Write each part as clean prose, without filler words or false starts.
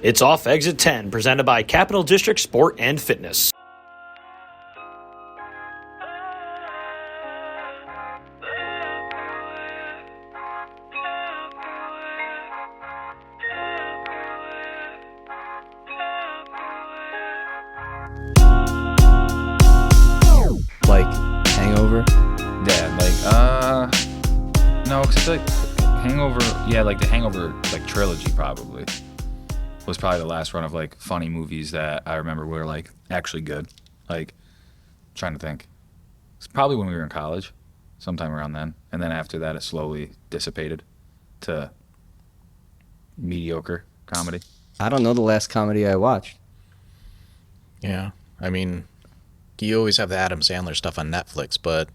It's Off Exit 10, presented by Capital District Sport and Fitness. Like Hangover? Yeah, no, because I feel like Hangover, like the Hangover like trilogy probably was probably the last run of like funny movies that I remember were like actually good. Like, trying to think. It's probably when we were in college, sometime around then. And then after that, it slowly dissipated to mediocre comedy. I don't know the last comedy I watched. Yeah, I mean, you always have the Adam Sandler stuff on Netflix, but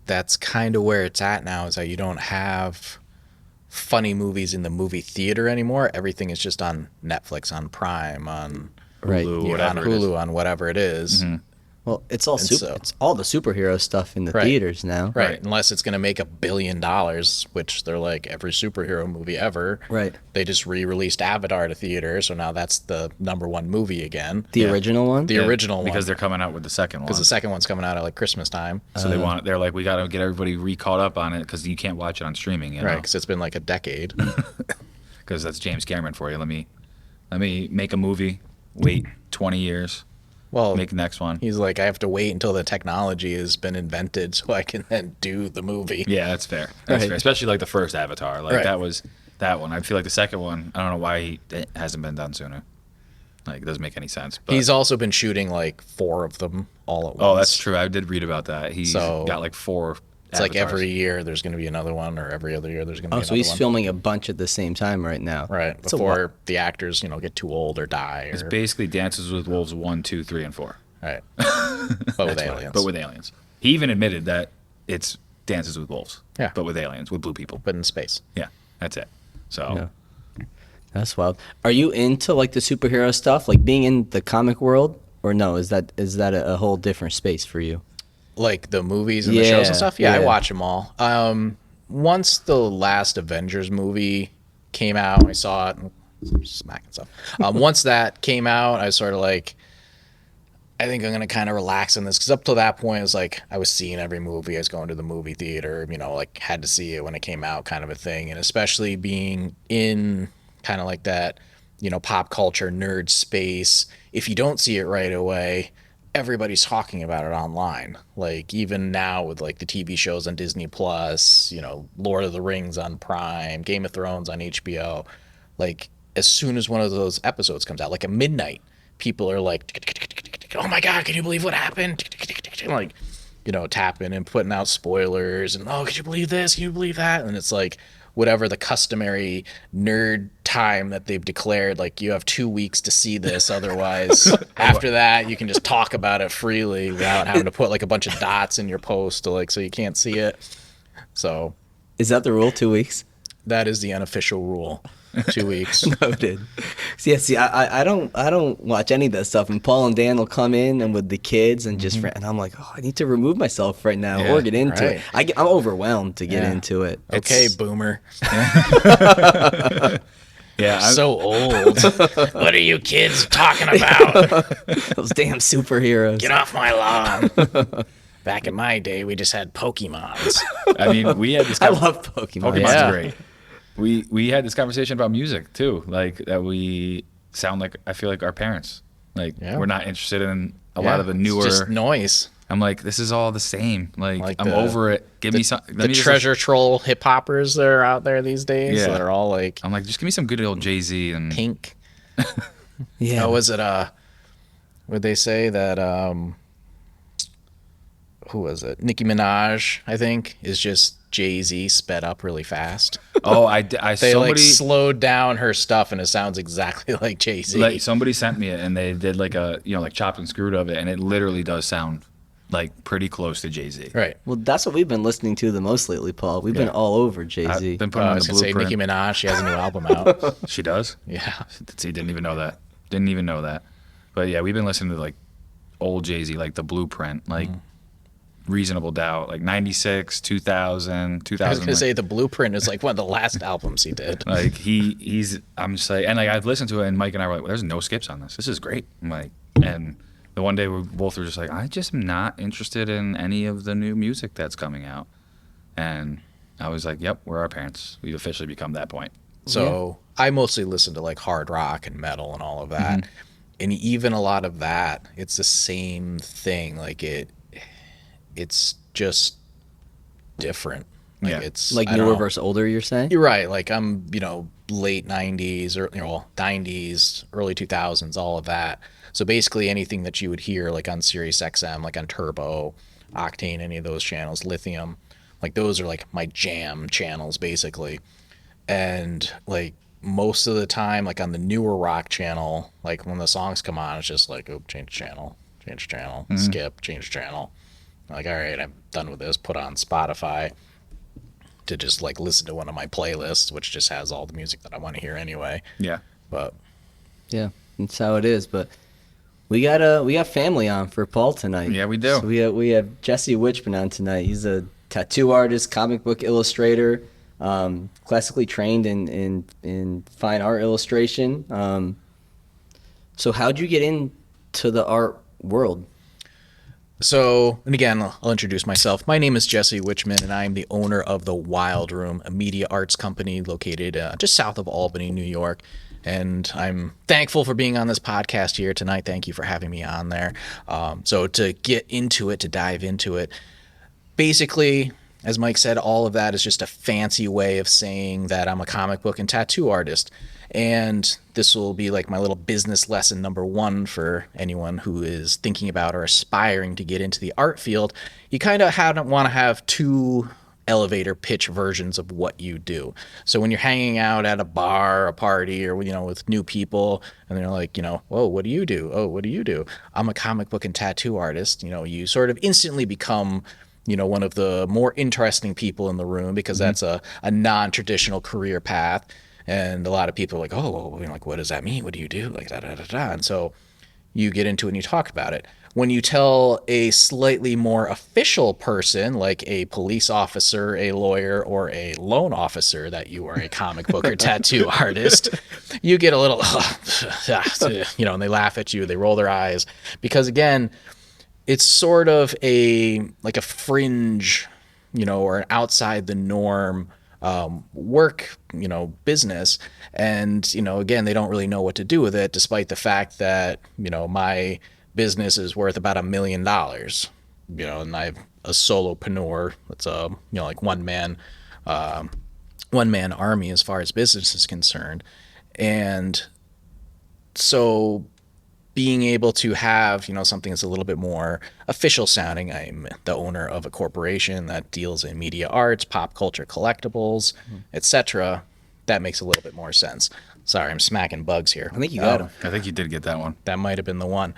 that's kind of where it's at now, is that you don't have funny movies in the movie theater anymore. Everything is just on Netflix, on Prime, on Hulu, on Hulu, on whatever it is. Mm-hmm. Well, it's all it's all the superhero stuff in the theaters now. Right, unless it's going to make $1 billion, which they're like every superhero movie ever. Right. They just re-released Avatar to theater, so now that's the #1 movie again. The original one? The original one. Because they're coming out with the second one. Because the second one's coming out at like Christmas time. So they're like, we got to get everybody re-caught up on it because you can't watch it on streaming. Right, because it's been like a decade. Because that's James Cameron for you. Let me make a movie, wait 20 years. Well, make the next one. He's like, I have to wait until the technology has been invented so I can then do the movie. Yeah, that's fair. That's fair. Especially like the first Avatar. Like that was that one. I feel like the second one, I don't know why it hasn't been done sooner. Like, it doesn't make any sense. But he's also been shooting like 4 of them all at once. Oh, that's true. I did read about that. He's got like 4 It's Avatars. Like every year there's going to be another one, or every other year there's going to be another one. So he's filming a bunch at the same time right now. Right, before the actors, get too old or die. It's basically Dances with Wolves 1, 2, 3, and 4. Right. But with aliens. But with aliens. He even admitted that it's Dances with Wolves. Yeah. But with aliens, with blue people. But in space. Yeah, that's it. So. Yeah. That's wild. Are you into like the superhero stuff, like being in the comic world, or no? Is that a whole different space for you? Like the movies and the shows and stuff? Yeah, I watch them all. Once the last Avengers movie came out, I saw it, smacking stuff. Once that came out, I was sort of like, I think I'm going to kind of relax on this, because up till that point, it was like I was seeing every movie. I was going to the movie theater, like had to see it when it came out, kind of a thing. And especially being in kind of like that, pop culture nerd space, if you don't see it right away, everybody's talking about it online. Like even now with like the TV shows on Disney Plus, Lord of the Rings on Prime, Game of Thrones on HBO, like as soon as one of those episodes comes out, like at midnight, people are like, oh my God, can you believe what happened? Like, tapping and putting out spoilers and, oh, could you believe this? Can you believe that? And it's like whatever the customary nerd time that they've declared, like you have 2 weeks to see this. Otherwise, after that, you can just talk about it freely without having to put like a bunch of dots in your post so you can't see it. So is that the rule? 2 weeks? That is the unofficial rule. 2 weeks. Noted. See, I don't watch any of that stuff. And Paul and Dan will come in and with the kids and just and I'm like, I need to remove myself right now or get into it. I'm overwhelmed to get into it. Okay, boomer. Yeah, I'm so old. What are you kids talking about? Those damn superheroes. Get off my lawn. Back in my day, we just had Pokemons. I mean, we had this. I love Pokemon. Pokemon's great. We had this conversation about music too, like that we sound like, I feel like our parents. Like we're not interested in a lot of the newer. It's just noise. I'm like, this is all the same. Like I'm over it. Give me some. The treasure troll hip hoppers that are out there these days. Yeah. That are all like. I'm like, just give me some good old Jay-Z and Pink. Yeah. Was it would they say that who was it? Nicki Minaj, I think, is just Jay-Z sped up really fast. Oh, they like slowed down her stuff and it sounds exactly like Jay-Z. Like somebody sent me it and they did like a like chopped and screwed of it, and it literally does sound like pretty close to Jay-Z. Right. Well, that's what we've been listening to the most lately, Paul. We've been all over Jay-Z. I've been putting I was on gonna the say blueprint. Nicki Minaj, she has a new album out. She does? Yeah. See, didn't even know that. But yeah, we've been listening to like old Jay-Z, like the Blueprint, like Reasonable Doubt, like 96, 2000, 2000. I was gonna say The Blueprint is like one of the last albums he did. Like I'm just like, and like I've listened to it, and Mike and I were like, well, there's no skips on this. This is great. I'm like, and the one day we both were just like, I just am not interested in any of the new music that's coming out. And I was like, yep, we're our parents. We've officially become that point. So I mostly listen to like hard rock and metal and all of that. Mm-hmm. And even a lot of that, it's the same thing. Like it's just different. Like it's like newer versus older, you're saying? You're right. Like I'm, late 90s or 90s, early 2000s, all of that. So basically anything that you would hear like on Sirius XM, like on Turbo, Octane, any of those channels, Lithium, like those are like my jam channels basically. And like most of the time, like on the newer rock channel, like when the songs come on, it's just like, oh, change channel, skip, change channel. I'm like, all right, I'm done with this. Put on Spotify to just like listen to one of my playlists, which just has all the music that I want to hear anyway. Yeah. But yeah, that's how it is. But we got family on for Paul tonight. Yeah, we do. So we have Jesse Wichmann on tonight. He's a tattoo artist, comic book illustrator, classically trained in fine art illustration. So how'd you get into the art world? So, and again, I'll introduce myself. My name is Jesse Wichmann, and I'm the owner of the Wild Room, a media arts company located just south of Albany, New York. And I'm thankful for being on this podcast here tonight. Thank you for having me on there. So to get into it, to dive into it, basically, as Mike said, all of that is just a fancy way of saying that I'm a comic book and tattoo artist. And this will be like my little business lesson number one for anyone who is thinking about or aspiring to get into the art field. You kind of want to have two elevator pitch versions of what you do. So when you're hanging out at a bar, a party, or with new people, and they're like, whoa, what do you do? Oh, what do you do? I'm a comic book and tattoo artist. You sort of instantly become one of the more interesting people in the room because that's a non-traditional career path. And a lot of people are like, oh, well, like, what does that mean? What do you do? Like, da-da-da-da. And so you get into it and you talk about it. When you tell a slightly more official person, like a police officer, a lawyer, or a loan officer, that you are a comic book or tattoo artist, you get a little, and they laugh at you, they roll their eyes. Because again, it's sort of a fringe, or an outside the norm work, business. And, again, they don't really know what to do with it, despite the fact that, my business is worth about $1 million, and I'm a solopreneur. It's a, like one man army as far as business is concerned. And so being able to have, something that's a little bit more official sounding. I'm the owner of a corporation that deals in media arts, pop culture collectibles, etc. That makes a little bit more sense. Sorry, I'm smacking bugs here. I think you got him. I think you did get that one. That might have been the one.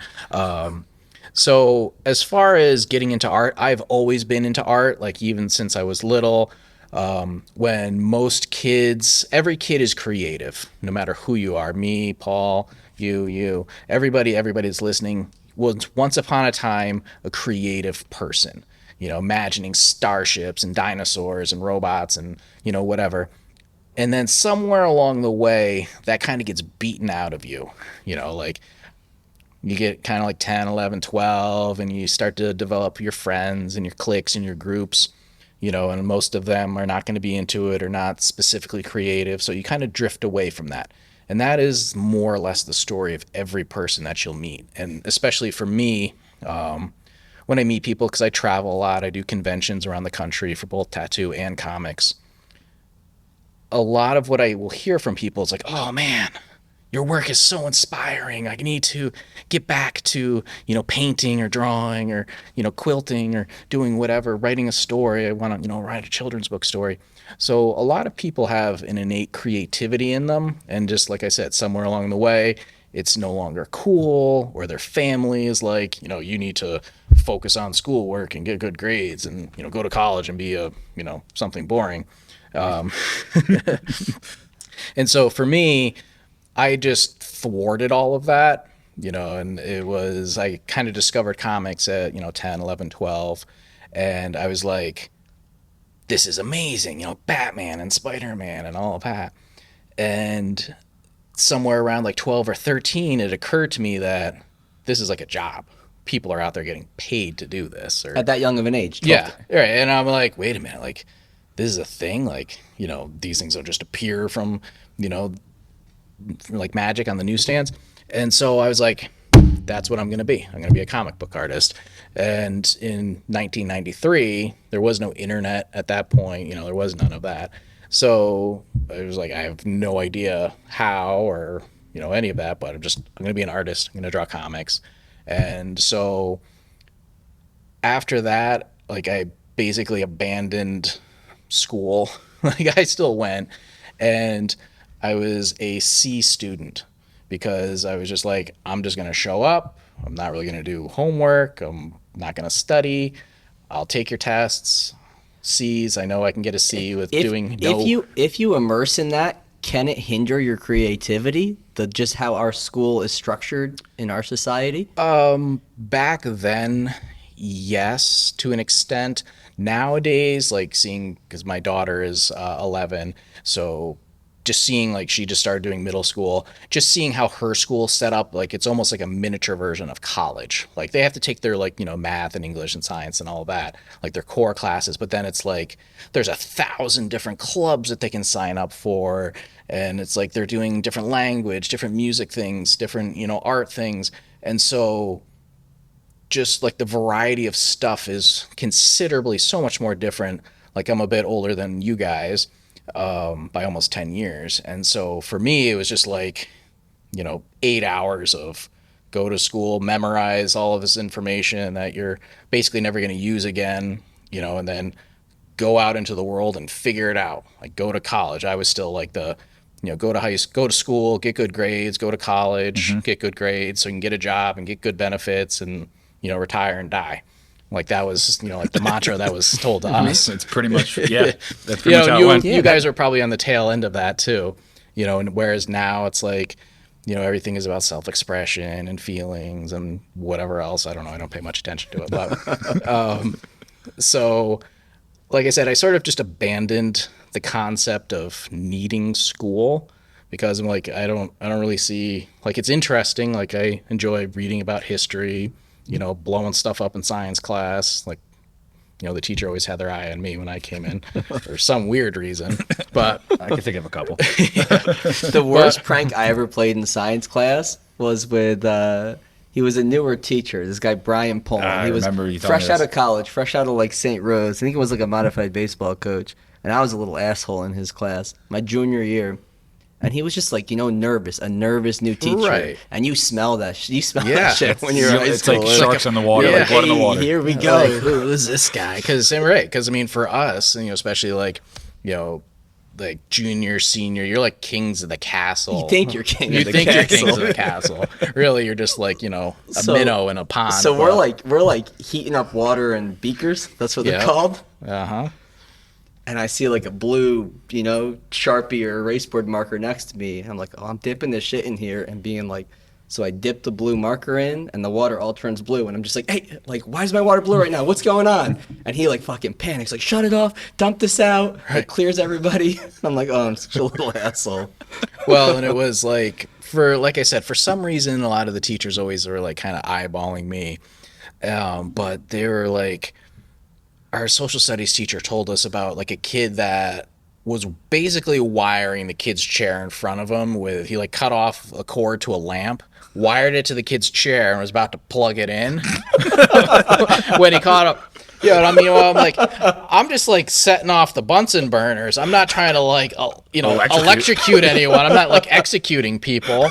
So as far as getting into art, I've always been into art, like even since I was little. When most kids, every kid is creative, no matter who you are. Me, Paul, you, everybody's listening was once upon a time a creative person, imagining starships and dinosaurs and robots and, whatever. And then somewhere along the way, that kind of gets beaten out of you, like you get kind of like 10, 11, 12, and you start to develop your friends and your cliques and your groups, and most of them are not going to be into it or not specifically creative. So you kind of drift away from that. And that is more or less the story of every person that you'll meet. And especially for me, when I meet people, because I travel a lot, I do conventions around the country for both tattoo and comics. A lot of what I will hear from people is like, oh man, your work is so inspiring. I need to get back to, painting or drawing or, quilting or doing whatever, writing a story. I want to, write a children's book story. So a lot of people have an innate creativity in them. And just like I said, somewhere along the way, it's no longer cool, or their family is like, you need to focus on schoolwork and get good grades and, go to college and be a, something boring. And so for me, I just thwarted all of that, and I kind of discovered comics at, 10, 11, 12. And I was like, this is amazing, Batman and Spider-Man and all of that. And somewhere around like 12 or 13, it occurred to me that this is like a job. People are out there getting paid to do this. Or, at that young of an age. Yeah. Right. And I'm like, wait a minute, like, this is a thing. Like, these things don't just appear from, like magic on the newsstands. And so I was like, that's what I'm going to be. I'm going to be a comic book artist. And in 1993, there was no internet at that point. There was none of that. So I was like, I have no idea how or, any of that, but I'm going to be an artist. I'm going to draw comics. And so after that, like, I basically abandoned school. Like, I still went, and I was a C student because I was just like, I'm just going to show up. I'm not really going to do homework. I'm not going to study. I'll take your tests. C's. I know I can get a C with doing no. If you immerse in that, can it hinder your creativity? Just how our school is structured in our society? Back then, yes, to an extent. Nowadays, like, seeing, because my daughter is 11, so just seeing, like, she just started doing middle school, just seeing how her school's set up, like, it's almost like a miniature version of college. Like, they have to take their, like, math and English and science and all of that, like their core classes, but then it's like there's 1,000 different clubs that they can sign up for, and it's like they're doing different language, different music things, different, art things. And so just like the variety of stuff is considerably so much more different. Like, I'm a bit older than you guys by almost 10 years. And so for me, it was just like, 8 hours of go to school, memorize all of this information that you're basically never going to use again, and then go out into the world and figure it out. Like, go to college. I was still like go to school, get good grades, go to college, get good grades so you can get a job and get good benefits and, retire and die. Like, that was, like the mantra that was told to us. It's pretty much, yeah. That's pretty much how it went. You guys are probably on the tail end of that too, and whereas now it's like, everything is about self-expression and feelings and whatever else. I don't know. I don't pay much attention to it. But so, like I said, I sort of just abandoned the concept of needing school because I'm like, I don't really see, like, it's interesting. Like, I enjoy reading about history, blowing stuff up in science class. Like, the teacher always had their eye on me when I came in for some weird reason. But I can think of a couple. The worst prank I ever played in science class was with, he was a newer teacher, this guy Brian Pullman. He was fresh out of college, fresh out of like St. Rose. I think he was like a modified baseball coach. And I was a little asshole in his class, my junior year. And he was just like, nervous, a nervous new teacher. Right. And you smell that. You smell that shit when you're in high school. It's like sharks in the water, like blood in the water. Here we go. Like, who is this guy? Because I mean, for us, especially like, like junior, senior, you're like kings of the castle. You think you're king of the castle. You're kings of the castle. Really, you're just like, a minnow in a pond. So we're like heating up water in beakers. That's what they're called. Uh-huh. And I see like a blue, Sharpie or erase board marker next to me. And I'm like, oh, I'm dipping this shit in here and being like, so I dip the blue marker in and the water all turns blue. And I'm just like, hey, like, why is my water blue right now? What's going on? And he like fucking panics, like, shut it off, dump this out. Right. Like, clears everybody. I'm like, oh, I'm such a little asshole. Well, and it was like, like I said, for some reason, a lot of the teachers always were like kind of eyeballing me. But they were like, our social studies teacher told us about like a kid that was basically wiring the kid's chair in front of him with, he like cut off a cord to a lamp, wired it to the kid's chair and was about to plug it in when he caught up. I mean, I'm like, I'm just like setting off the Bunsen burners. I'm not trying to like, electrocute anyone. I'm not like executing people.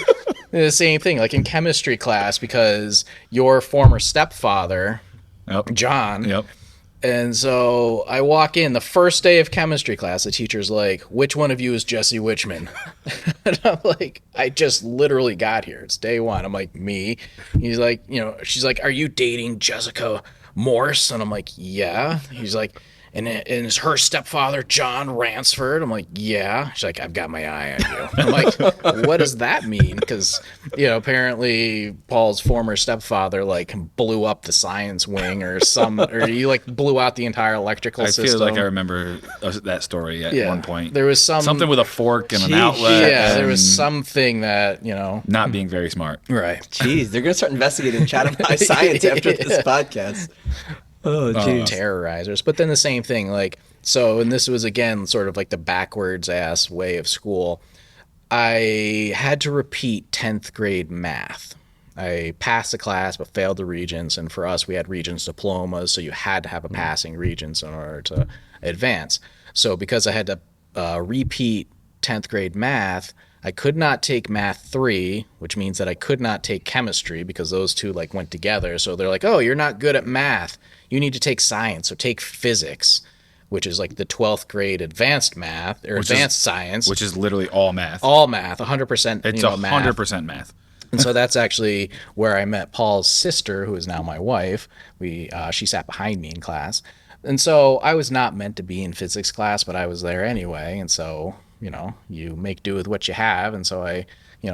The same thing, like in chemistry class, because your former stepfather, John. Yep. And so I walk in the first day of chemistry class. The teacher's like, which one of you is Jesse Wichmann? And I'm like, I just literally got here. It's day one. I'm like, me. He's like, she's like, are you dating Jessica Morse? And I'm like, yeah. He's like, and is her stepfather John Ransford? I'm like, yeah. She's like, I've got my eye on you. I'm like, what does that mean? Because, apparently Paul's former stepfather, like, blew up the science wing or he, like, blew out the entire electrical system. I feel like I remember that story at one point. There was something with a fork and an outlet. Yeah, there was something that, Not being very smart. Right. Jeez, they're going to start investigating Chatham High science after this podcast. Oh, jeez. Terrorizers. But then the same thing, like, and this was, again, sort of like the backwards ass way of school. I had to repeat 10th grade math. I passed the class but failed the Regents, and for us we had Regents diplomas, so you had to have a passing Regents in order to advance. So because I had to repeat 10th grade math, I could not take Math 3, which means that I could not take chemistry because those two like went together. So they're like, oh, you're not good at math. You need to take science, so take physics, which is like the 12th grade advanced math or advanced science. Which is literally all math. All math, 100%. It's 100% math. And so that's actually where I met Paul's sister, who is now my wife. She sat behind me in class. And so I was not meant to be in physics class, but I was there anyway. And so, you make do with what you have. And so I,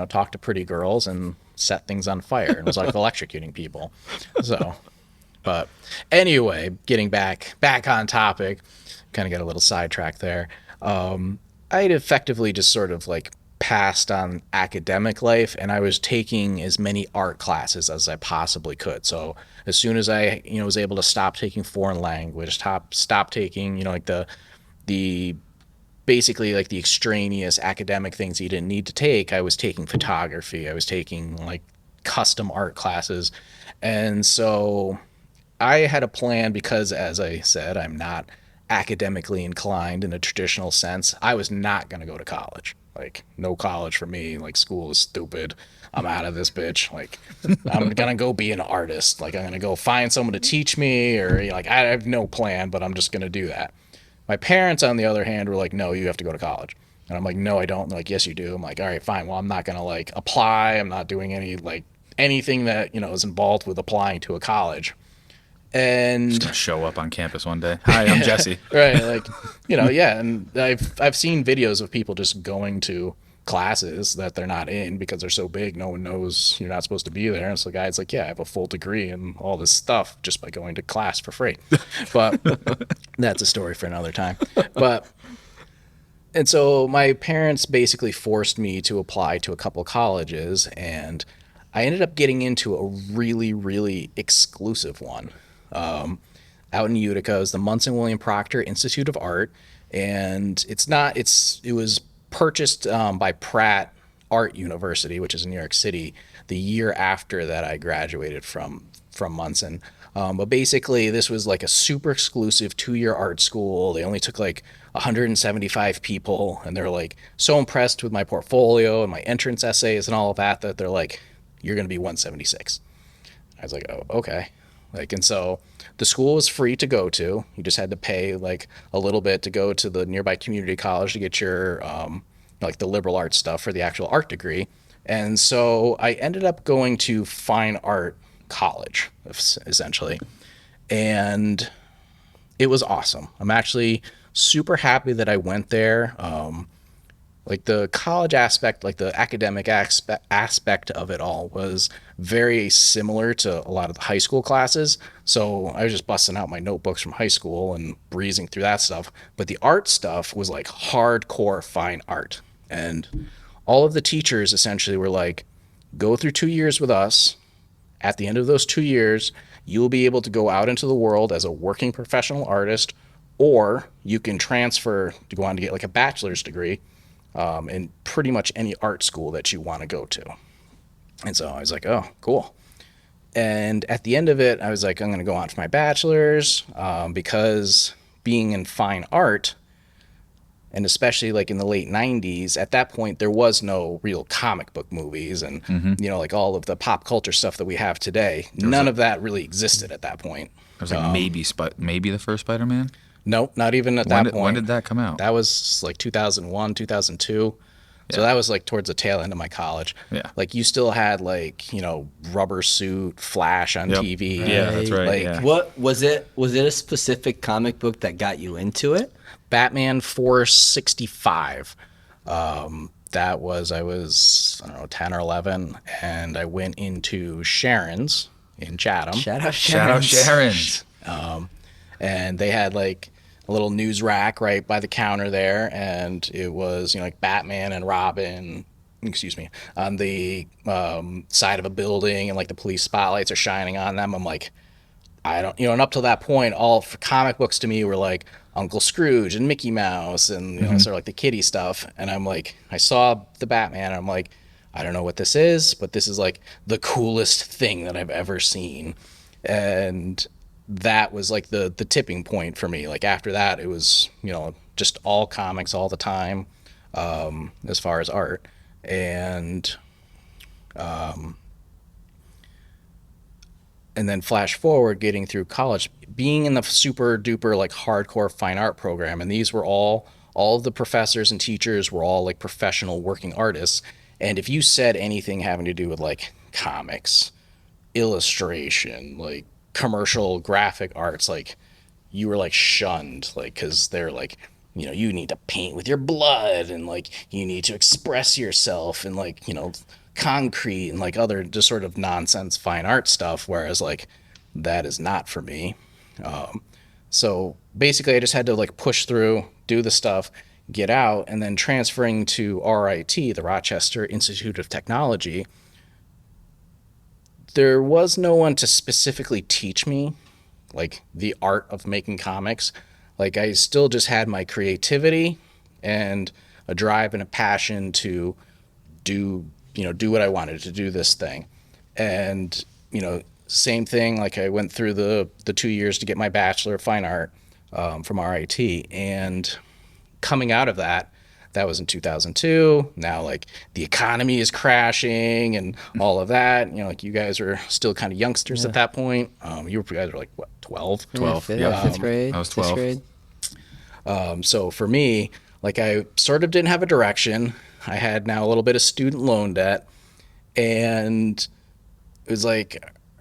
talked to pretty girls and set things on fire and was like electrocuting people. So, but anyway, getting back on topic, kind of got a little sidetracked there. I had effectively just sort of like passed on academic life, and I was taking as many art classes as I possibly could. So as soon as I, was able to stop taking foreign language, stop taking, like the basically like the extraneous academic things you didn't need to take, I was taking photography. I was taking like custom art classes. And so I had a plan because, as I said, I'm not academically inclined in a traditional sense. I was not going to go to college. Like, no college for me. Like, school is stupid. I'm out of this bitch. Like, I'm going to go be an artist. Like, I'm going to go find someone to teach me, or like, I have no plan, but I'm just going to do that. My parents, on the other hand, were like, no, you have to go to college. And I'm like, no, I don't. They're like, yes, you do. I'm like, all right, fine. Well, I'm not going to like apply. I'm not doing anything that, is involved with applying to a college. And just gonna show up on campus one day. Hi, I'm Jesse. Right, like, yeah. And I've seen videos of people just going to classes that they're not in because they're so big, no one knows you're not supposed to be there. And so the guy's like, yeah, I have a full degree and all this stuff just by going to class for free. But that's a story for another time. And so my parents basically forced me to apply to a couple colleges, and I ended up getting into a really, really exclusive one. Out in Utica is the Munson William Proctor Institute of Art, and it was purchased by Pratt Art University, which is in New York City, the year after that I graduated from Munson. But basically, this was like a super exclusive 2-year art school. They only took like 175 people, and they're like so impressed with my portfolio and my entrance essays and all of that they're like, you're going to be 176. I was like, oh, okay. Like, and so the school was free to go to. You just had to pay like a little bit to go to the nearby community college to get your like the liberal arts stuff for the actual art degree. And so I ended up going to fine art college, essentially. And it was awesome. I'm actually super happy that I went there. Like the college aspect, like the academic aspect of it all was very similar to a lot of the high school classes. So I was just busting out my notebooks from high school and breezing through that stuff. But the art stuff was like hardcore fine art. And all of the teachers essentially were like, go through 2 years with us. At the end of those 2 years, you'll be able to go out into the world as a working professional artist, or you can transfer to go on to get like a bachelor's degree in pretty much any art school that you want to go to. And so I was like, oh, cool. And at the end of it, I was like, I'm going to go on for my bachelor's because being in fine art, and especially like in the late 90s, at that point, there was no real comic book movies and, like all of the pop culture stuff that we have today. None of that really existed at that point. It was like maybe the first Spider-Man? Nope, not even at that point. When did that come out? That was like 2001, 2002. So that was like towards the tail end of my college. Yeah. Like you still had like, you know, Rubber Suit, Flash on TV. Yeah, that's right. Like, yeah. What was it? Was it a specific comic book that got you into it? Batman 465. That was, I was, I don't know, 10 or 11, and I went into Sharon's in Chatham. Shout out Sharon's. And they had like a little news rack right by the counter there, and it was, you know, like Batman and Robin, on the side of a building, and like the police spotlights are shining on them. I'm like, I don't, you know, and up till that point, all comic books to me were like Uncle Scrooge and Mickey Mouse and, you know, sort of like the kiddie stuff. And I'm like, I saw the Batman and I'm like, I don't know what this is, but this is like the coolest thing that I've ever seen. And that was like the tipping point for me. Like after that, it was, you know, just all comics all the time, as far as art. And then flash forward, getting through college, being in the super duper like hardcore fine art program. And these were all of the professors and teachers were all like professional working artists. And if you said anything having to do with like comics, illustration, like commercial graphic arts, like you were like shunned, like, cause they're like, you know, you need to paint with your blood and like you need to express yourself and like, you know, concrete and like other just sort of nonsense fine art stuff, whereas like that is not for me. So basically I just had to like push through, do the stuff, get out, and then transferring to RIT, the Rochester Institute of Technology. There was no one to specifically teach me like the art of making comics. Like I still just had my creativity and a drive and a passion to do what I wanted to do this thing. And, you know, same thing, like I went through the 2 years to get my Bachelor of Fine Art from RIT. And coming out of that was in 2002. Now, like, the economy is crashing and all of that. You know, like, you guys were still kind of youngsters at that point. You guys were like, what, 12? 12. Fifth grade. I was 12. Sixth grade. So for me, like, I sort of didn't have a direction. I had now a little bit of student loan debt, and it was like,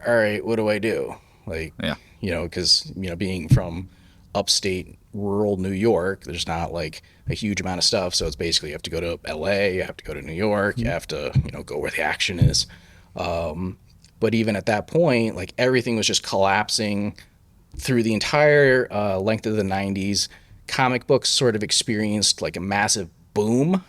all right, what do I do? Like, you know, because, you know, being from upstate rural New York, there's not like a huge amount of stuff. So it's basically you have to go to LA, you have to go to New York, you have to, you know, go where the action is. But even at that point, like everything was just collapsing through the entire length of the 90s. Comic books sort of experienced like a massive boom.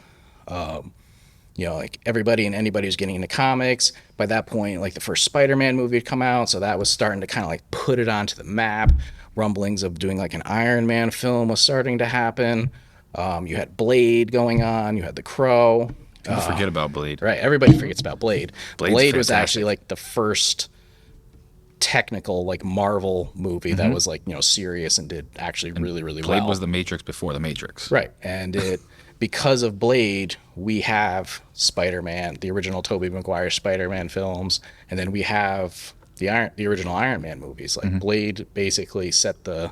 You know, like everybody and anybody was getting into comics. By that point, like the first Spider-Man movie had come out, so that was starting to kind of like put it onto the map. Rumblings of doing like an Iron Man film was starting to happen. You had Blade going on. You had The Crow. Don't forget about Blade. Right, everybody forgets about Blade. Blade's Blade was fantastic. actually like the first technical like Marvel movie that was like, you know, serious and did actually really, really well. Blade was the Matrix before the Matrix. Right, and it because of Blade, we have Spider-Man, the original Tobey Maguire Spider-Man films, and then we have the original Iron Man movies. Like Blade basically set the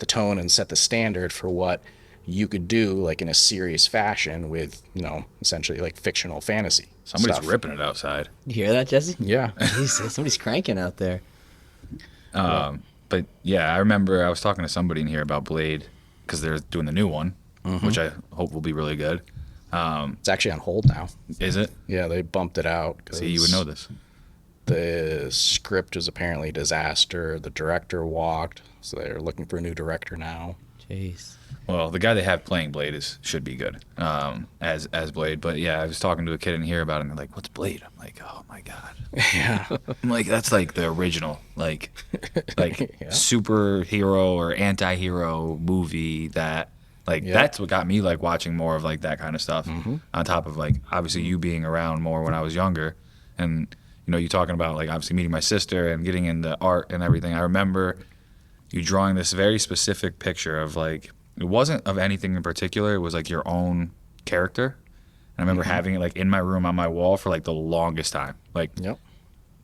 tone and set the standard for what you could do like in a serious fashion with, you know, essentially like fictional fantasy. Somebody's stuff. ripping it outside. You hear that, Jesse? Yeah. Jeez, somebody's cranking out there. But yeah, I remember I was talking to somebody in here about Blade because they're doing the new one, which I hope will be really good. It's actually on hold now. Is it? Yeah, they bumped it out. See, you would know this. The script was apparently a disaster. The director walked, so they're looking for a new director now. Jeez. Well, the guy they have playing Blade should be good as Blade. But yeah, I was talking to a kid in here about it, and they're like, "What's Blade?" I'm like, "Oh my god." Yeah. I'm like, that's like the original, like superhero or anti-hero movie that, like, that's what got me like watching more of like that kind of stuff. On top of like obviously you being around more when I was younger, and you know you talking about like obviously meeting my sister and getting into art and everything. I remember you drawing this very specific picture of like it wasn't of anything in particular. It was like your own character. And I remember having it like in my room on my wall for like the longest time. Like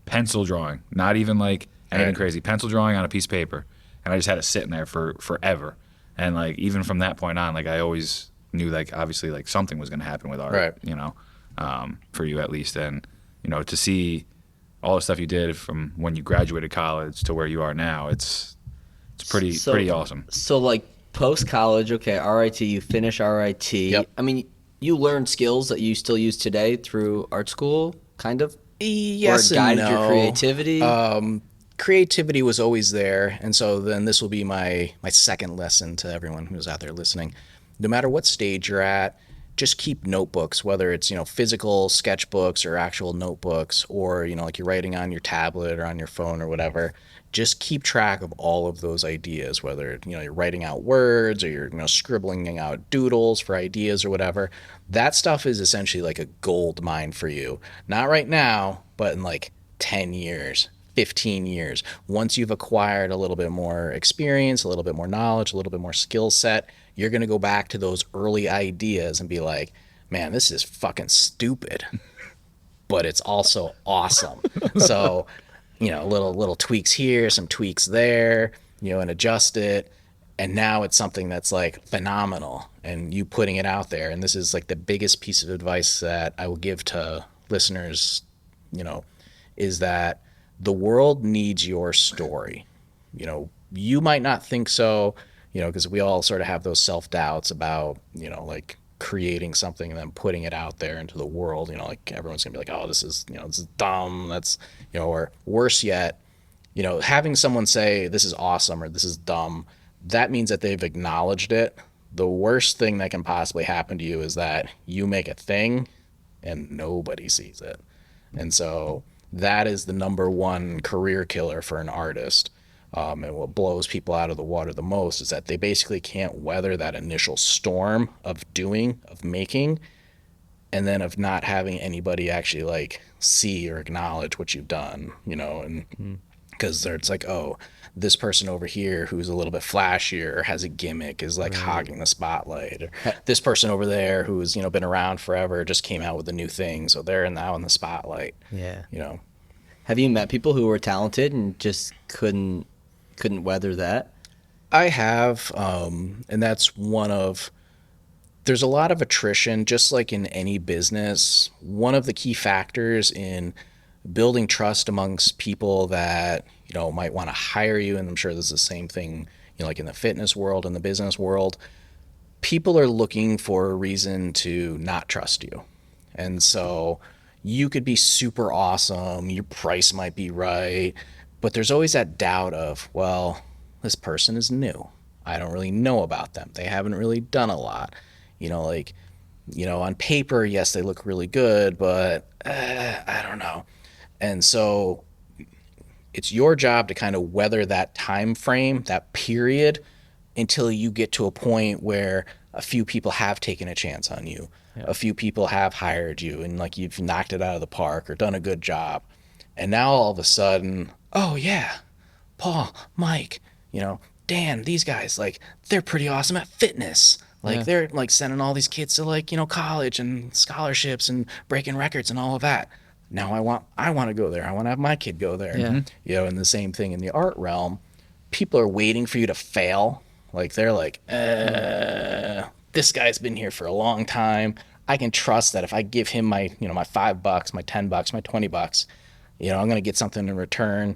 pencil drawing, not even like anything crazy. Pencil drawing on a piece of paper. And I just had it sitting there for forever. And like even from that point on, like I always knew like obviously like something was going to happen with art, right. you know, for you at least. And, you know, to see all the stuff you did from when you graduated college to where you are now, it's pretty awesome. So like post college, okay, RIT, you finish RIT. Yep. I mean, you learned skills that you still use today through art school, kind of? Yes, or it guided and no. your creativity? Creativity was always there, and so then this will be my second lesson to everyone who's out there listening. No matter what stage you're at, just keep notebooks, whether it's, you know, physical sketchbooks or actual notebooks, or, you know, like you're writing on your tablet or on your phone or whatever. Just keep track of all of those ideas, whether, you know, you're writing out words or you're, you know, scribbling out doodles for ideas or whatever. That stuff is essentially like a gold mine for you. Not right now, but in like 10 years, 15 years. Once you've acquired a little bit more experience, a little bit more knowledge, a little bit more skill set, you're going to go back to those early ideas and be like, man, this is fucking stupid, but it's also awesome. So, you know, little tweaks here, some tweaks there, you know, and adjust it. And now it's something that's like phenomenal, and you putting it out there. And this is like the biggest piece of advice that I will give to listeners, you know, is that the world needs your story. You know, you might not think so, you know, because we all sort of have those self-doubts about, you know, like creating something and then putting it out there into the world. You know, like everyone's gonna be like, oh, this is, you know, this is dumb, that's, you know, or worse yet, you know, having someone say this is awesome or this is dumb, that means that they've acknowledged it. The worst thing that can possibly happen to you is that you make a thing and nobody sees it. And so that is the number one career killer for an artist. And what blows people out of the water the most is that they basically can't weather that initial storm of doing, of making, and then of not having anybody actually like see or acknowledge what you've done, you know, and because it's like, oh, this person over here who's a little bit flashier or has a gimmick is like hogging the spotlight, or this person over there who's, you know, been around forever just came out with a new thing, so they're now in the spotlight. Yeah. You know. Have you met people who were talented and just couldn't weather that? I have, and that's one of, there's a lot of attrition, just like in any business. One of the key factors in building trust amongst people that, you know, might want to hire you, and I'm sure this is the same thing, you know, like in the fitness world and the business world, people are looking for a reason to not trust you. And so you could be super awesome, your price might be right, but there's always that doubt of, well, this person is new. I don't really know about them. They haven't really done a lot. You know, like, you know, on paper, yes, they look really good, but I don't know. And so it's your job to kind of weather that time frame, that period, until you get to a point where a few people have taken a chance on you. Yeah. A few people have hired you and like you've knocked it out of the park or done a good job. And now all of a sudden, oh yeah, Paul, Mike, you know, Dan, these guys, like, they're pretty awesome at fitness. Like, they're like sending all these kids to like, you know, college and scholarships and breaking records and all of that. Now I want to go there. I want to have my kid go there. Yeah. You know, and the same thing in the art realm. People are waiting for you to fail. Like, they're like, this guy's been here for a long time. I can trust that if I give him my, you know, my $5, my $10, my $20, you know, I'm going to get something in return.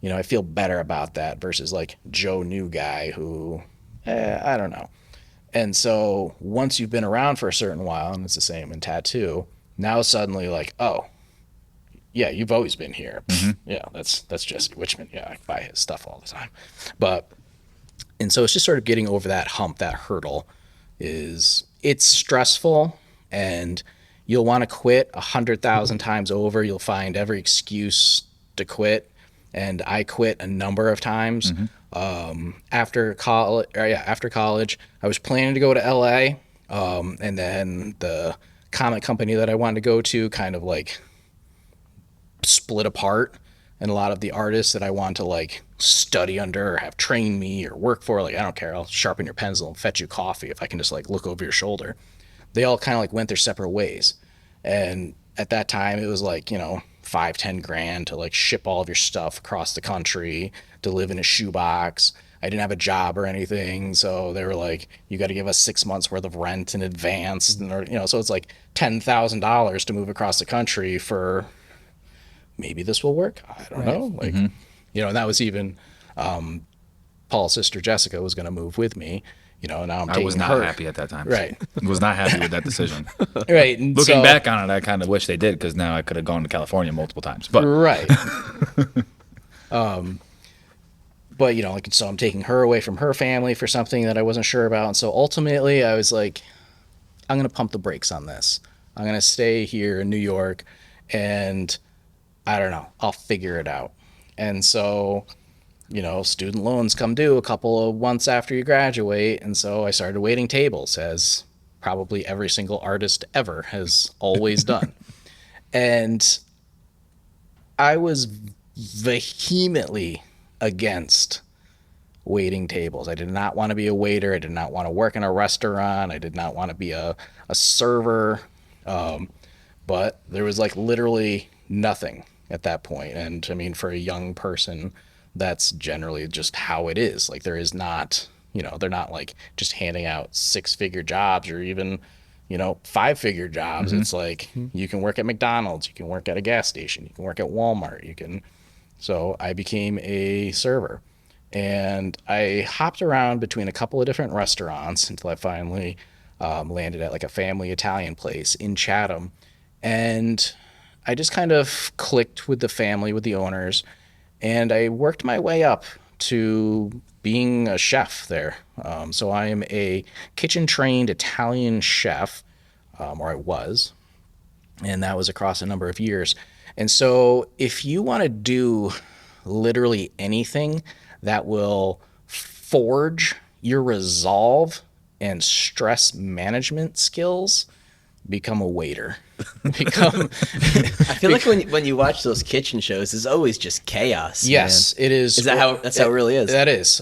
You know, I feel better about that versus like Joe New guy who, I don't know. And so once you've been around for a certain while, and it's the same in tattoo, now suddenly like, oh, yeah, you've always been here. Mm-hmm. Yeah, that's Jesse Wichmann. Yeah, I buy his stuff all the time. And so it's just sort of getting over that hump, that hurdle. It's stressful, and you'll want to quit 100,000 times over. You'll find every excuse to quit. And I quit a number of times. Mm-hmm. After college, I was planning to go to LA. And then the comic company that I wanted to go to kind of like split apart. And a lot of the artists that I want to like study under or have trained me or work for, like, I don't care, I'll sharpen your pencil and fetch you coffee if I can just like look over your shoulder. They all kind of like went their separate ways. And at that time it was like, you know, $5-10 grand to like ship all of your stuff across the country, to live in a shoebox. I didn't have a job or anything, so they were like, you got to give us 6 months worth of rent in advance, and so it's like $10,000 to move across the country for maybe this will work. I don't know, like and that was even Paul's sister Jessica was going to move with me. Now I'm taking I was not happy at that time. Right. Was not happy with that decision. Right. And looking back on it, I kind of wish they did, because now I could have gone to California multiple times. But right. But so I'm taking her away from her family for something that I wasn't sure about, and so ultimately I was like, I'm going to pump the brakes on this. I'm going to stay here in New York, and I don't know, I'll figure it out. And so student loans come due a couple of months after you graduate. And so I started waiting tables, as probably every single artist ever has always done. And I was vehemently against waiting tables. I did not want to be a waiter. I did not want to work in a restaurant. I did not want to be a server. But there was like literally nothing at that point. And I mean, for a young person, that's generally just how it is. Like, there is not, they're not like just handing out 6-figure jobs or even, 5-figure jobs. It's like, you can work at McDonald's, you can work at a gas station, you can work at Walmart, So I became a server, and I hopped around between a couple of different restaurants until I finally landed at like a family Italian place in Chatham. And I just kind of clicked with the family, with the owners, and I worked my way up to being a chef there. So I am a kitchen-trained Italian chef, or I was, and that was across a number of years. And so if you want to do literally anything that will forge your resolve and stress management skills, become a waiter. I feel like when you watch those kitchen shows, it's always just chaos. Yes, man. It is. Is that how that's how it really is? That is.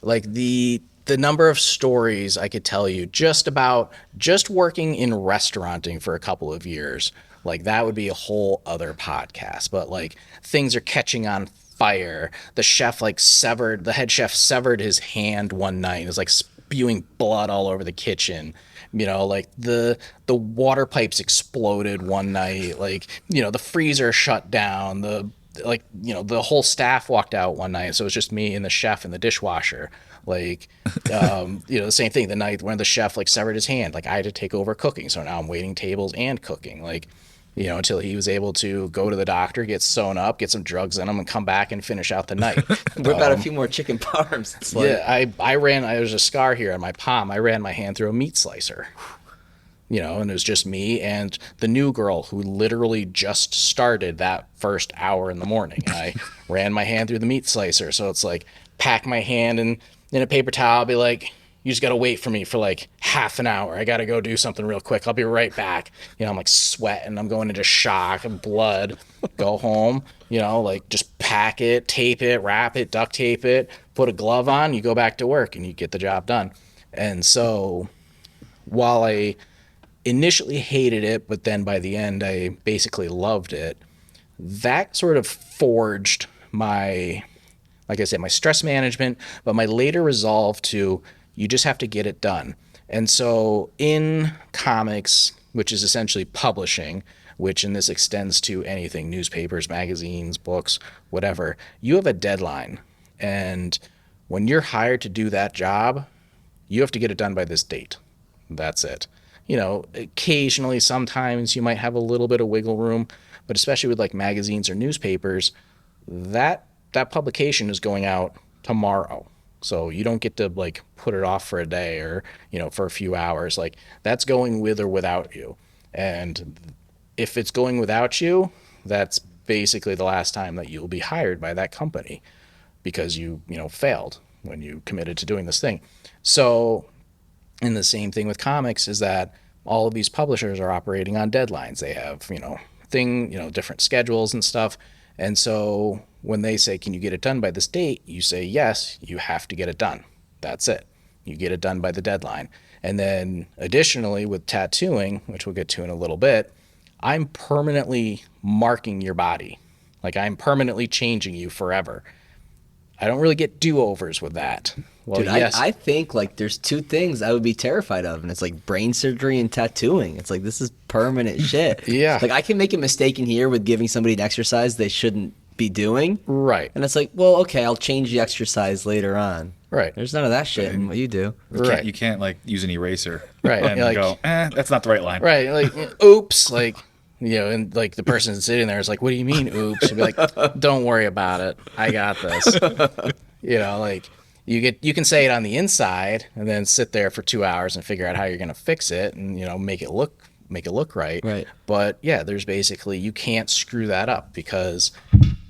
Like the number of stories I could tell you just working in restauranting for a couple of years, like that would be a whole other podcast. But like, things are catching on fire. The head chef severed his hand one night. It was like spewing blood all over the kitchen. Like the water pipes exploded one night. Like, the freezer shut down. The whole staff walked out one night. So it was just me and the chef and the dishwasher. Like, the same thing. The night when the chef like severed his hand, like I had to take over cooking. So now I'm waiting tables and cooking. Like, until he was able to go to the doctor, get sewn up, get some drugs in him, and come back and finish out the night. What about a few more chicken parms? It's like... Yeah, there's a scar here on my palm. I ran my hand through a meat slicer. And it was just me and the new girl who literally just started that first hour in the morning. And I ran my hand through the meat slicer. So it's like, pack my hand in a paper towel, be like, you just got to wait for me for like half an hour. I got to go do something real quick. I'll be right back. I'm like sweating. I'm going into shock and blood. Go home, like just pack it, tape it, wrap it, duct tape it, put a glove on, you go back to work and you get the job done. And so while I initially hated it, but then by the end I basically loved it, that sort of forged my, like I said, my stress management, but my later resolve to, you just have to get it done. And so in comics, which is essentially publishing, which in this extends to anything, newspapers, magazines, books, whatever, you have a deadline. And when you're hired to do that job, you have to get it done by this date. That's it. Occasionally, sometimes you might have a little bit of wiggle room, but especially with like magazines or newspapers, that publication is going out tomorrow. So you don't get to like put it off for a day or, for a few hours. Like, that's going with or without you. And if it's going without you, that's basically the last time that you'll be hired by that company because you failed when you committed to doing this thing. So, and the same thing with comics is that all of these publishers are operating on deadlines. They have, different schedules and stuff. And so when they say, can you get it done by this date? You say, yes, you have to get it done. That's it. You get it done by the deadline. And then additionally with tattooing, which we'll get to in a little bit, I'm permanently marking your body. Like, I'm permanently changing you forever. I don't really get do-overs with that. Well, Dude, yes. I think like there's two things I would be terrified of, and it's like brain surgery and tattooing. It's like this is permanent shit. Yeah. Like I can make a mistake in here with giving somebody an exercise they shouldn't be doing. Right. And it's like, well, okay, I'll change the exercise later on. Right. There's none of that shit in what you do. You can't like use an eraser. Right. And Like, go, that's not the right line. Right. Like, oops. Like, and like the person sitting there is like, what do you mean, oops? You'd be like, don't worry about it. I got this. Like you can say it on the inside and then sit there for 2 hours and figure out how you're going to fix it and, make it look right. Right. But yeah, there's basically, you can't screw that up because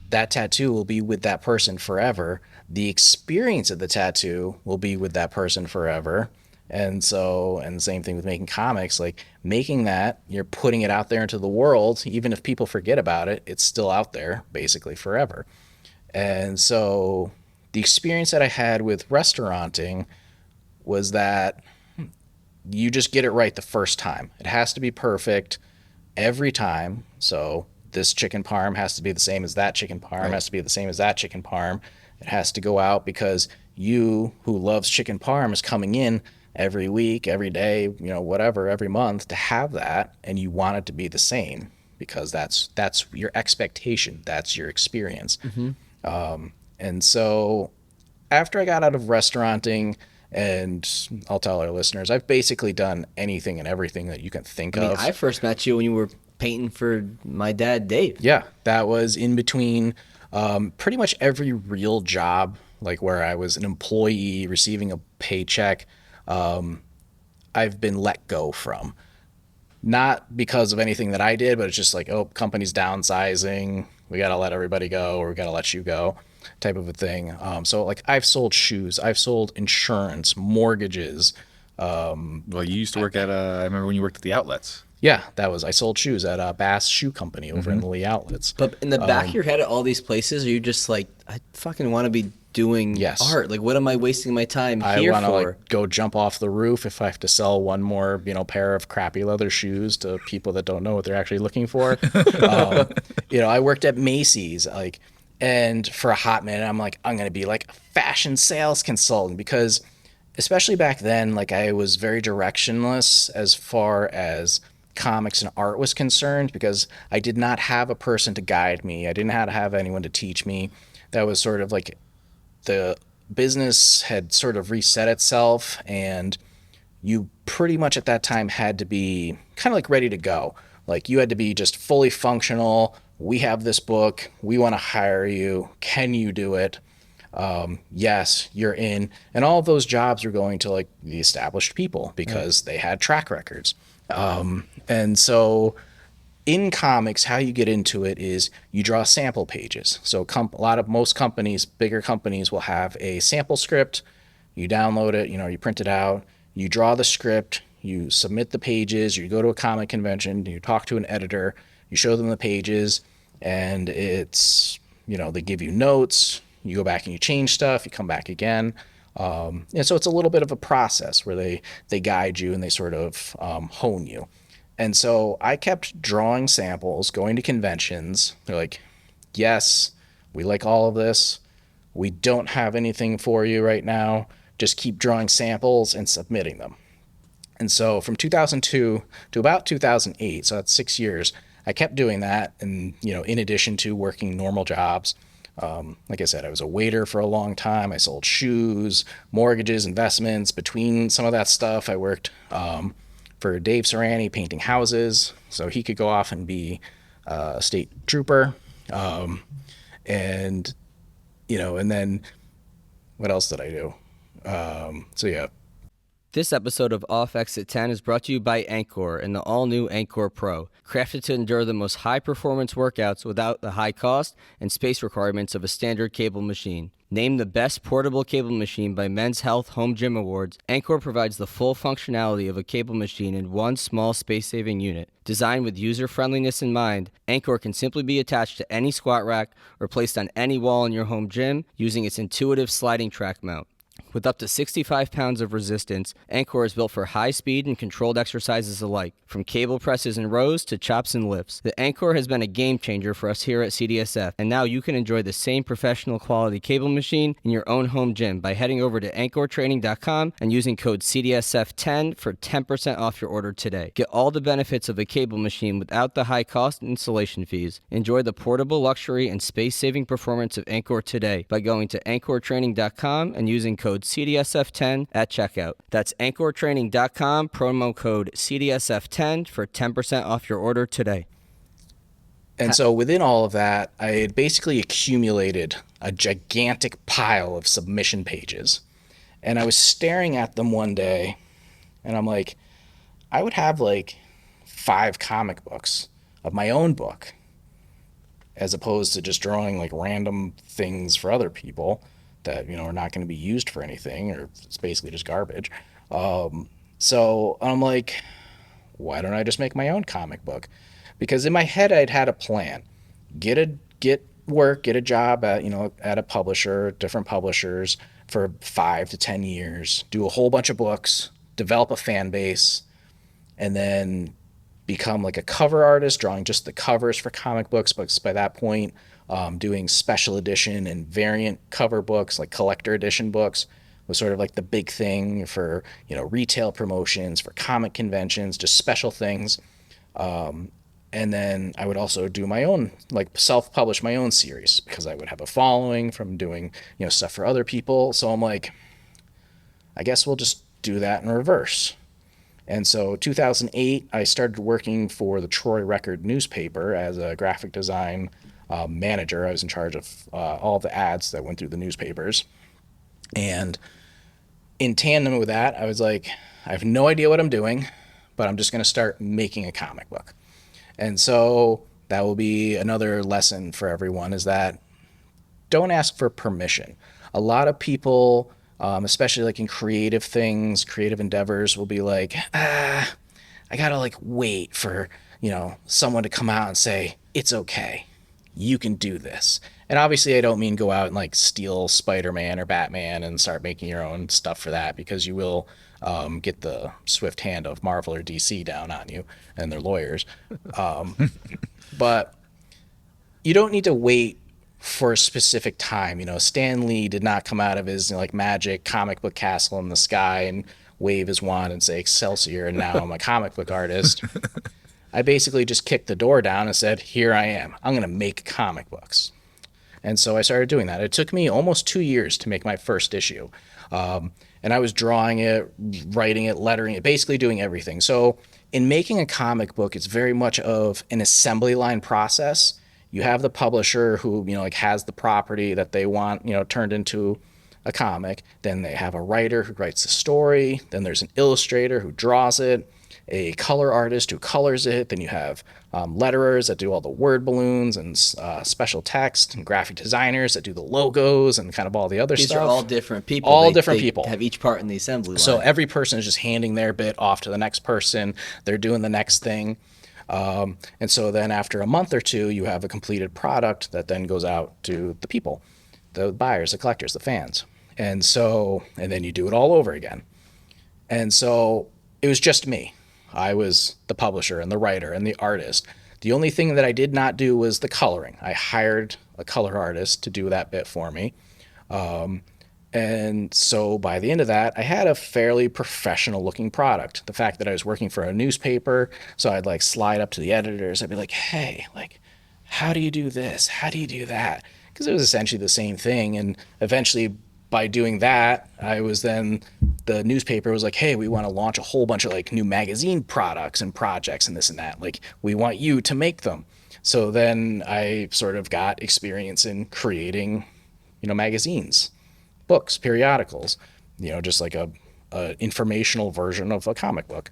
that tattoo will be with that person forever. The experience of the tattoo will be with that person forever. And the same thing with making comics, like making that, you're putting it out there into the world. Even if people forget about it, it's still out there basically forever. And so the experience that I had with restauranting was that you just get it right the first time. It has to be perfect every time. So this chicken parm has to be the same as that chicken parm, right. Has to be the same as that chicken parm. It has to go out because you, who loves chicken parm, is coming in every week, every day, whatever, every month to have that, and you want it to be the same because that's your expectation, that's your experience. Mm-hmm. And so after I got out of restauranting, and I'll tell our listeners, I've basically done anything and everything that you can think of. I first met you when you were painting for my dad, Dave. Yeah, that was in between pretty much every real job, like where I was an employee receiving a paycheck, I've been let go from. Not because of anything that I did, but it's just like, oh, company's downsizing, we got to let everybody go, or we got to let you go, type of a thing. So like I've sold shoes, I've sold insurance, mortgages. Well, you used to work at, I remember when you worked at the outlets. Yeah, I sold shoes at Bass Shoe Company over in the Lee Outlets. But in the back of your head at all these places, are you just like, I fucking want to be doing art? Like, what am I wasting my time here for? I want to like go jump off the roof if I have to sell one more, pair of crappy leather shoes to people that don't know what they're actually looking for. I worked at Macy's, and for a hot minute, I'm like, I'm going to be like a fashion sales consultant because especially back then, like I was very directionless as far as comics and art was concerned because I did not have a person to guide me. I didn't have anyone to teach me. That was sort of like the business had sort of reset itself and you pretty much at that time had to be kind of like ready to go. Like you had to be just fully functional. We have this book. We want to hire you. Can you do it? Yes, you're in. And all of those jobs were going to like the established people because they had track records. And so in comics, how you get into it is you draw sample pages. So most companies, bigger companies will have a sample script. You download it, you print it out, you draw the script, you submit the pages, you go to a comic convention, you talk to an editor, you show them the pages, and it's, they give you notes, you go back and you change stuff, you come back again. And so it's a little bit of a process where they guide you and they sort of hone you. And so I kept drawing samples, going to conventions. They're like, yes, we like all of this. We don't have anything for you right now. Just keep drawing samples and submitting them. And so from 2002 to about 2008, so that's 6 years, I kept doing that. And, in addition to working normal jobs, like I said, I was a waiter for a long time. I sold shoes, mortgages, investments. Between some of that stuff, I worked for Dave Serrani painting houses so he could go off and be a state trooper. And then what else did I do? This episode of Off Exit 10 is brought to you by Anchor and the all-new Anchor Pro, crafted to endure the most high-performance workouts without the high cost and space requirements of a standard cable machine. Named the best portable cable machine by Men's Health Home Gym Awards, Anchor provides the full functionality of a cable machine in one small space-saving unit. Designed with user-friendliness in mind, Anchor can simply be attached to any squat rack or placed on any wall in your home gym using its intuitive sliding track mount. With up to 65 pounds of resistance, Anchor is built for high speed and controlled exercises alike, from cable presses and rows to chops and lifts. The Anchor has been a game changer for us here at CDSF, and now you can enjoy the same professional quality cable machine in your own home gym by heading over to anchortraining.com and using code CDSF10 for 10% off your order today. Get all the benefits of a cable machine without the high cost and installation fees. Enjoy the portable luxury and space-saving performance of Anchor today by going to anchortraining.com and using code CDSF10 at checkout. That's anchortraining.com, promo code CDSF10 for 10% off your order today. And so within all of that, I had basically accumulated a gigantic pile of submission pages. And I was staring at them one day, and I'm like, I would have like 5 comic books of my own book, as opposed to just drawing like random things for other people that, are not going to be used for anything, or it's basically just garbage. So I'm like, why don't I just make my own comic book? Because in my head, I'd had a plan: get a job at a publisher, different publishers, for 5 to 10 years, do a whole bunch of books, develop a fan base, and then become like a cover artist, drawing just the covers for comic books. But by that point, doing special edition and variant cover books, like collector edition books, was sort of like the big thing for, retail promotions, for comic conventions, just special things. And then I would also do my own, like self-publish my own series, because I would have a following from doing, stuff for other people. So I'm like, I guess we'll just do that in reverse. And so 2008, I started working for the Troy Record newspaper as a graphic design manager. I was in charge of all the ads that went through the newspapers. And in tandem with that, I was like, I have no idea what I'm doing, but I'm just going to start making a comic book. And so that will be another lesson for everyone, is that don't ask for permission. A lot of people, especially like in creative things, creative endeavors, will be like, I got to like wait for, someone to come out and say, it's okay, you can do this. And obviously I don't mean go out and like steal Spider-Man or Batman and start making your own stuff for that, because you will get the swift hand of Marvel or DC down on you and their lawyers. But you don't need to wait for a specific time. Stan Lee did not come out of his magic comic book castle in the sky and wave his wand and say Excelsior, and now I'm a comic book artist. I basically just kicked the door down and said, here I am. I'm going to make comic books. And so I started doing that. It took me almost 2 years to make my first issue. And I was drawing it, writing it, lettering it, basically doing everything. So in making a comic book, it's very much of an assembly line process. You have the publisher who, has the property that they want, turned into a comic. Then they have a writer who writes the story. Then there's an illustrator who draws it, a color artist who colors it. Then you have letterers that do all the word balloons and special text, and graphic designers that do the logos and kind of all the other stuff. These are all different people. All different people. Have each part in the assembly line. So every person is just handing their bit off to the next person. They're doing the next thing. And so then after a month or two, you have a completed product that then goes out to the people, the buyers, the collectors, the fans. And then you do it all over again. And so it was just me. I was the publisher and the writer and the artist. The only thing that I did not do was the coloring. I hired a color artist to do that bit for me. And so by the end of that, I had a fairly professional looking product. The fact that I was working for a newspaper, so I'd slide up to the editors. I'd be like, hey, how do you do this? How do you do that? Because it was essentially the same thing. And eventually, by doing that, the newspaper was like, hey, we want to launch a whole bunch of new magazine products and projects and this and that. We want you to make them. So then I sort of got experience in creating, magazines, books, periodicals, just like a informational version of a comic book.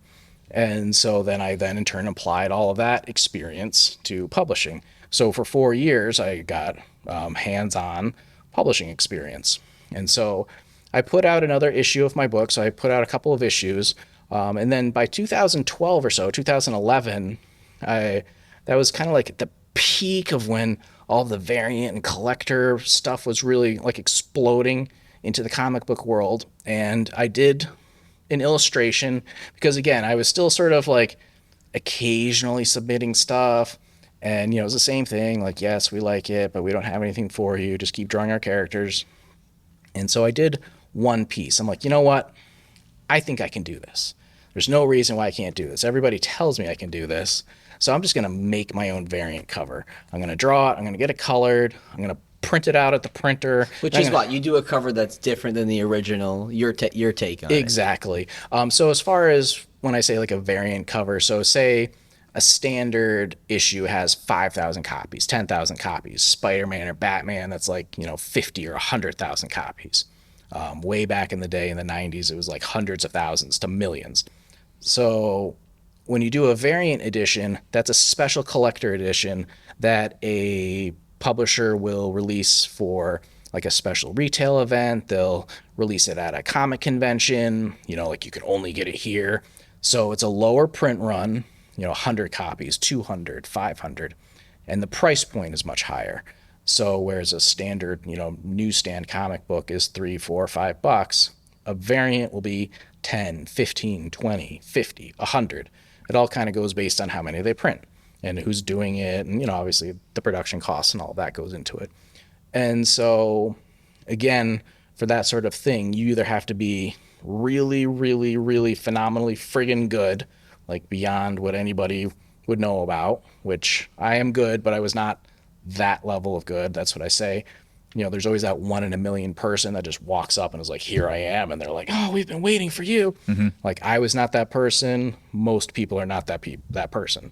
And so then I in turn applied all of that experience to publishing. So for 4 years, I got hands-on publishing experience. And so I put out another issue of my book. So I put out a couple of issues. And then by 2012 or so, 2011, that was kind of like the peak of when all the variant and collector stuff was really exploding into the comic book world, and I did an illustration because, again, I was still sort of like occasionally submitting stuff, and it was the same thing, like, yes, we like it, but we don't have anything for you, just keep drawing our characters. And so I did one piece. I'm like, you know what, I think I can do this. There's no reason why I can't do this. Everybody tells me I can do this, so I'm just going to make my own variant cover. I'm going to draw it, I'm going to get it colored, I'm going to print it out at the printer. Which is what? You do a cover that's different than the original, your take on it. Exactly. So as far as when I say like a variant cover, so say a standard issue has 5,000 copies, 10,000 copies. Spider-Man or Batman, that's like, 50 or 100,000 copies. Way back in the day in the 90s, it was like hundreds of thousands to millions. So when you do a variant edition, that's a special collector edition that a publisher will release for like a special retail event. They'll release it at a comic convention, like you can only get it here. So it's a lower print run, 100 copies, 200, 500, and the price point is much higher. So whereas a standard, newsstand comic book is $3, $4, $5, a variant will be 10, 15, 20, 50, 100. It all kind of goes based on how many they print and who's doing it, and obviously the production costs and all that goes into it. And so again, for that sort of thing, you either have to be really, really, really phenomenally friggin' good, like beyond what anybody would know about, which I am good, but I was not that level of good. That's what I say. There's always that 1 in a million person that just walks up and is like, here I am. And they're like, oh, we've been waiting for you. Mm-hmm. Like, I was not that person. Most people are not that person.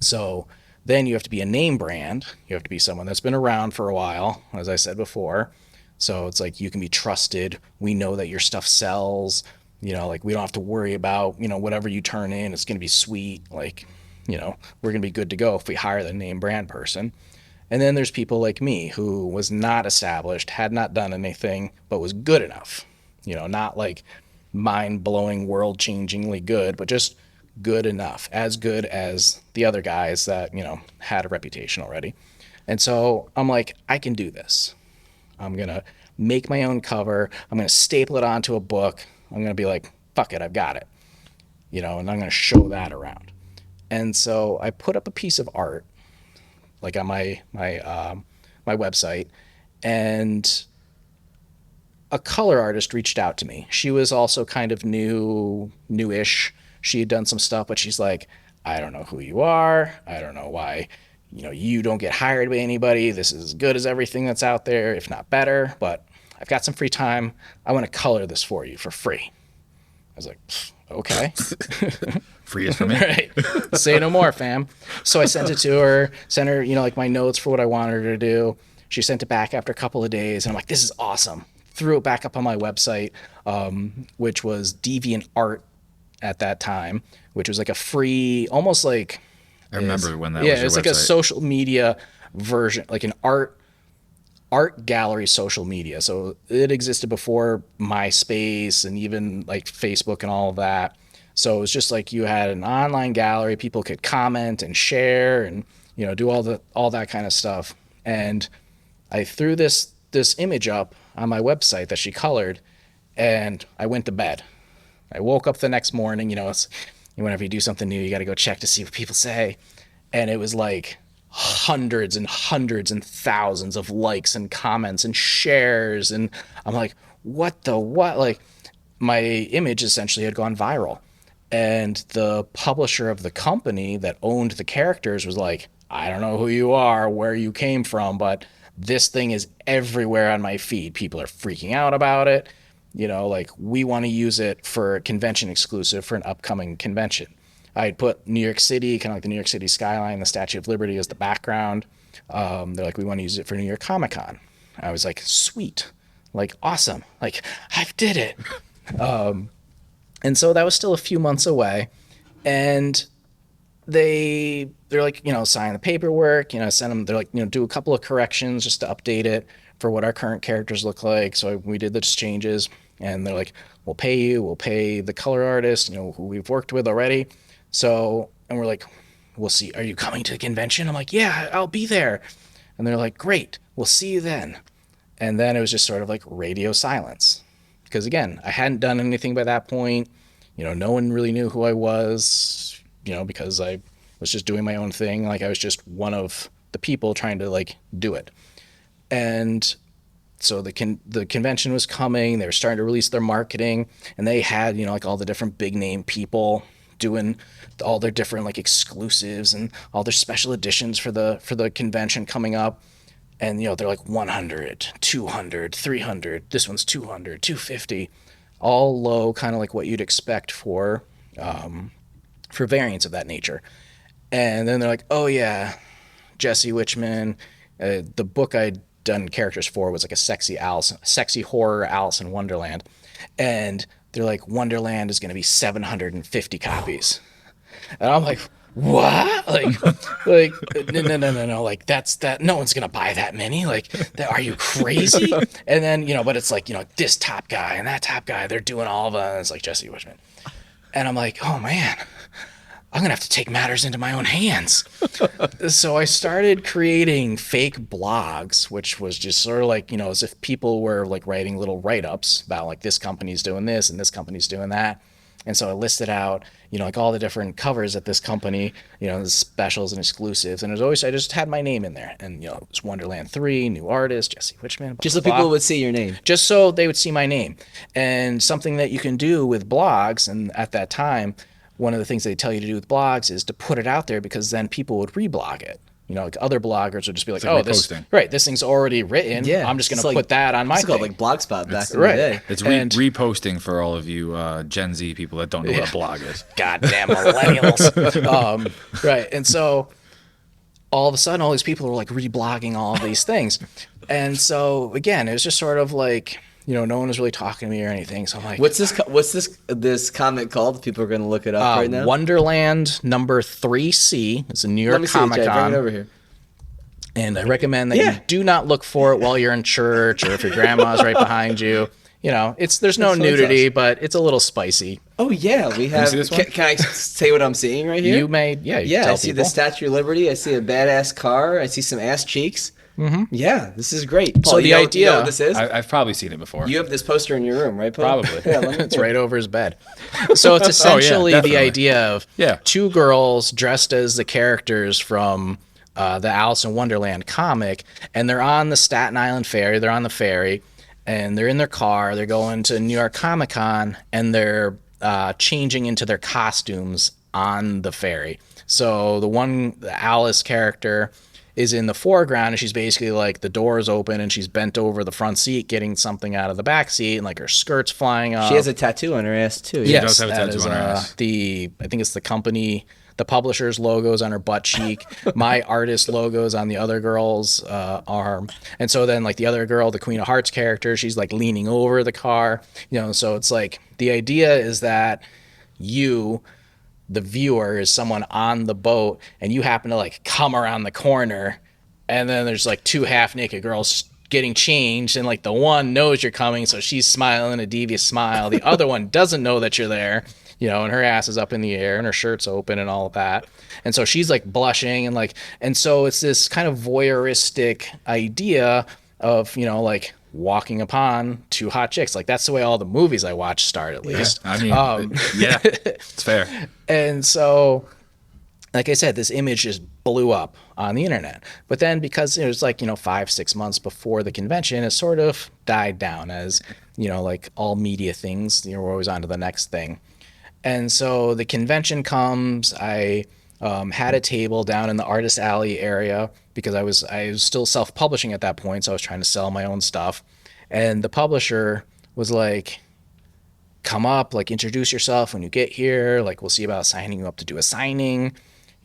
So then you have to be a name brand. You have to be someone that's been around for a while, as I said before. So it's like you can be trusted. We know that your stuff sells. Like we don't have to worry about, whatever you turn in, it's going to be sweet. Like, we're going to be good to go if we hire the name brand person. And then there's people like me who was not established, had not done anything, but was good enough. Not like mind-blowing, world-changingly good, but just good enough, as good as the other guys that, had a reputation already. And so I'm like, I can do this. I'm going to make my own cover. I'm going to staple it onto a book. I'm going to be like, fuck it, I've got it. And I'm going to show that around. And so I put up a piece of art, like on my website, and a color artist reached out to me. She was also kind of newish. She had done some stuff, but she's like, I don't know who you are. I don't know why, you don't get hired by anybody. This is as good as everything that's out there, if not better, but I've got some free time. I want to color this for you for free. I was like, okay. Free is for me. Right. Say no more, fam. So I sent it to her, sent her, like my notes for what I wanted her to do. She sent it back after a couple of days, and I'm like, this is awesome. Threw it back up on my website, which was DeviantArt at that time, which was like a free, almost like... I remember when that was your it's website. like a social media version, like an art gallery social media. So it existed before MySpace and even like Facebook and all of that. So it was just like you had an online gallery, people could comment and share and do all that kind of stuff. And I threw this image up on my website that she colored, and I went to bed. I woke up the next morning, it's whenever you do something new, you got to go check to see what people say. And it was like hundreds and hundreds and thousands of likes and comments and shares. And I'm like, what? Like, my image essentially had gone viral. And the publisher of the company that owned the characters was like, I don't know who you are, where you came from, but this thing is everywhere on my feed. People are freaking out about it. Like, we want to use it for convention exclusive for an upcoming convention. I had put New York City, kind of like the New York City skyline, the Statue of Liberty as the background. They're like, we want to use it for New York Comic Con. I was like, sweet, like, awesome, like, I did it. And so that was still a few months away, and they're like, sign the paperwork, send them, they're like, do a couple of corrections just to update it for what our current characters look like. So we did the changes, and they're like, we'll pay the color artist, who we've worked with already. So, and we're like, we'll see, are you coming to the convention? I'm like, yeah, I'll be there. And they're like, great, we'll see you then. And then it was just sort of like radio silence. Because again, I hadn't done anything by that point. No one really knew who I was, because I was just doing my own thing. Like I was just one of the people trying to like do it. And so the convention was coming. They were starting to release their marketing, and they had, like all the different big name people doing all their different like exclusives and all their special editions for the convention coming up. And, they're like 100, 200, 300, this one's 200, 250, all low, kind of like what you'd expect for variants of that nature. And then they're like, oh yeah, Jesse Wichmann, the book I'd done characters for was like a sexy horror Alice in Wonderland. And they're like, Wonderland is going to be 750 copies. And I'm like, what? Like no, like that, no one's gonna buy that many. Like, are you crazy? And then, but it's like, this top guy and that top guy, they're doing all of them. And it's like Jesse Wichmann. And I'm like, oh man, I'm gonna have to take matters into my own hands. So I started creating fake blogs, which was just sort of like, as if people were like writing little write-ups about like this company's doing this and this company's doing that. And so I listed out, like all the different covers at this company, the specials and exclusives. And it was always, I just had my name in there. And, it was Wonderland 3, new artist, Jesse Wichmann. Just so people would see your name. Just so they would see my name. And something that you can do with blogs, and at that time, one of the things they tell you to do with blogs is to put it out there, because then people would reblog it. Like other bloggers would just be like, this thing's already written. Yeah, I'm just going to put that on my thing. It's called like Blogspot back in the day. It's reposting for all of you Gen Z people that don't know what a blog is. Goddamn millennials. Right. And so all of a sudden, all these people are like reblogging all of these things. And so again, it was just sort of like, no one was really talking to me or anything. So I'm like, what's this comic called? People are going to look it up right now. Wonderland number 3C. It's a New York Comic Con. Bring it over here. And I recommend that you do not look for it while you're in church or if your grandma's right behind you. There's no nudity, but it's a little spicy. Oh yeah, we have. Can I say what I'm seeing right here? You may, yeah. I see the Statue of Liberty. I see a badass car. I see some ass cheeks. Mm-hmm. Yeah, this is great. Paul, so the idea, you know what this is? I've probably seen it before. You have this poster in your room, right, Paul? Probably. It's right over his bed. So it's essentially the idea of two girls dressed as the characters from the Alice in Wonderland comic, and they're on the Staten Island ferry. They're on the ferry, and they're in their car. They're going to New York Comic Con, and they're changing into their costumes on the ferry. So the Alice character is in the foreground, and she's basically like the door's open and she's bent over the front seat getting something out of the back seat, and like her skirt's flying up. She has a tattoo on her ass too. Yes, she does have a tattoo on her ass. I think it's the company, the publisher's logo's on her butt cheek. My artist logo's on the other girl's arm. And so then like the other girl, the Queen of Hearts character, she's like leaning over the car. So it's like the idea is that the viewer is someone on the boat, and you happen to like come around the corner, and then there's like two half-naked girls getting changed, and like the one knows you're coming, so she's smiling a devious smile. The other one doesn't know that you're there, and her ass is up in the air and her shirt's open and all of that. And so she's like blushing, and so it's this kind of voyeuristic idea of, like walking upon two hot chicks. Like that's the way all the movies I watch start, at least. I mean, it's fair. And so, like I said, this image just blew up on the internet. But then because it was like, 5-6 months before the convention, it sort of died down as, like all media things, we're always on to the next thing. And so the convention comes, I had a table down in the Artist Alley area because I was still self-publishing at that point, so I was trying to sell my own stuff. And the publisher was like, come up, like introduce yourself when you get here, like we'll see about signing you up to do a signing,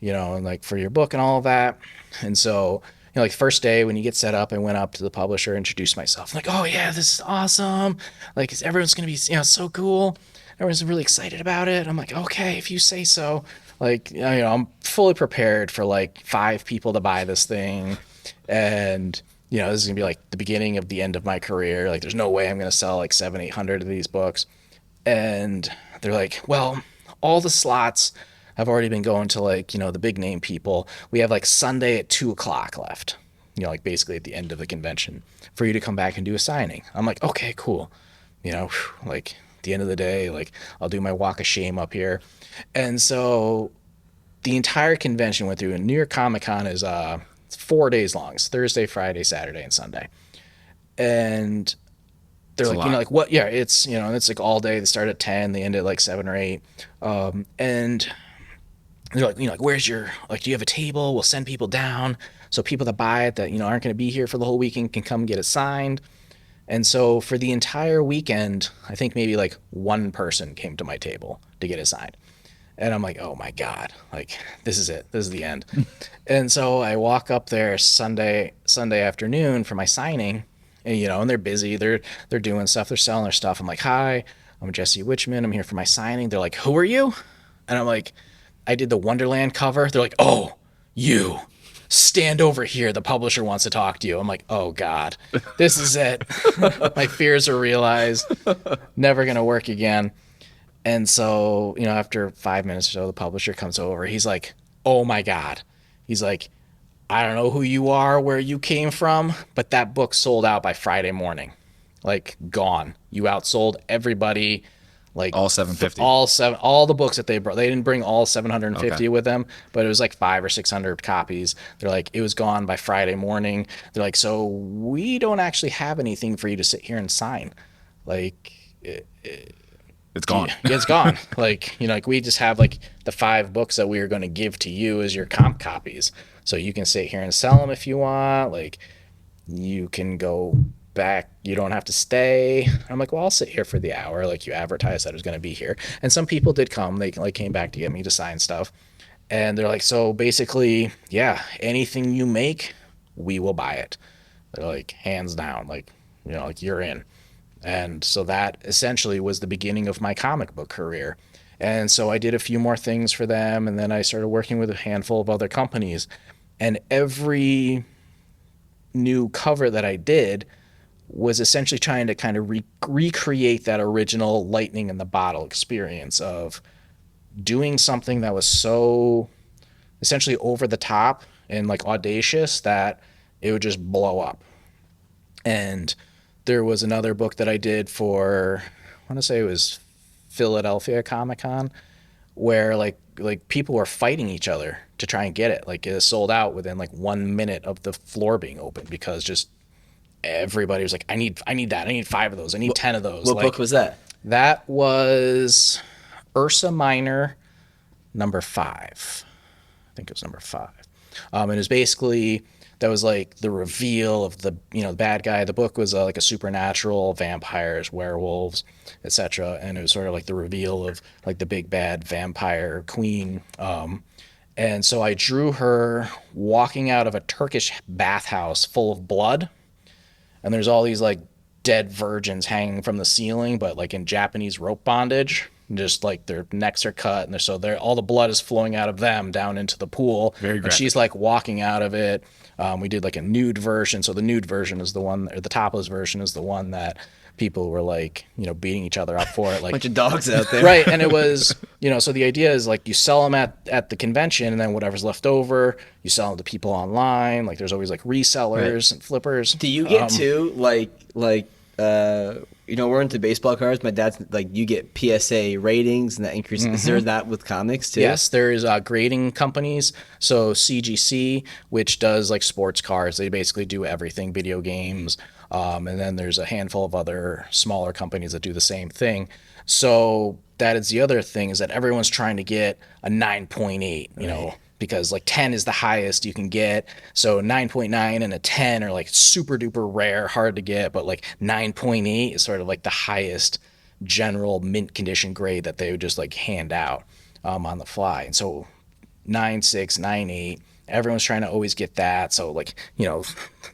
and like for your book and all of that. And so, like first day when you get set up, I went up to the publisher, introduced myself, like, oh yeah, this is awesome. Like everyone's going to be, so cool. Everyone's really excited about it. I'm like, okay, if you say so. Like, I'm fully prepared for like 5 people to buy this thing. And, this is going to be like the beginning of the end of my career. Like, there's no way I'm going to sell like 700-800 of these books. And they're like, well, all the slots have already been going to like, the big name people. We have like Sunday at 2:00 left. like basically at the end of the convention for you to come back and do a signing. I'm like, okay, cool. Like at the end of the day, like I'll do my walk of shame up here. And so the entire convention went through, and New York Comic Con is 4 days long. It's Thursday, Friday, Saturday, and Sunday. And they're like, like what? Yeah, it's, it's like all day. They start at 10, they end at like 7 or 8. And they're like, like, where's your, like, do you have a table? We'll send people down. So people that buy it that, aren't going to be here for the whole weekend can come get it signed. And so for the entire weekend, I think maybe like one person came to my table to get it signed. And I'm like, oh my God, like, this is it. This is the end. And so I walk up there Sunday afternoon for my signing, and, and they're busy. They're doing stuff. They're selling their stuff. I'm like, hi, I'm Jesse Wichmann. I'm here for my signing. They're like, who are you? And I'm like, I did the Wonderland cover. They're like, oh, you. Stand over here. The publisher wants to talk to you. I'm like, oh God, this is it. My fears are realized. Never going to work again. And so, after 5 minutes or so, the publisher comes over. He's like, oh my God. He's like, I don't know who you are, where you came from, but that book sold out by Friday morning. Like, gone. You outsold everybody. Like all 750. All the books that they brought. They didn't bring all 750 with them, but it was like 500 or 600 copies. They're like, it was gone by Friday morning. They're like, so we don't actually have anything for you to sit here and sign. Like, it's gone. It's gone. Like, like we just have like the 5 books that we are going to give to you as your comp copies. So you can sit here and sell them if you want. Like, you can go back, you don't have to stay. I'm like, well, I'll sit here for the hour, like you advertised that I was going to be here. And some people did come. They like came back to get me to sign stuff. And they're like, so basically, yeah, anything you make, we will buy it. They're like, hands down, like, like you're in. And so that essentially was the beginning of my comic book career. And so I did a few more things for them, and then I started working with a handful of other companies. And every new cover that I did was essentially trying to kind of recreate that original lightning in the bottle experience of doing something that was so essentially over the top and like audacious that it would just blow up. And there was another book that I did for, I want to say it was Philadelphia Comic Con, where like people were fighting each other to try and get it. Like, it sold out within like 1 minute of the floor being open, because just everybody was like, I need that. I need 5 of those. I need 10 of those. What book was that? That was Ursa Minor, number 5. I think it was number 5. And it was basically, that was like the reveal of the, the bad guy. The book was like a supernatural, vampires, werewolves, etc. And it was sort of like the reveal of like the big bad vampire queen. And so I drew her walking out of a Turkish bathhouse full of blood. And there's all these like dead virgins hanging from the ceiling, but like in Japanese rope bondage. Just like their necks are cut, and all the blood is flowing out of them down into the pool. Very graphic. And she's like walking out of it. We did like a nude version. So the nude version is the one, or the topless version is the one that people were like, beating each other up for it. Like bunch of dogs out there. Right. And it was, so the idea is like you sell them at the convention, and then whatever's left over, you sell them to people online. Like there's always like resellers and flippers. Do you get we're into baseball cards. My dad's like, you get PSA ratings, and that increases. Mm-hmm. Is there that with comics too? Yes, there's grading companies. So CGC, which does like sports cards, they basically do everything, video games. And then there's a handful of other smaller companies that do the same thing. So that is the other thing, is that everyone's trying to get a 9.8, right, because like 10 is the highest you can get. So 9.9 and a 10 are like super duper rare, hard to get, but like 9.8 is sort of like the highest general mint condition grade that they would just like hand out on the fly. And so 9.6, 9.8, everyone's trying to always get that. So like,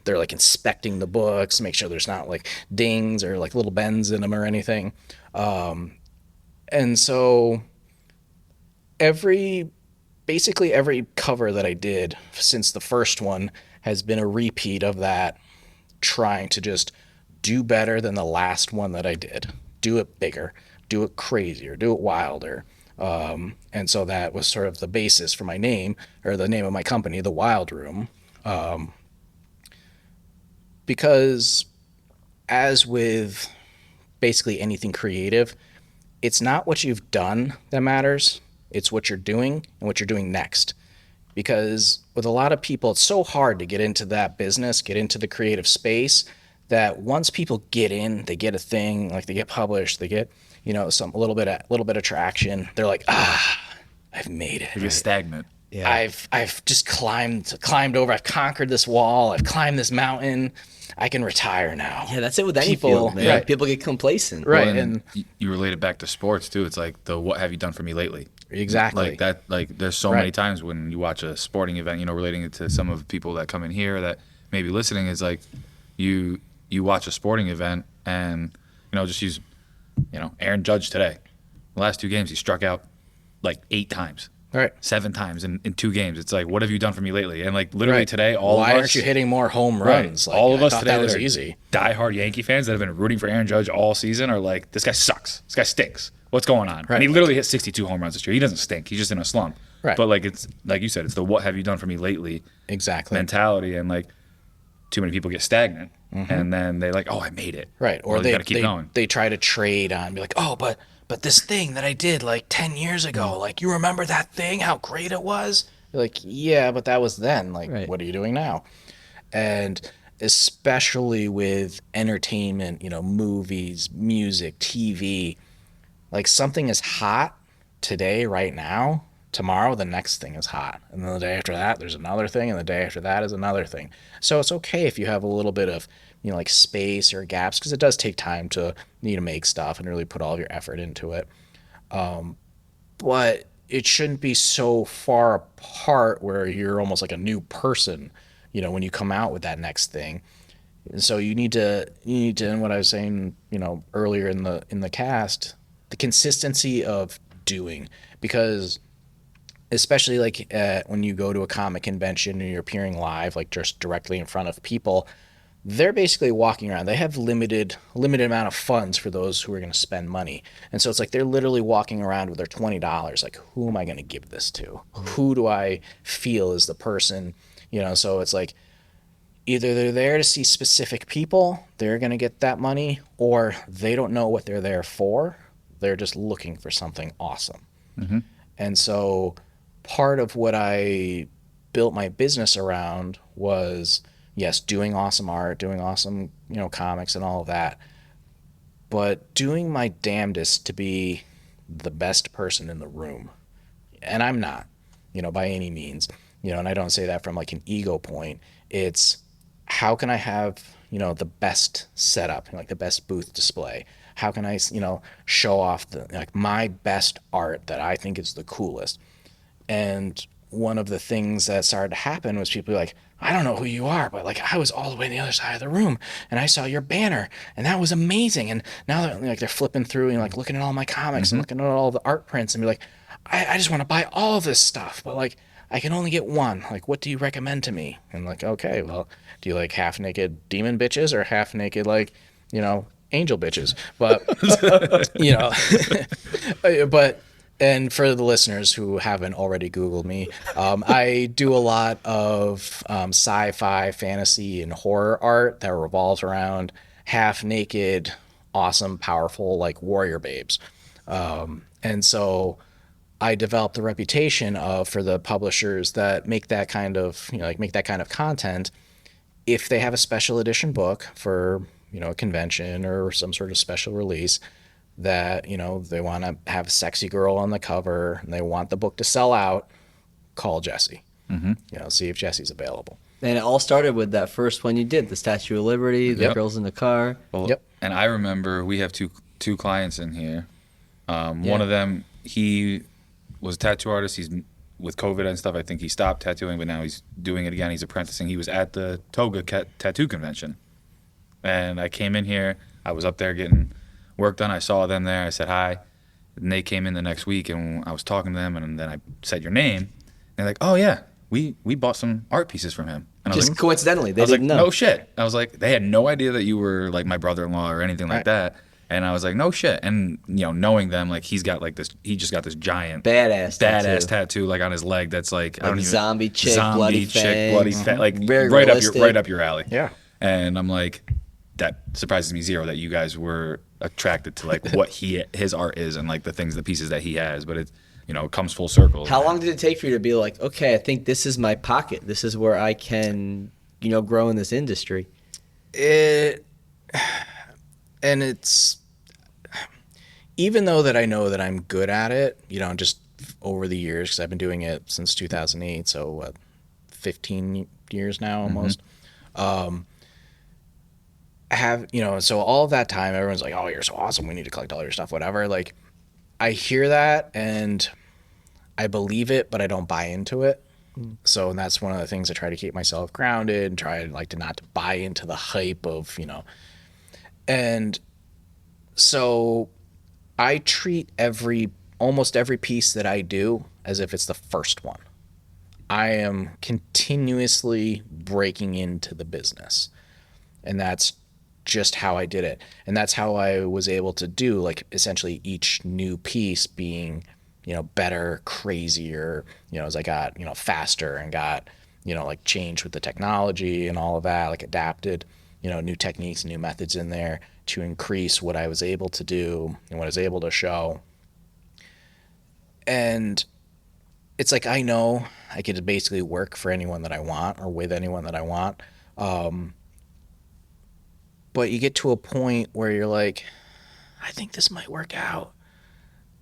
they're like inspecting the books, make sure there's not like dings or like little bends in them or anything. And so basically every cover that I did since the first one has been a repeat of that, trying to just do better than the last one that I did. Do it bigger, do it crazier, do it wilder. And so that was sort of the basis for my name, or the name of my company, The Wild Room. Because as with basically anything creative, it's not what you've done that matters. It's what you're doing and what you're doing next. Because with a lot of people, it's so hard to get into that business, get into the creative space, that once people get in, they get a thing, like they get published, they get, you know, a little bit of traction. They're like, I've made it. They get stagnant. Yeah. I've just climbed over. I've conquered this wall. I've climbed this mountain. I can retire now. Yeah, that's it with any field, man. Right. People get complacent. Right. Well, and you relate it back to sports too. It's like what have you done for me lately? Exactly. Like that. Like there's so many times when you watch a sporting event, you know, relating it to some of the people that come in here that may be listening, is like you watch a sporting event and, you know, just use, you know, Aaron Judge today. The last 2 games he struck out like 8 times. Right. 7 times in 2 games. It's like, what have you done for me lately? And like literally today, why aren't you hitting more home runs? Right. Like, all of us thought today that was are easy. Diehard Yankee fans that have been rooting for Aaron Judge all season are like, this guy sucks. This guy stinks. What's going on? Right. And he literally hit 62 home runs this year. He doesn't stink. He's just in a slump. Right. But like it's like you said, it's the what have you done for me lately mentality, and like too many people get stagnant and then they like, oh, I made it. Right. Or well, they gotta keep going. They try to trade on, be like, oh, but this thing that I did like 10 years ago, like, you remember that thing, how great it was? You're like, yeah, but that was then. Like, what are you doing now? And especially with entertainment, you know, movies, music, TV, like something is hot today, right now. Tomorrow, the next thing is hot. And then the day after that, there's another thing. And the day after that is another thing. So it's okay if you have a little bit of, you know, like space or gaps, because it does take time to need to make stuff and really put all of your effort into it. But it shouldn't be so far apart where you're almost like a new person, you know, when you come out with that next thing. And so you need to, and what I was saying, you know, earlier in the cast, the consistency of doing, because especially like when you go to a comic convention and you're appearing live, like just directly in front of people, they're basically walking around. They have limited amount of funds for those who are going to spend money. And so it's like they're literally walking around with their $20. Like, who am I going to give this to? Who do I feel is the person? You know, so it's like either they're there to see specific people, they're going to get that money, or they don't know what they're there for. They're just looking for something awesome. Mm-hmm. And so part of what I built my business around was, yes, doing awesome art, doing awesome, you know, comics and all of that, but doing my damnedest to be the best person in the room. And I'm not, you know, by any means, you know, and I don't say that from like an ego point. It's how can I have, you know, the best setup, like the best booth display? How can I, you know, show off like my best art that I think is the coolest? And one of the things that started to happen was people like, I don't know who you are, but like I was all the way on the other side of the room and I saw your banner and that was amazing. And now they're flipping through and like looking at all my comics and looking at all the art prints and be like, I just want to buy all this stuff, but like I can only get one. Like, what do you recommend to me? And like, okay, well, do you like half naked demon bitches or half naked, like, you know, angel bitches? But, you know, but, and for the listeners who haven't already Googled me, I do a lot of sci-fi, fantasy, and horror art that revolves around half-naked, awesome, powerful, like warrior babes. And so I developed a reputation for the publishers that make that kind of, you know, like make that kind of content. If they have a special edition book for, you know, a convention or some sort of special release, that, you know, they want to have a sexy girl on the cover and they want the book to sell out, call Jesse. You know, see if Jesse's available. And it all started with that first one you did, the Statue of Liberty, the girls in the car. Well, and I remember we have two clients in here. One of them, he was a tattoo artist. He's with COVID and stuff. I think he stopped tattooing, but now he's doing it again. He's apprenticing. He was at the Toga tattoo convention. And I came in here. I was up there getting work done. I saw them there. I said hi. And they came in the next week, and I was talking to them, and then I said your name. And they're like, oh, yeah, we bought some art pieces from him. And just I was like, coincidentally, they didn't know. No shit. I was like, they had no idea that you were like my brother-in-law or anything like that. And I was like, no shit. And, you know, knowing them, like, he just got this giant badass tattoo like on his leg that's like, I don't even, zombie chick, bloody fat, like very right realistic. up your alley. Yeah. And I'm like, that surprises me zero that you guys were attracted to like what his art is and like the pieces that he has. But it, it comes full circle. How long did it take for you to be like, okay, I think this is my pocket. This is where I can, grow in this industry? It's, even though that I know that I'm good at it, just over the years, because I've been doing it since 2008, so what, 15 years now almost. So all of that time, everyone's like, oh, you're so awesome, we need to collect all your stuff, whatever. Like, I hear that and I believe it, but I don't buy into it. So that's one of the things I try to keep myself grounded and try to not to buy into the hype of, and so I treat almost every piece that I do as if it's the first one. I am continuously breaking into the business, and that's just how I did it. And that's how I was able to do like essentially each new piece being, better, crazier, as I got, faster and got, like changed with the technology and all of that, like adapted, new techniques, new methods in there to increase what I was able to do and what I was able to show. And it's like, I know I could basically work for anyone that I want or with anyone that I want. But you get to a point where you're like, I think this might work out.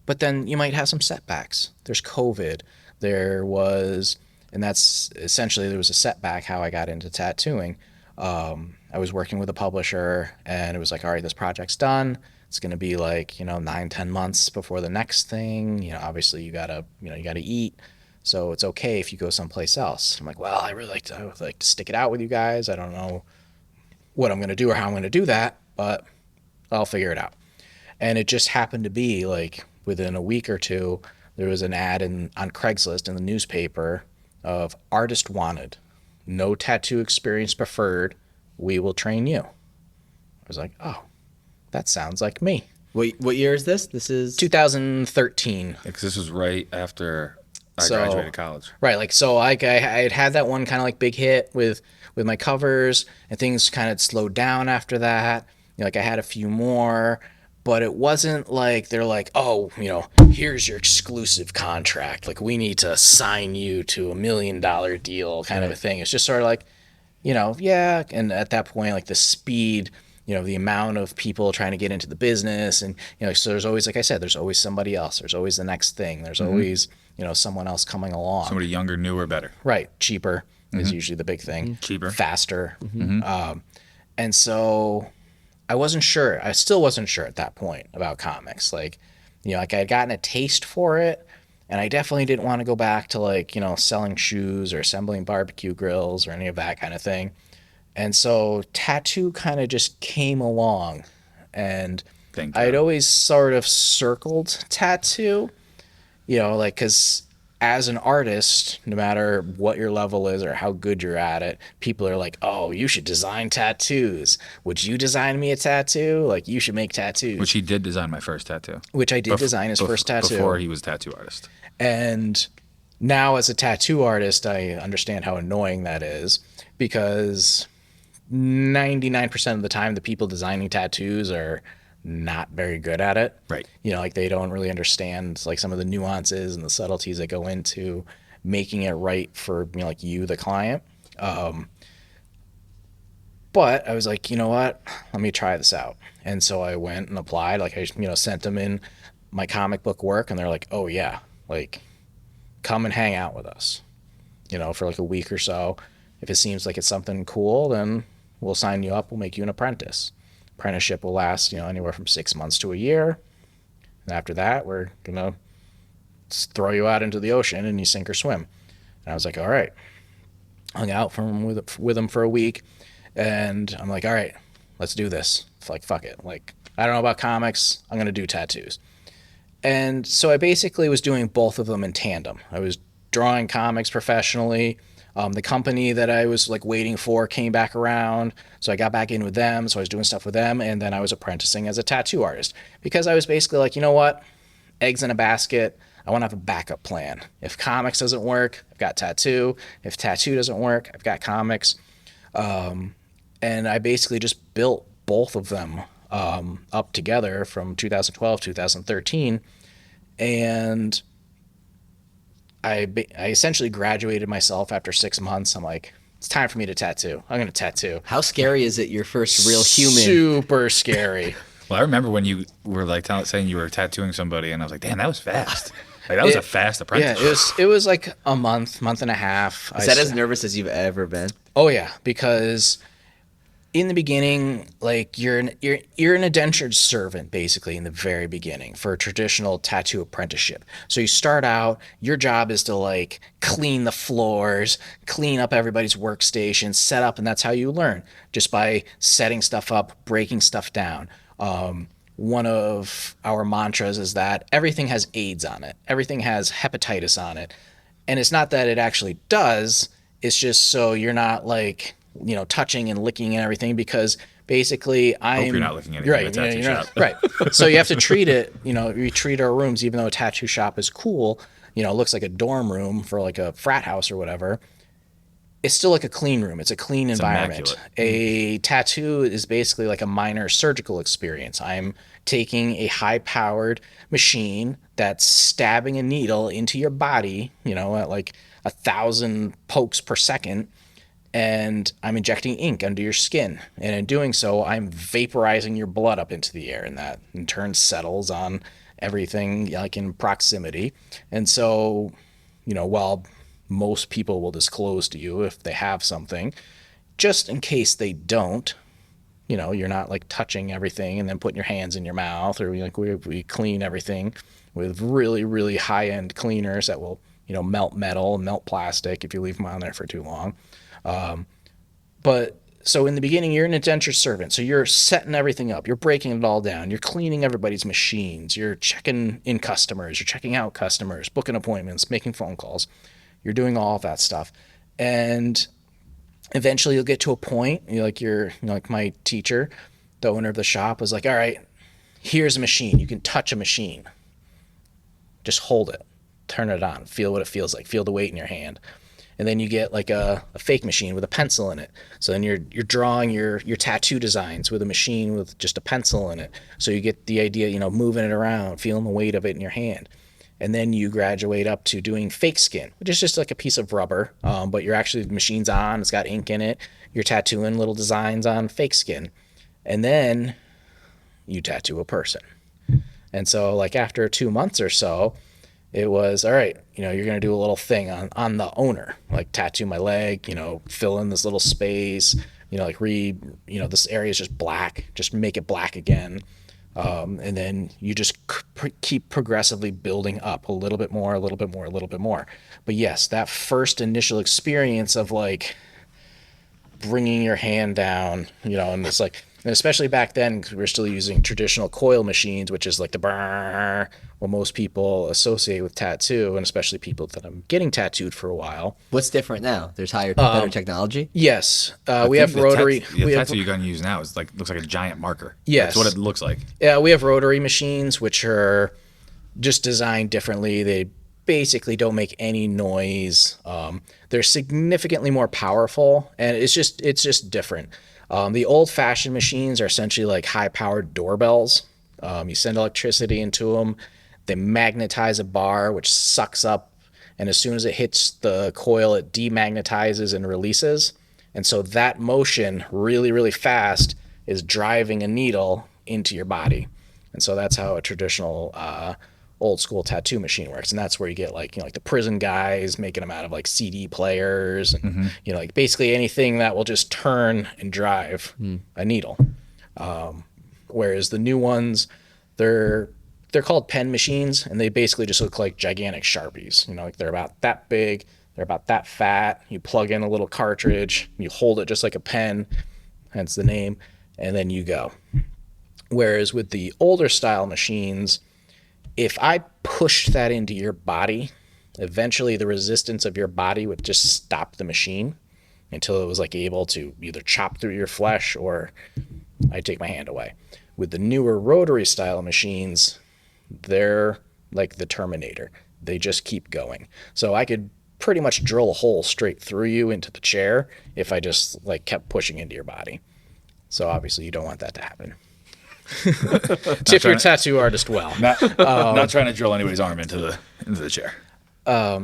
But then you might have some setbacks. There's COVID. There was a setback how I got into tattooing. I was working with a publisher and it was like, all right, this project's done. It's going to be like, 9-10 months before the next thing. Obviously you gotta eat. So it's okay if you go someplace else. I'm like, well, I would like to stick it out with you guys. I don't know what I'm going to do or how I'm going to do that, but I'll figure it out. And it just happened to be like within a week or two, there was an ad on Craigslist in the newspaper of artist wanted, no tattoo experience preferred. We will train you. I was like, oh, that sounds like me. What year is this? This is 2013. Because this was right after I graduated college. Right. Like, so I had that one kind of like big hit with my covers, and things kind of slowed down after that. Like I had a few more, but it wasn't like they're like, oh, here's your exclusive contract. Like we need to sign you to $1 million deal kind of a thing. It's just sort of like, yeah. And at that point, like the speed, the amount of people trying to get into the business and, so there's always, like I said, there's always somebody else. There's always the next thing. There's always, someone else coming along. Somebody younger, newer, better. Right. Cheaper is usually the big thing. Cheaper. Faster. And so I wasn't sure. I still wasn't sure at that point about comics. Like, like I had gotten a taste for it, and I definitely didn't want to go back to selling shoes or assembling barbecue grills or any of that kind of thing. And so tattoo kind of just came along, and I'd always sort of circled tattoo, because as an artist, no matter what your level is or how good you're at it, people are like, oh, you should design tattoos. Would you design me a tattoo? Like, you should make tattoos. Which he did design my first tattoo. Which I did design his first tattoo. Before he was a tattoo artist. And now as a tattoo artist, I understand how annoying that is, because 99% of the time, the people designing tattoos are not very good at it. Right. Like they don't really understand like some of the nuances and the subtleties that go into making it right for, like you, the client. But I was like, you know what? Let me try this out. And so I went and applied. Like I, sent them in my comic book work, and they're like, oh yeah, like come and hang out with us, for like a week or so. If it seems like it's something cool, then we'll sign you up. We'll make you an apprentice. Apprenticeship will last, anywhere from 6 months to a year. And after that, we're going to throw you out into the ocean and you sink or swim. And I was like, all right. Hung out with him for a week. And I'm like, all right, let's do this. Like, fuck it. Like, I don't know about comics. I'm going to do tattoos. And so I basically was doing both of them in tandem. I was drawing comics professionally. The company that I was like waiting for came back around, so I got back in with them. So I was doing stuff with them, and then I was apprenticing as a tattoo artist because I was basically like, you know what, eggs in a basket. I want to have a backup plan. If comics doesn't work, I've got tattoo. If tattoo doesn't work, I've got comics. And I basically just built both of them up together from 2012, 2013. And I essentially graduated myself after 6 months. I'm like, it's time for me to tattoo. I'm going to tattoo. How scary is it, your first real human? Super scary. Well, I remember when you were like saying you were tattooing somebody, and I was like, damn, that was fast. Like, that was a fast apprenticeship. Yeah, it was like a month and a half. Is that as nervous as you've ever been? Oh yeah, because in the beginning, like you're an indentured servant basically in the very beginning for a traditional tattoo apprenticeship. So you start out, your job is to like clean the floors, clean up everybody's workstations, set up, and that's how you learn, just by setting stuff up, breaking stuff down. One of our mantras is that everything has AIDS on it. Everything has hepatitis on it. And it's not that it actually does. It's just so you're not like, touching and licking and everything, because basically I hope you're not licking anything in a tattoo shop. Right. So you have to treat it, we treat our rooms, even though a tattoo shop is cool, it looks like a dorm room for like a frat house or whatever. It's still like a clean room. It's a clean environment. Immaculate. A tattoo is basically like a minor surgical experience. I'm taking a high-powered machine that's stabbing a needle into your body, at like 1,000 pokes per second, and I'm injecting ink under your skin. And in doing so, I'm vaporizing your blood up into the air, and that in turn settles on everything like in proximity. And so, while most people will disclose to you if they have something, just in case they don't, you're not like touching everything and then putting your hands in your mouth, or we clean everything with really, really high-end cleaners that will, melt metal and melt plastic if you leave them on there for too long. But so in the beginning, you're an indentured servant. So you're setting everything up. You're breaking it all down. You're cleaning everybody's machines. You're checking in customers. You're checking out customers, booking appointments, making phone calls. You're doing all of that stuff. And eventually you'll get to a point, like my teacher, the owner of the shop, was like, all right, here's a machine. You can touch a machine. Just hold it. Turn it on. Feel what it feels like. Feel the weight in your hand. And then you get like a fake machine with a pencil in it. So then you're drawing your tattoo designs with a machine with just a pencil in it. So you get the idea, moving it around, feeling the weight of it in your hand. And then you graduate up to doing fake skin, which is just like a piece of rubber, but the machine's on, it's got ink in it. You're tattooing little designs on fake skin. And then you tattoo a person. And so like after 2 months or so, it was, all right, you're going to do a little thing on the owner, like tattoo my leg, fill in this little space, this area is just black, just make it black again. And then you just keep progressively building up a little bit more, a little bit more, a little bit more. But yes, that first initial experience of like bringing your hand down, and it's like, and especially back then, because we're still using traditional coil machines, which is like the brrr, what most people associate with tattoo, and especially people that I'm getting tattooed for a while. What's different now? There's better technology? Yes. We have rotary. The tattoo you're going to use now looks like a giant marker. Yes. That's what it looks like. Yeah, we have rotary machines, which are just designed differently. They basically don't make any noise. They're significantly more powerful, and it's just different. The old-fashioned machines are essentially like high-powered doorbells. You send electricity into them. They magnetize a bar, which sucks up, and as soon as it hits the coil, it demagnetizes and releases. And so that motion, really, really fast, is driving a needle into your body. And so that's how a traditional old school tattoo machine works. And that's where you get like the prison guys making them out of like CD players and like basically anything that will just turn and drive a needle. Whereas the new ones, they're called pen machines, and they basically just look like gigantic Sharpies. Like they're about that big, they're about that fat. You plug in a little cartridge, you hold it just like a pen, hence the name, and then you go. Whereas with the older style machines, if I pushed that into your body, eventually the resistance of your body would just stop the machine until it was like able to either chop through your flesh or I'd take my hand away. With the newer rotary style machines, they're like the Terminator. They just keep going. So I could pretty much drill a hole straight through you into the chair if I just like kept pushing into your body. So obviously you don't want that to happen. Tip your tattoo artist well. Not trying to drill anybody's arm into the chair.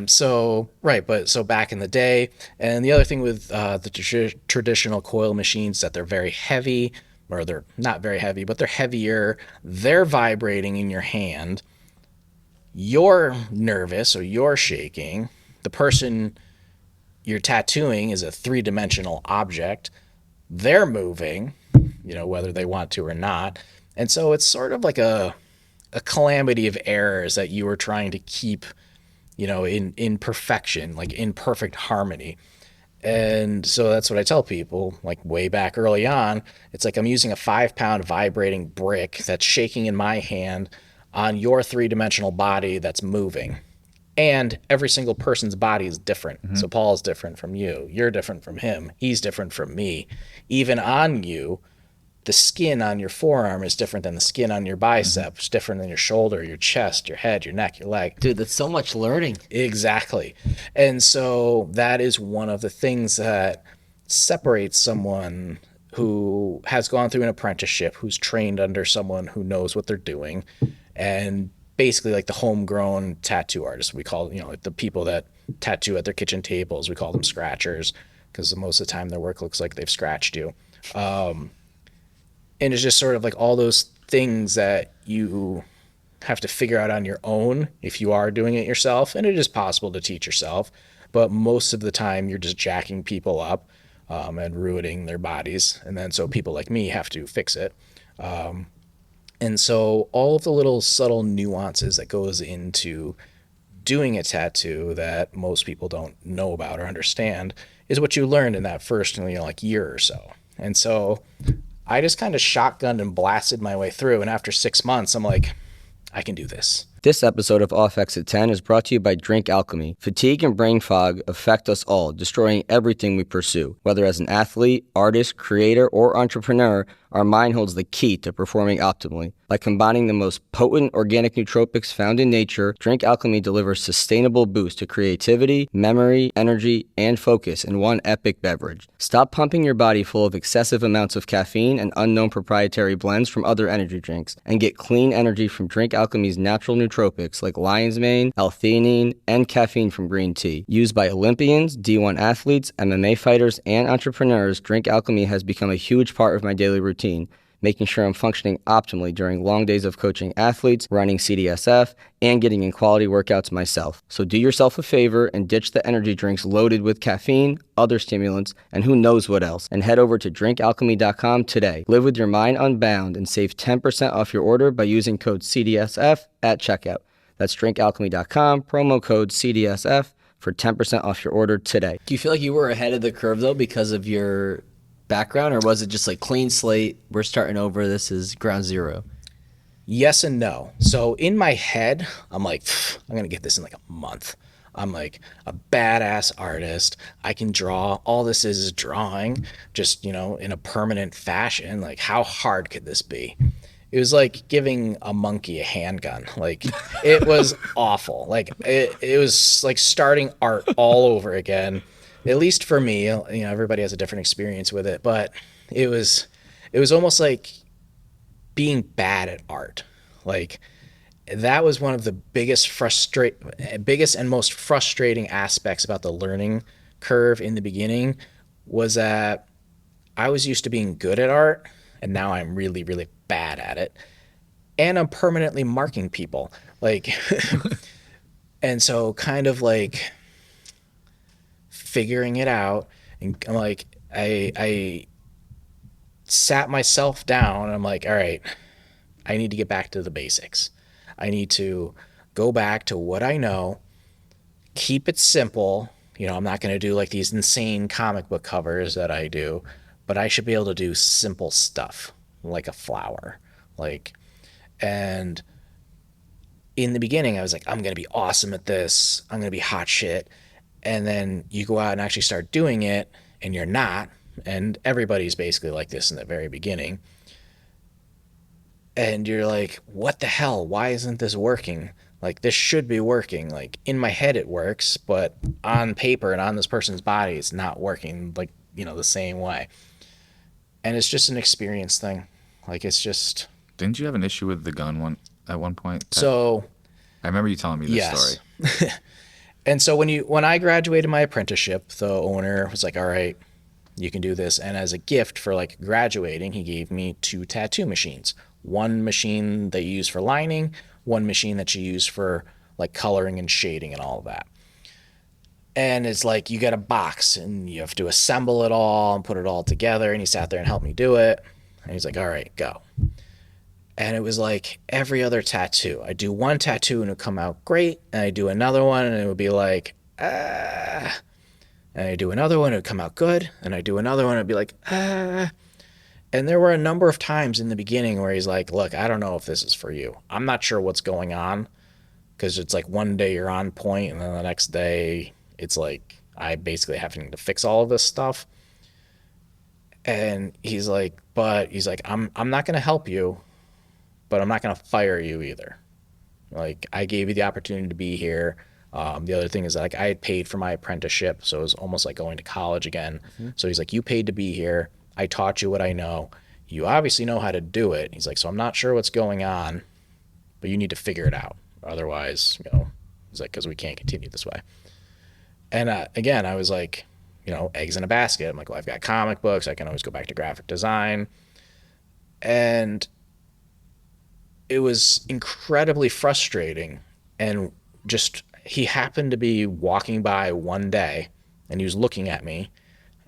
So back in the day, and the other thing with the traditional coil machines, that they're very heavy, or they're not very heavy, but they're heavier. They're vibrating in your hand. You're nervous or you're shaking. The person you're tattooing is a three-dimensional object. They're moving, whether they want to or not. And so it's sort of like a calamity of errors that you were trying to keep, in perfection, like in perfect harmony. And so that's what I tell people, like way back early on. It's like I'm using a 5-pound vibrating brick that's shaking in my hand on your three-dimensional body that's moving. And every single person's body is different. Mm-hmm. So Paul's different from you. You're different from him. He's different from me. Even on you, the skin on your forearm is different than the skin on your bicep. It's different than your shoulder, your chest, your head, your neck, your leg. Dude, that's so much learning. Exactly. And so that is one of the things that separates someone who has gone through an apprenticeship, who's trained under someone who knows what they're doing, and basically like the homegrown tattoo artists. We call, like the people that tattoo at their kitchen tables, we call them scratchers, because most of the time their work looks like they've scratched you. And it's just sort of like all those things that you have to figure out on your own if you are doing it yourself. And it is possible to teach yourself, but most of the time you're just jacking people up and ruining their bodies. And then so people like me have to fix it. And so all of the little subtle nuances that goes into doing a tattoo that most people don't know about or understand is what you learned in that first, year or so. And so I just kind of shotgunned and blasted my way through. And after 6 months, I'm like, I can do this. This episode of Off Exit 10 is brought to you by Drink Alchemy. Fatigue and brain fog affect us all, destroying everything we pursue. Whether as an athlete, artist, creator, or entrepreneur, our mind holds the key to performing optimally. By combining the most potent organic nootropics found in nature, Drink Alchemy delivers sustainable boost to creativity, memory, energy, and focus in one epic beverage. Stop pumping your body full of excessive amounts of caffeine and unknown proprietary blends from other energy drinks, and get clean energy from Drink Alchemy's natural nootropics like lion's mane, L-theanine, and caffeine from green tea. Used by Olympians, D1 athletes, MMA fighters, and entrepreneurs, Drink Alchemy has become a huge part of my daily routine, making sure I'm functioning optimally during long days of coaching athletes, running CDSF, and getting in quality workouts myself. So do yourself a favor and ditch the energy drinks loaded with caffeine, other stimulants, and who knows what else, and head over to drinkalchemy.com today. Live with your mind unbound and save 10% off your order by using code CDSF at checkout. That's drinkalchemy.com, promo code CDSF for 10% off your order today. Do you feel like you were ahead of the curve, though, because of your background, or was it just like clean slate, we're starting over, this is ground zero? Yes and no. So in my head, I'm like, I'm going to get this in like a month. I'm like a badass artist. I can draw. All this is drawing, just, in a permanent fashion. Like, how hard could this be? It was like giving a monkey a handgun. Like, it was awful. Like, it was like starting art all over again. At least for me, everybody has a different experience with it, but it was almost like being bad at art. Like, that was one of the biggest and most frustrating aspects about the learning curve in the beginning, was that I was used to being good at art, and now I'm really, really bad at it. And I'm permanently marking people. Like, and so kind of like figuring it out, and I'm like, I sat myself down and I'm like, all right, I need to get back to the basics. I need to go back to what I know, keep it simple. I'm not going to do like these insane comic book covers that I do, but I should be able to do simple stuff like a flower. And in the beginning I was like, I'm going to be awesome at this. I'm going to be hot shit. And then you go out and actually start doing it, and you're not. And everybody's basically like this in the very beginning. And you're like, what the hell? Why isn't this working? Like, this should be working. Like, in my head it works, but on paper and on this person's body it's not working, like, the same way. And it's just an experience thing. Like, it's just. Didn't you have an issue with the gun at one point? So. I remember you telling me this story. And so when I graduated my apprenticeship, the owner was like, all right, you can do this. And as a gift for like graduating, he gave me 2 tattoo machines. One machine that you use for lining, one machine that you use for like coloring and shading and all of that. And it's like, you get a box and you have to assemble it all and put it all together. And he sat there and helped me do it. And he's like, all right, go. And it was like every other tattoo. I do one tattoo and it would come out great. And I do another one and it would be like, ah. And I do another one and it would come out good. And I do another one and it would be like, ah. And there were a number of times in the beginning where he's like, look, I don't know if this is for you. I'm not sure what's going on. Because it's like one day you're on point and then the next day it's like I basically having to fix all of this stuff. And he's like, I'm not going to help you, but I'm not going to fire you either. Like, I gave you the opportunity to be here. The other thing is that, like, I had paid for my apprenticeship, so it was almost like going to college again. Mm-hmm. So he's like, you paid to be here. I taught you what I know. You obviously know how to do it. He's like, so I'm not sure what's going on, but you need to figure it out. Otherwise, he's like, because we can't continue this way. And again, I was like, eggs in a basket. I'm like, well, I've got comic books. I can always go back to graphic design. And it was incredibly frustrating. And just, he happened to be walking by one day and he was looking at me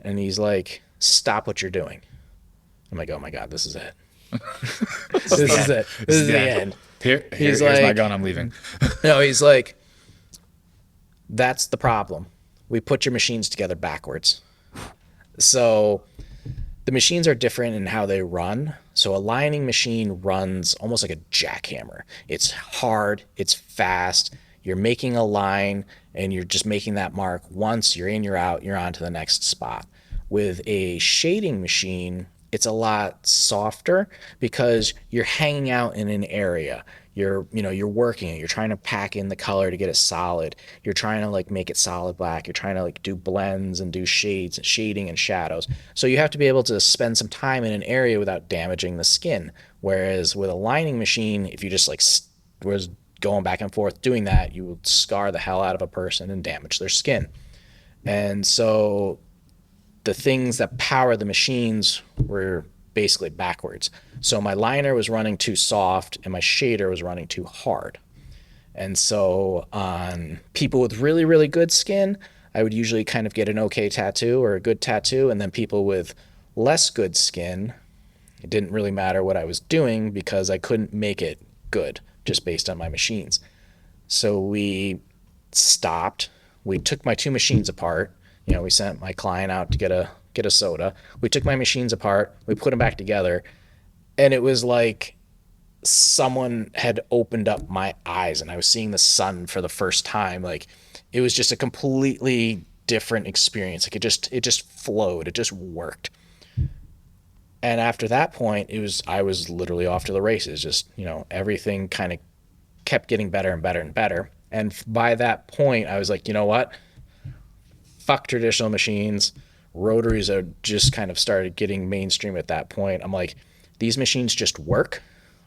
and he's like, stop what you're doing. I'm like, oh my God, this is it. This is it. This is the end. Here's my gun. I'm leaving. No, he's like, that's the problem. We put your machines together backwards. So the machines are different in how they run. So a lining machine runs almost like a jackhammer. It's hard. It's fast. You're making a line and you're just making that mark. Once you're in, you're out, you're on to the next spot. With a shading machine, it's a lot softer because you're hanging out in an area. You're working it. You're trying to pack in the color to get it solid. You're trying to like make it solid black. You're trying to like do blends and do shading and shadows. So you have to be able to spend some time in an area without damaging the skin. Whereas with a lining machine, if you just like was going back and forth doing that, you would scar the hell out of a person and damage their skin. And so the things that power the machines were basically backwards. So my liner was running too soft and my shader was running too hard. And so on people with really, really good skin, I would usually kind of get an okay tattoo or a good tattoo. And then people with less good skin, it didn't really matter what I was doing because I couldn't make it good just based on my machines. So we stopped. We took my 2 machines apart. We sent my client out to get a soda. We took my machines apart. We put them back together. And it was like someone had opened up my eyes and I was seeing the sun for the first time. Like, it was just a completely different experience. Like, it just flowed. It just worked. And after that point, I was literally off to the races. Just, everything kind of kept getting better and better and better. And by that point, I was like, you know what? Fuck traditional machines. Rotaries are just kind of started getting mainstream at that point. I'm like, these machines just work.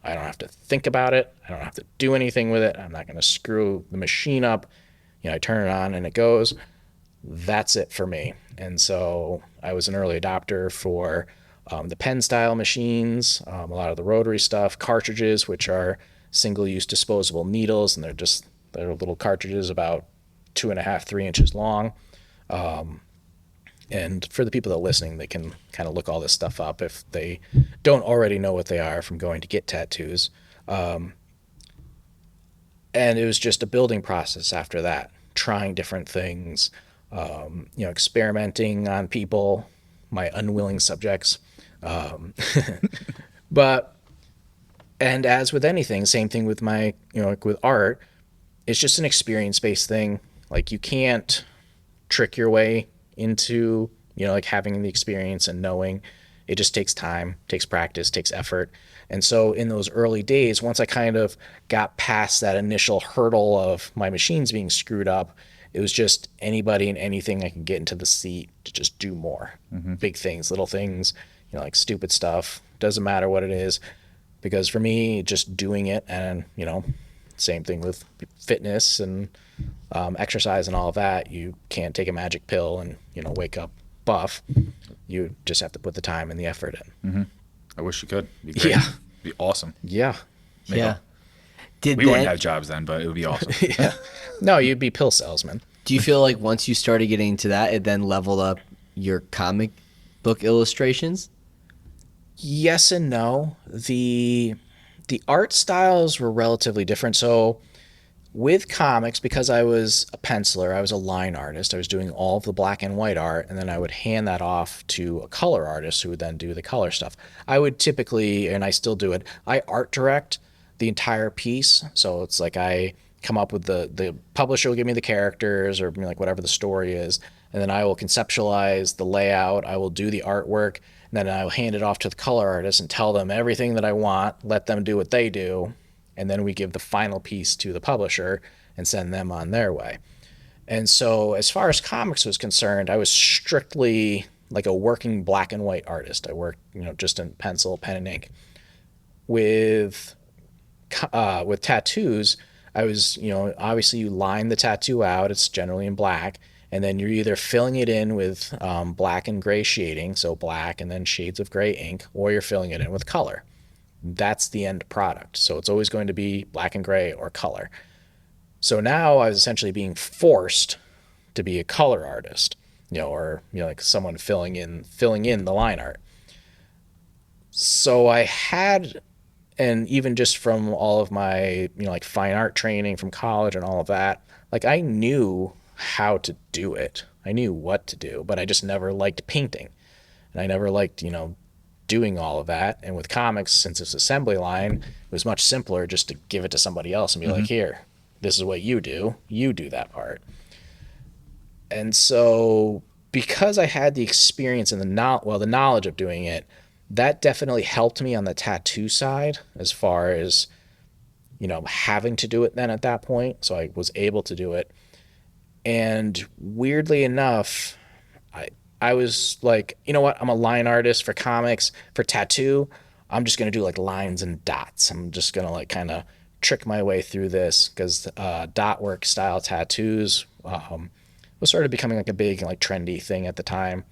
I don't have to think about it. I don't have to do anything with it. I'm not going to screw the machine up. I turn it on and it goes. That's it for me. And so I was an early adopter for the pen style machines, a lot of the rotary stuff, cartridges, which are single-use disposable needles, and they're little cartridges about 2.5, 3 inches long. And for the people that are listening, they can kind of look all this stuff up if they don't already know what they are from going to get tattoos. And it was just a building process after that, trying different things, experimenting on people, my unwilling subjects. And as with anything, same thing with my, like with art, it's just an experience-based thing. Like, you can't trick your way into, like having the experience and knowing. It just takes time, takes practice, takes effort. And so in those early days, once I kind of got past that initial hurdle of my machines being screwed up, it was just anybody and anything I could get into the seat to just do more. Mm-hmm. Big things, little things, like stupid stuff. Doesn't matter what it is, because for me, just doing it, and same thing with fitness and exercise and all of that. You can't take a magic pill and wake up buff. You just have to put the time and the effort in. Mm-hmm. I wish you could. It'd be great. Yeah, It'd be awesome. Yeah, yeah. We wouldn't have jobs then, but it would be awesome. Yeah. No, you'd be pill salesman. Do you feel like once you started getting into that, it then leveled up your comic book illustrations? Yes and no. The art styles were relatively different. So with comics, because I was a penciler, I was a line artist, I was doing all of the black and white art, and then I would hand that off to a color artist who would then do the color stuff. I would typically, and I still do it, I art direct the entire piece. So it's like I come up with the publisher will give me the characters or like whatever the story is, and then I will conceptualize the layout, I will do the artwork, and then I will hand it off to the color artist and tell them everything that I want, let them do what they do, and then we give the final piece to the publisher and send them on their way. And so as far as comics was concerned, I was strictly like a working black and white artist. I worked, just in pencil, pen, and ink. With tattoos, I was, obviously you line the tattoo out, it's generally in black, and then you're either filling it in with black and gray shading, so black and then shades of gray ink, or you're filling it in with color. That's the end product. So it's always going to be black and gray or color. So now I was essentially being forced to be a color artist, or like someone filling in the line art. So I had, and even just from all of my like fine art training from college and all of that, like I knew how to do it. I knew what to do, but I just never liked painting, and I never liked doing all of that. And with comics, since it's assembly line, it was much simpler just to give it to somebody else and be like, here, this is what you do that part. And so because I had the experience and the knowledge of doing it, that definitely helped me on the tattoo side as far as having to do it then at that point. So I was able to do it. And weirdly enough, I was like, you know what? I'm a line artist for comics. For tattoo, I'm just going to do like lines and dots. I'm just going to like kind of trick my way through this, because dot work style tattoos was sort of becoming like a big like trendy thing at the time.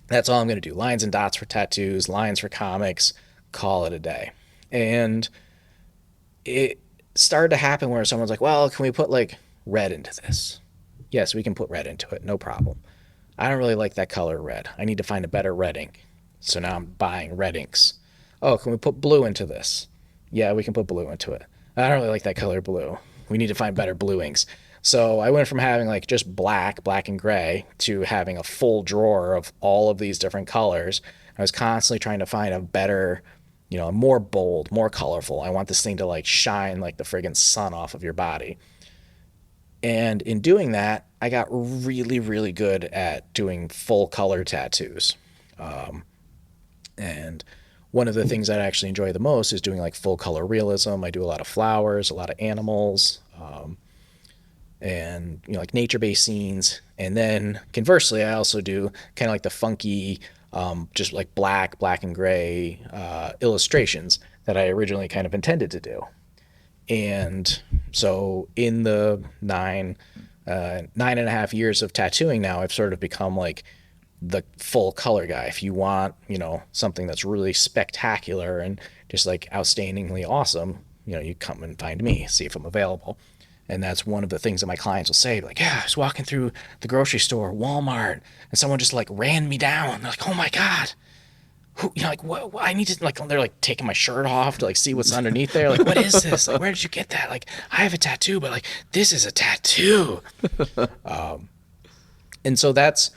That's all I'm going to do. Lines and dots for tattoos, lines for comics, call it a day. And it started to happen where someone's like, well, can we put like red into this? Yes, we can put red into it. No problem. I don't really like that color red. I need to find a better red ink. So now I'm buying red inks. Oh, can we put blue into this? Yeah, we can put blue into it. I don't really like that color blue. We need to find better blue inks. So I went from having like just black and gray to having a full drawer of all of these different colors. I was constantly trying to find a better, more bold, more colorful. I want this thing to like shine like the friggin' sun off of your body. And in doing that, I got really, really good at doing full color tattoos. And one of the things that I actually enjoy the most is doing like full color realism. I do a lot of flowers, a lot of animals, and like nature-based scenes. And then conversely, I also do kind of like the funky, just like black and gray illustrations that I originally kind of intended to do. And so in the 9.5 years of tattooing now, I've sort of become like the full color guy. If you want, something that's really spectacular and just like outstandingly awesome, you come and find me, see if I'm available. And that's one of the things that my clients will say, like, yeah, I was walking through the grocery store, Walmart, and someone just like ran me down. They're like, oh my God. Who, like, what, I need to, like, they're like taking my shirt off to like see what's underneath there. Like, what is this? Like, where did you get that? Like, I have a tattoo, but like, this is a tattoo. And so that's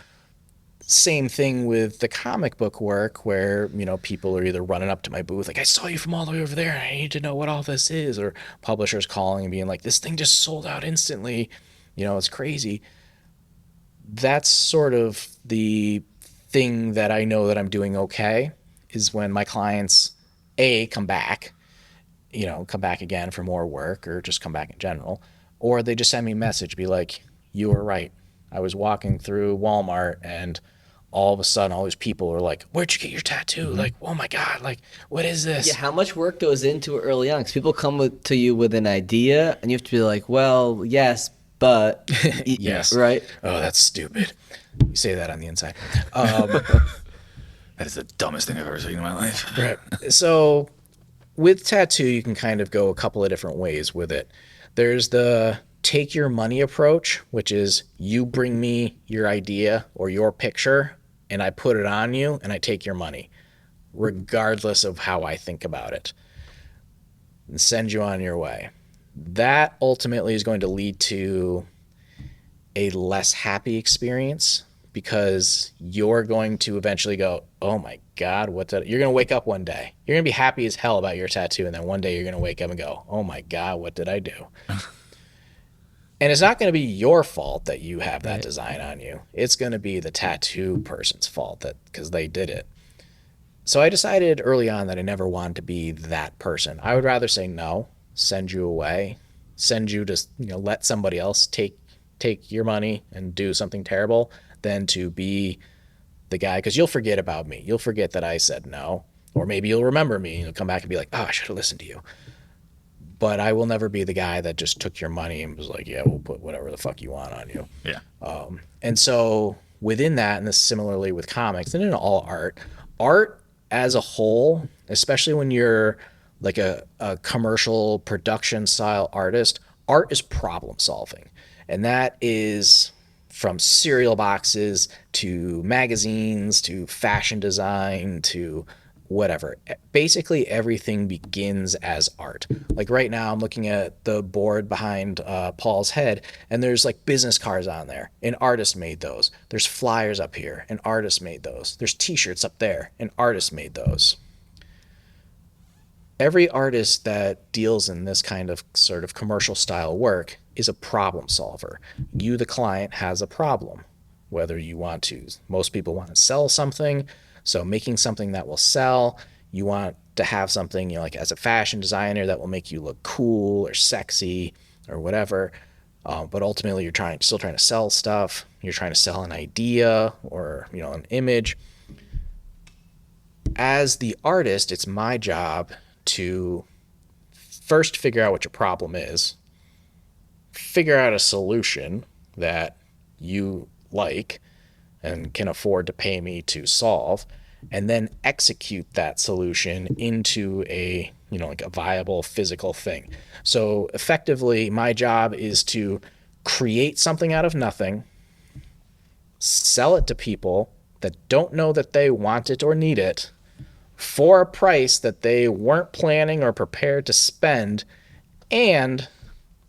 same thing with the comic book work where, people are either running up to my booth, like, I saw you from all the way over there, and I need to know what all this is. Or publishers calling and being like, this thing just sold out instantly. It's crazy. That's sort of the thing that I know that I'm doing okay, is when my clients come back again for more work, or just come back in general, or they just send me a message, be like, you were right. I was walking through Walmart and all of a sudden all these people are like, where'd you get your tattoo? Like, oh my God, like, what is this? Yeah, how much work goes into it early on? Because people come to you with an idea, and you have to be like, well, yes, but Yes. right? Oh, that's stupid. You say that on the inside. That is the dumbest thing I've ever seen in my life. Right. So with tattoo, you can kind of go a couple of different ways with it. There's the take your money approach, which is you bring me your idea or your picture and I put it on you and I take your money, regardless of how I think about it, and send you on your way. That ultimately is going to lead to a less happy experience, because you're going to eventually go, oh my God, you're going to wake up one day. You're going to be happy as hell about your tattoo. And then one day you're going to wake up and go, oh my God, what did I do? And it's not going to be your fault that you have that design on you. It's going to be the tattoo person's fault because they did it. So I decided early on that I never wanted to be that person. I would rather say no, send you away, send you to, let somebody else take your money and do something terrible, than to be the guy, because you'll forget about me. You'll forget that I said no, or maybe you'll remember me and you'll come back and be like, oh, I should have listened to you. But I will never be the guy that just took your money and was like, yeah, we'll put whatever the fuck you want on you. Yeah. And so within that, and this similarly with comics and in all art as a whole, especially when you're like a commercial production style artist, art is problem solving. And that is from cereal boxes to magazines to fashion design to whatever. Basically everything begins as art. Like right now I'm looking at the board behind Paul's head, and there's like business cards on there. An artist made those. There's flyers up here. An artist made those. There's t-shirts up there. An artist made those. Every artist that deals in this kind of sort of commercial style work is a problem solver. You, the client, has a problem, whether you want to. Most people want to sell something, so making something that will sell. You want to have something, like as a fashion designer, that will make you look cool or sexy or whatever. But ultimately, you're still trying to sell stuff. You're trying to sell an idea or an image. As the artist, it's my job to first figure out what your problem is, figure out a solution that you like and can afford to pay me to solve, and then execute that solution into a like a viable physical thing. So effectively, my job is to create something out of nothing, sell it to people that don't know that they want it or need it, for a price that they weren't planning or prepared to spend, and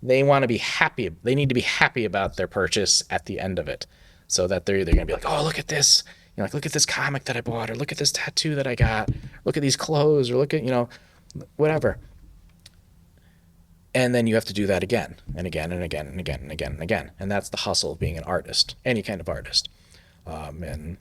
they want to be happy. They need to be happy about their purchase at the end of it, so that they're either going to be like, oh, look at this, like look at this comic that I bought, or look at this tattoo that I got, look at these clothes, or look at whatever. And then you have to do that again and again and again and again and again and again, and that's the hustle of being an artist, any kind of artist, and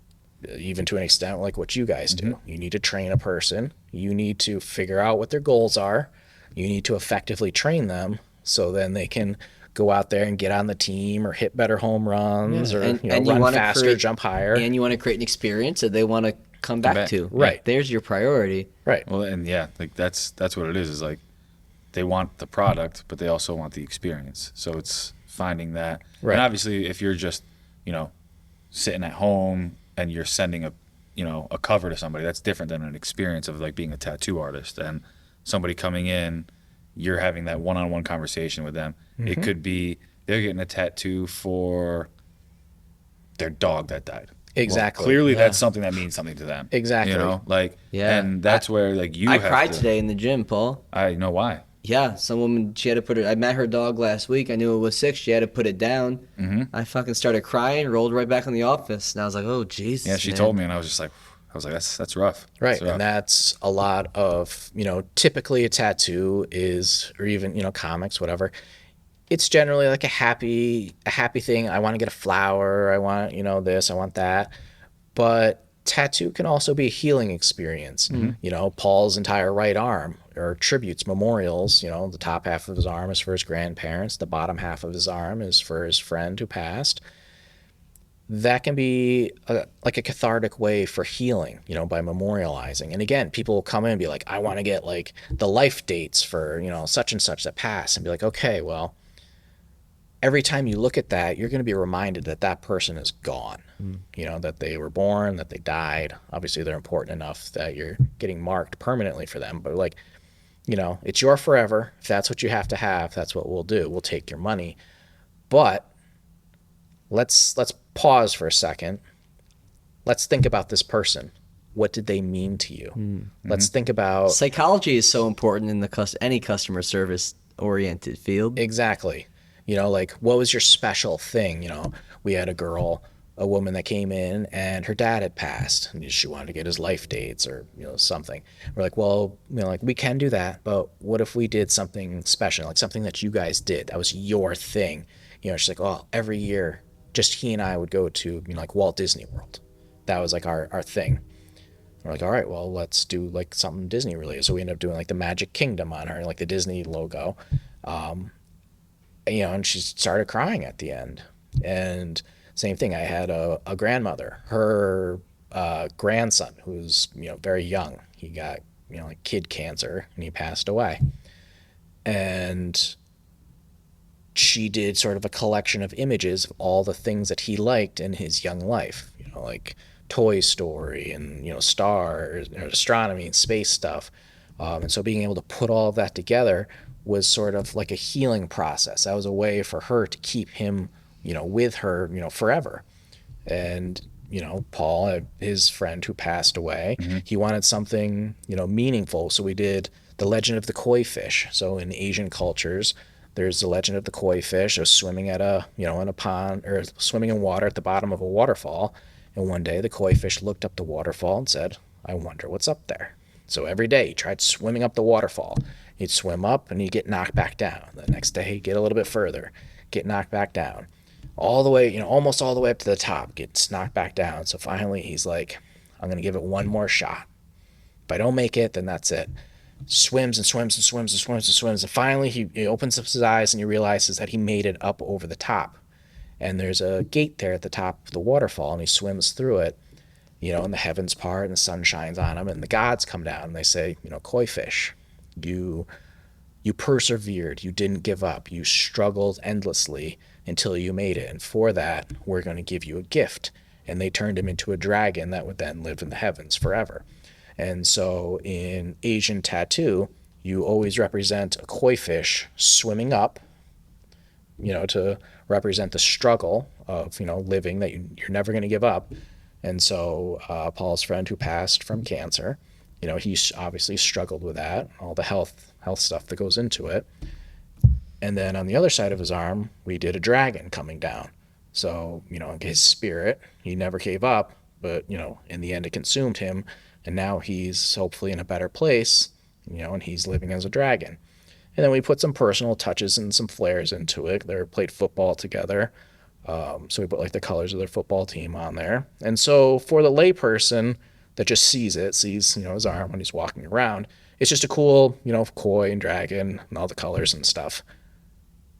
even to an extent like what you guys do. You need to train a person. You need to figure out what their goals are. You need to effectively train them so then they can go out there and get on the team or hit better home runs, or run faster, jump higher. And you want to create an experience that they want to come back to. Right. There's your priority. Right. Well, and like that's what it is like they want the product, but they also want the experience. So it's finding that. Right. And obviously if you're just, sitting at home and you're sending a cover to somebody, that's different than an experience of like being a tattoo artist and somebody coming in, you're having that one-on-one conversation with them. It could be they're getting a tattoo for their dog that died. Exactly. Well, clearly that's something that means something to them. Exactly. And that's where like you I cried today in the gym, Paul. I know why. Yeah, some woman, she had to put it. I met her dog last week. I knew it was sick. She had to put it down. I fucking started crying, rolled right back in the office, and I was like, "Oh, Jesus." Yeah, she told me, and I was just like, that's rough. Right, That's rough. and that's a lot of typically a tattoo is, or even comics, whatever. It's generally like a happy thing. I want to get a flower. I want this. I want that. But tattoo can also be a healing experience. Paul's entire right arm are tributes, memorials. The top half of his arm is for his grandparents. The bottom half of his arm is for his friend who passed. that can be like a cathartic way for healing, you know, by memorializing. And again, people will come in and be like, I want to get like the life dates for, you know, such and such that passed, and be like, okay, well, every time you look at that, you're going to be reminded that that person is gone, you know, that they were born, that they died. Obviously, they're important enough that you're getting marked permanently for them. But like, you know, it's your forever. If that's what you have to have, that's what we'll do. We'll take your money. But let's pause for a second. Let's think about this person. What did they mean to you? Mm-hmm. Let's think about... Psychology is so important in any customer service oriented field. Exactly. You know, like, what was your special thing? You know, we had a woman that came in and her dad had passed and she wanted to get his life dates or, you know, something. We're like, well, you know, like, we can do that, but what if we did something special, like something that you guys did? That was your thing. You know, she's like, oh, every year, just he and I would go to, you know, like Walt Disney World. That was like our thing. We're like, all right, well, let's do like something Disney related. So we ended up doing like the Magic Kingdom on her, like the Disney logo. You know, and she started crying at the end. And same thing, I had a grandmother, her grandson, who's, you know, very young. He got, you know, like kid cancer and he passed away. And she did sort of a collection of images of all the things that he liked in his young life, you know, like Toy Story and, you know, stars, astronomy and space stuff. And so being able to put all of that together was sort of like a healing process. That was a way for her to keep him, you know, with her, you know, forever. And, you know, Paul, his friend who passed away, he wanted something, you know, meaningful. So we did the legend of the koi fish. So in Asian cultures, there's the legend of the koi fish of swimming at in a pond or swimming in water at the bottom of a waterfall. And one day the koi fish looked up the waterfall and said, I wonder what's up there. So every day he tried swimming up the waterfall. He'd swim up and he'd get knocked back down. The next day he'd get a little bit further, get knocked back down. All the way, you know, almost all the way up to the top, gets knocked back down. So finally he's like, I'm going to give it one more shot. If I don't make it, then that's it. Swims and swims and swims and swims and swims. And finally he opens up his eyes and he realizes that he made it up over the top. And there's a gate there at the top of the waterfall and he swims through it, you know, and the heavens part and the sun shines on him and the gods come down and they say, you know, koi fish, you persevered, you didn't give up, you struggled endlessly until you made it. And for that, we're going to give you a gift. And they turned him into a dragon that would then live in the heavens forever. And so in Asian tattoo, you always represent a koi fish swimming up, you know, to represent the struggle of, you know, living that you're never going to give up. And so Paul's friend who passed from cancer, you know, he obviously struggled with that, all the health stuff that goes into it. And then on the other side of his arm, we did a dragon coming down. So, you know, his spirit, he never gave up, but, you know, in the end it consumed him. And now he's hopefully in a better place, you know, and he's living as a dragon. And then we put some personal touches and some flares into it. They played football together. So we put like the colors of their football team on there. And so for the layperson that just sees, you know, his arm when he's walking around, it's just a cool, you know, koi and dragon and all the colors and stuff.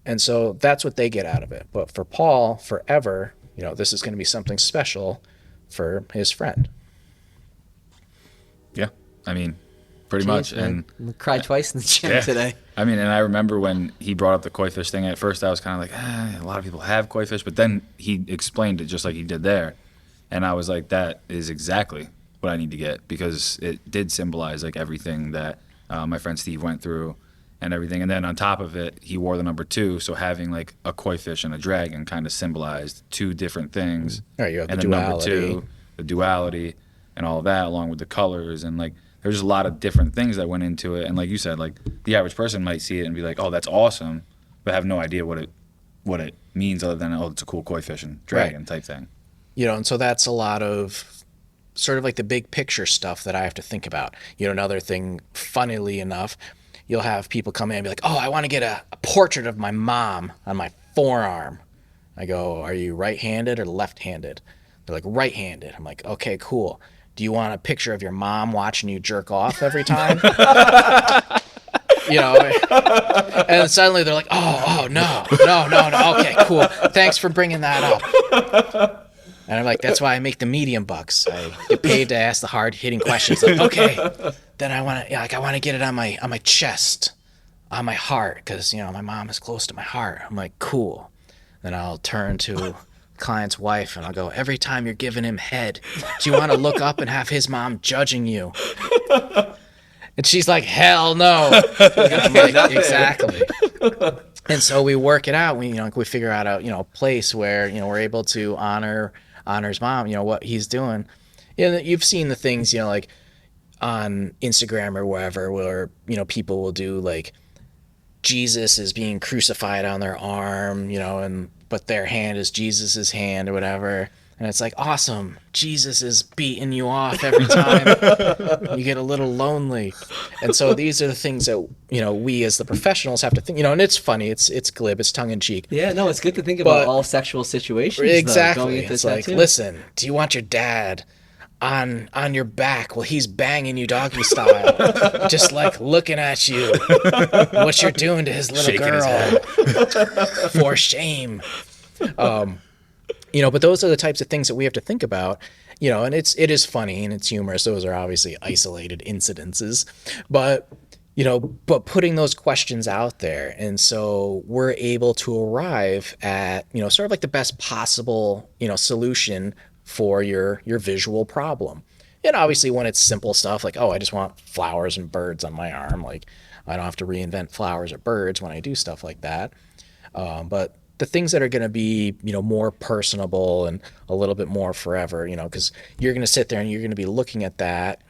And so that's what they get out of it. But for Paul, forever, you know, this is going to be something special for his friend. Yeah, I mean, pretty much. Man. And cried twice in the gym today. I mean, and I remember when he brought up the koi fish thing, at first I was kind of like, a lot of people have koi fish, but then he explained it just like he did there. And I was like, that is exactly what I need to get, because it did symbolize like everything that my friend Steve went through and everything. And then on top of it, he wore the number 2. So having like a koi fish and a dragon kind of symbolized 2 different things. Right, you have and the duality. Number 2, the duality and all that, along with the colors. And like, there's a lot of different things that went into it. And like you said, like the average person might see it and be like, oh, that's awesome, but have no idea what it means other than, oh, it's a cool koi fish and dragon type thing. You know, and so that's a lot of sort of like the big picture stuff that I have to think about. You know, another thing, funnily enough, you'll have people come in and be like, oh, I want to get a portrait of my mom on my forearm. I go, are you right-handed or left-handed? They're like, right-handed. I'm like, okay, cool. Do you want a picture of your mom watching you jerk off every time? You know, and suddenly they're like, oh, no. Okay, cool. Thanks for bringing that up. And I'm like, that's why I make the medium bucks. I get paid to ask the hard hitting questions. Like, okay, then I want to get it on my chest, on my heart, because my mom is close to my heart. I'm like, cool. Then I'll turn to client's wife and I'll go, every time you're giving him head, do you want to look up and have his mom judging you? And she's like, hell no. I'm like, exactly. And so we work it out. We figure out a place where we're able to honor his mom. What he's doing. You've seen the things like on Instagram or wherever where people will do like Jesus is being crucified on their arm, but their hand is Jesus's hand or whatever. And it's like, awesome. Jesus is beating you off every time. You get a little lonely. And so these are the things that, we as the professionals have to think, and it's funny. It's glib. It's tongue in cheek. Yeah, no, it's good to think about all sexual situations. Exactly. Going into it's like, listen, do you want your dad on your back while he's banging you doggy style, just like looking at you, what you're doing to his little shaking girl, his head. for shame. But those are the types of things that we have to think about, and it is funny and it's humorous. Those are obviously isolated incidences, but putting those questions out there. And so we're able to arrive at, sort of like the best possible, solution for your visual problem. And obviously when it's simple stuff like, oh, I just want flowers and birds on my arm, like I don't have to reinvent flowers or birds when I do stuff like that. But the things that are going to be, more personable and a little bit more forever, because you're going to sit there and you're going to be looking at that,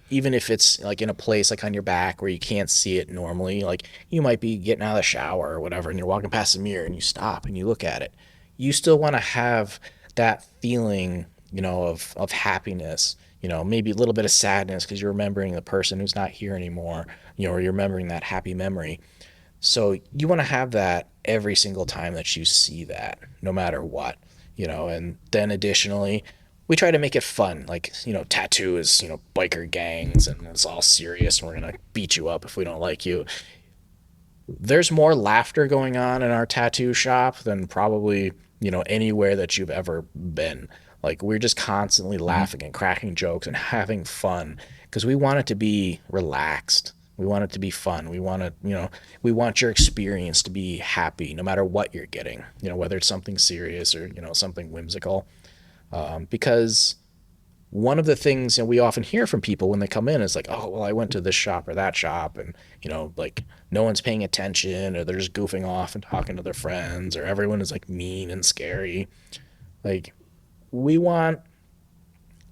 even if it's like in a place like on your back where you can't see it normally, like you might be getting out of the shower or whatever, and you're walking past the mirror and you stop and you look at it. You still want to have that feeling, of happiness, maybe a little bit of sadness because you're remembering the person who's not here anymore, or you're remembering that happy memory. So you want to have that every single time that you see that, no matter what, and then additionally, we try to make it fun. Like, tattoo is, biker gangs and it's all serious and we're going to beat you up if we don't like you. There's more laughter going on in our tattoo shop than probably, anywhere that you've ever been. Like, we're just constantly laughing and cracking jokes and having fun because we want it to be relaxed. We want it to be fun. We want to, we want your experience to be happy no matter what you're getting, whether it's something serious or, something whimsical. Because one of the things we often hear from people when they come in is like, oh, well, I went to this shop or that shop and, like no one's paying attention or they're just goofing off and talking to their friends or everyone is like mean and scary. Like, we want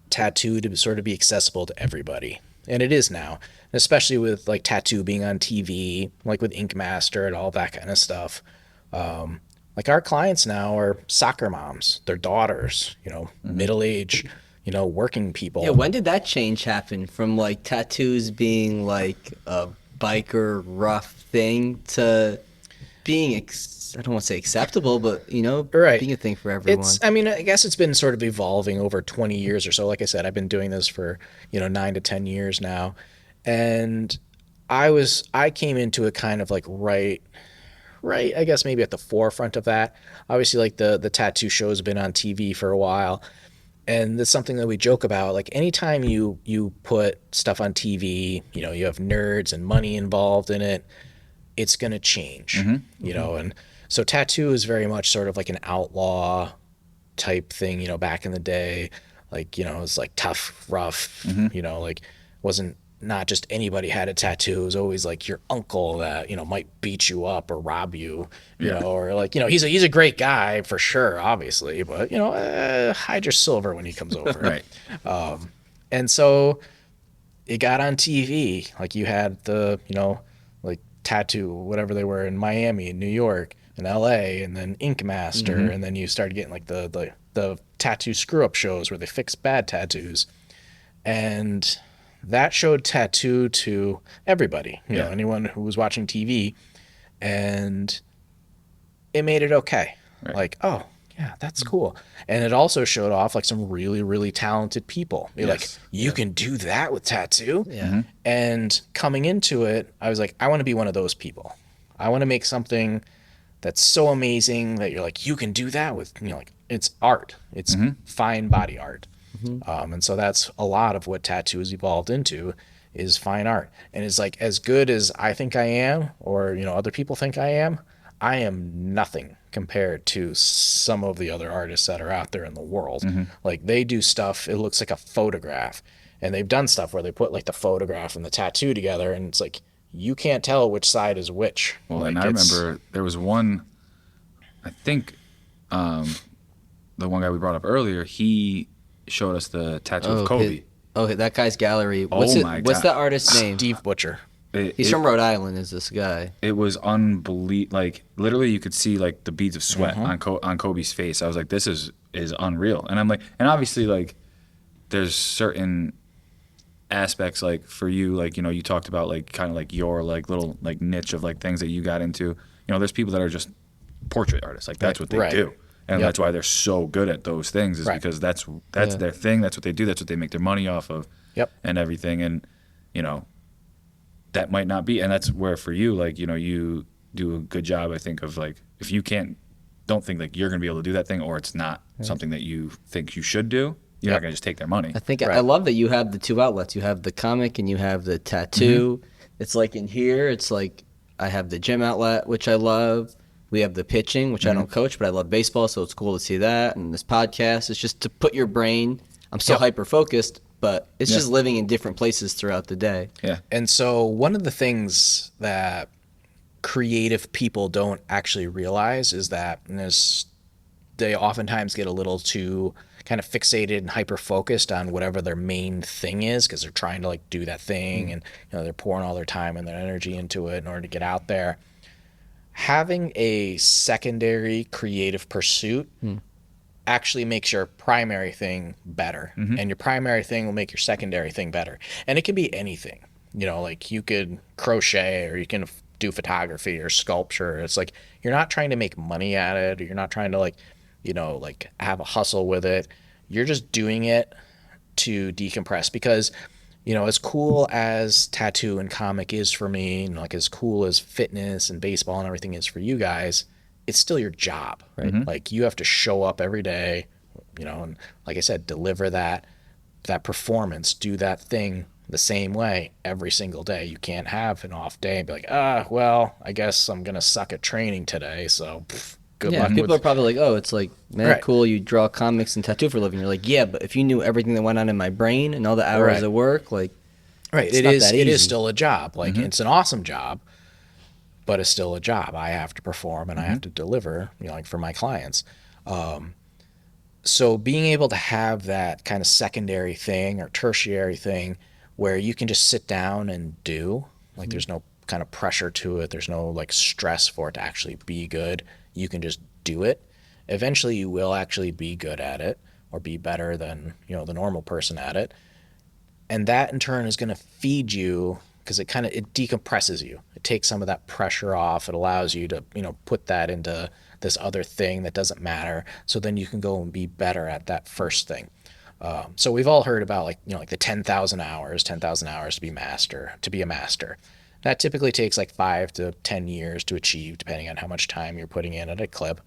tattoo to sort of be accessible to everybody. And it is now, especially with like tattoo being on TV, like with Ink Master and all that kind of stuff. Like our clients now are soccer moms, their daughters, middle-aged, working people. Yeah, when did that change happen from like tattoos being like a biker rough thing to being, I don't want to say acceptable, but, right, being a thing for everyone? I guess it's been sort of evolving over 20 years or so. Like I said, I've been doing this for, 9 to 10 years now. And I came into it kind of like right, I guess maybe at the forefront of that. Obviously, like the tattoo show has been on TV for a while. And that's something that we joke about. Like anytime you put stuff on TV, you have nerds and money involved in it, it's going to change, and so tattoo is very much sort of like an outlaw type thing, back in the day, like, it was like tough, rough, like wasn't not just anybody had a tattoo. It was always like your uncle that, might beat you up or rob you, or like, he's a great guy for sure, obviously, but, hide your silver when he comes over. Right. And so it got on TV. Like you had the, like tattoo, whatever they were in Miami, in New York, in LA, and then Ink Master. And then you started getting like the tattoo screw up shows where they fix bad tattoos. And that showed tattoo to everybody, anyone who was watching TV, and it made it okay. Right. Like, oh yeah, that's cool. And it also showed off like some really, really talented people. You're like, you can do that with tattoo. Yeah. And coming into it, I was like, I want to be one of those people. I want to make something that's so amazing that you're like, you can do that with, like, it's art. It's fine body art. And so that's a lot of what tattoo has evolved into, is fine art. And it's like, as good as I think I am, or, other people think I am nothing compared to some of the other artists that are out there in the world. Like, they do stuff, it looks like a photograph. And they've done stuff where they put like the photograph and the tattoo together, and it's like, you can't tell which side is which. Well, like, and I remember there was one, I think the one guy we brought up earlier, he showed us the tattoo of Kobe. That guy's gallery. What's that artist's name? Steve Butcher. He's from Rhode Island, is this guy. It was unbelievable. Like, literally you could see like the beads of sweat on Kobe's face. I was like, this is unreal. And I'm like, and obviously, like, there's certain aspects, like, for you, like, you talked about, like, kind of like your like little like niche of like things that you got into. There's people that are just portrait artists, like that's what they do, and that's why they're so good at those things, is because that's their thing, that's what they do, that's what they make their money off of, and everything. And that might not be, and that's where for you, like, you do a good job, I think, of like, if you don't think like you're gonna be able to do that thing, or it's not something that you think you should do, you're not gonna just take their money. I think I love that you have the two outlets. You have the comic and you have the tattoo. It's like in here, it's like I have the gym outlet, which I love. We have the pitching, which I don't coach, but I love baseball, so it's cool to see that. And this podcast is just to put your brain. I'm so hyper focused, but it's just living in different places throughout the day. Yeah. And so one of the things that creative people don't actually realize is that they oftentimes get a little too kind of fixated and hyper focused on whatever their main thing is, because they're trying to like do that thing, and they're pouring all their time and their energy into it in order to get out there. Having a secondary creative pursuit actually makes your primary thing better, and your primary thing will make your secondary thing better. And it can be anything, like you could crochet, or you can do photography or sculpture. It's like, you're not trying to make money at it, or you're not trying to like have a hustle with it. You're just doing it to decompress, because as cool as tattoo and comic is for me, and like as cool as fitness and baseball and everything is for you guys, it's still your job, right? Like, you have to show up every day, and like I said, deliver that performance, do that thing the same way every single day. You can't have an off day and be like, well, I guess I'm gonna suck at training today, so good luck. People are probably like, it's like, man, cool, you draw comics and tattoo for a living. You're like, yeah, but if you knew everything that went on in my brain and all the hours of work, like, it is still a job. Like, it's an awesome job, but it's still a job. I have to perform, and I have to deliver, like, for my clients. So being able to have that kind of secondary thing or tertiary thing where you can just sit down and do, like, there's no kind of pressure to it, there's no like stress for it to actually be good. You can just do it. Eventually you will actually be good at it, or be better than, the normal person at it. And that in turn is going to feed you, because it decompresses you. It takes some of that pressure off. It allows you to, put that into this other thing that doesn't matter. So then you can go and be better at that first thing. So we've all heard about like the 10,000 hours to be a master. That typically takes like 5 to 10 years to achieve, depending on how much time you're putting in at a clip.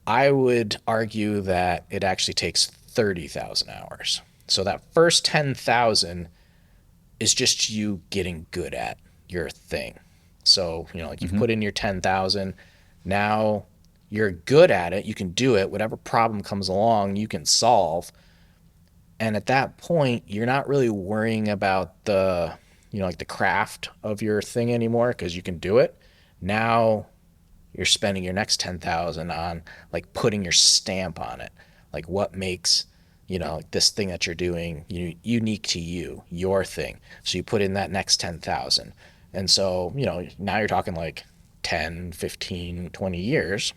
I would argue that it actually takes 30,000 hours. So that first 10,000 is just you getting good at your thing. So, like, you've put in your 10,000, now you're good at it, you can do it, whatever problem comes along, you can solve. And at that point, you're not really worrying about the, like the craft of your thing anymore, because you can do it. Now you're spending your next 10,000 on like putting your stamp on it. Like, what makes, like this thing that you're doing unique to you, your thing. So you put in that next 10,000. And so, now you're talking like 10, 15, 20 years.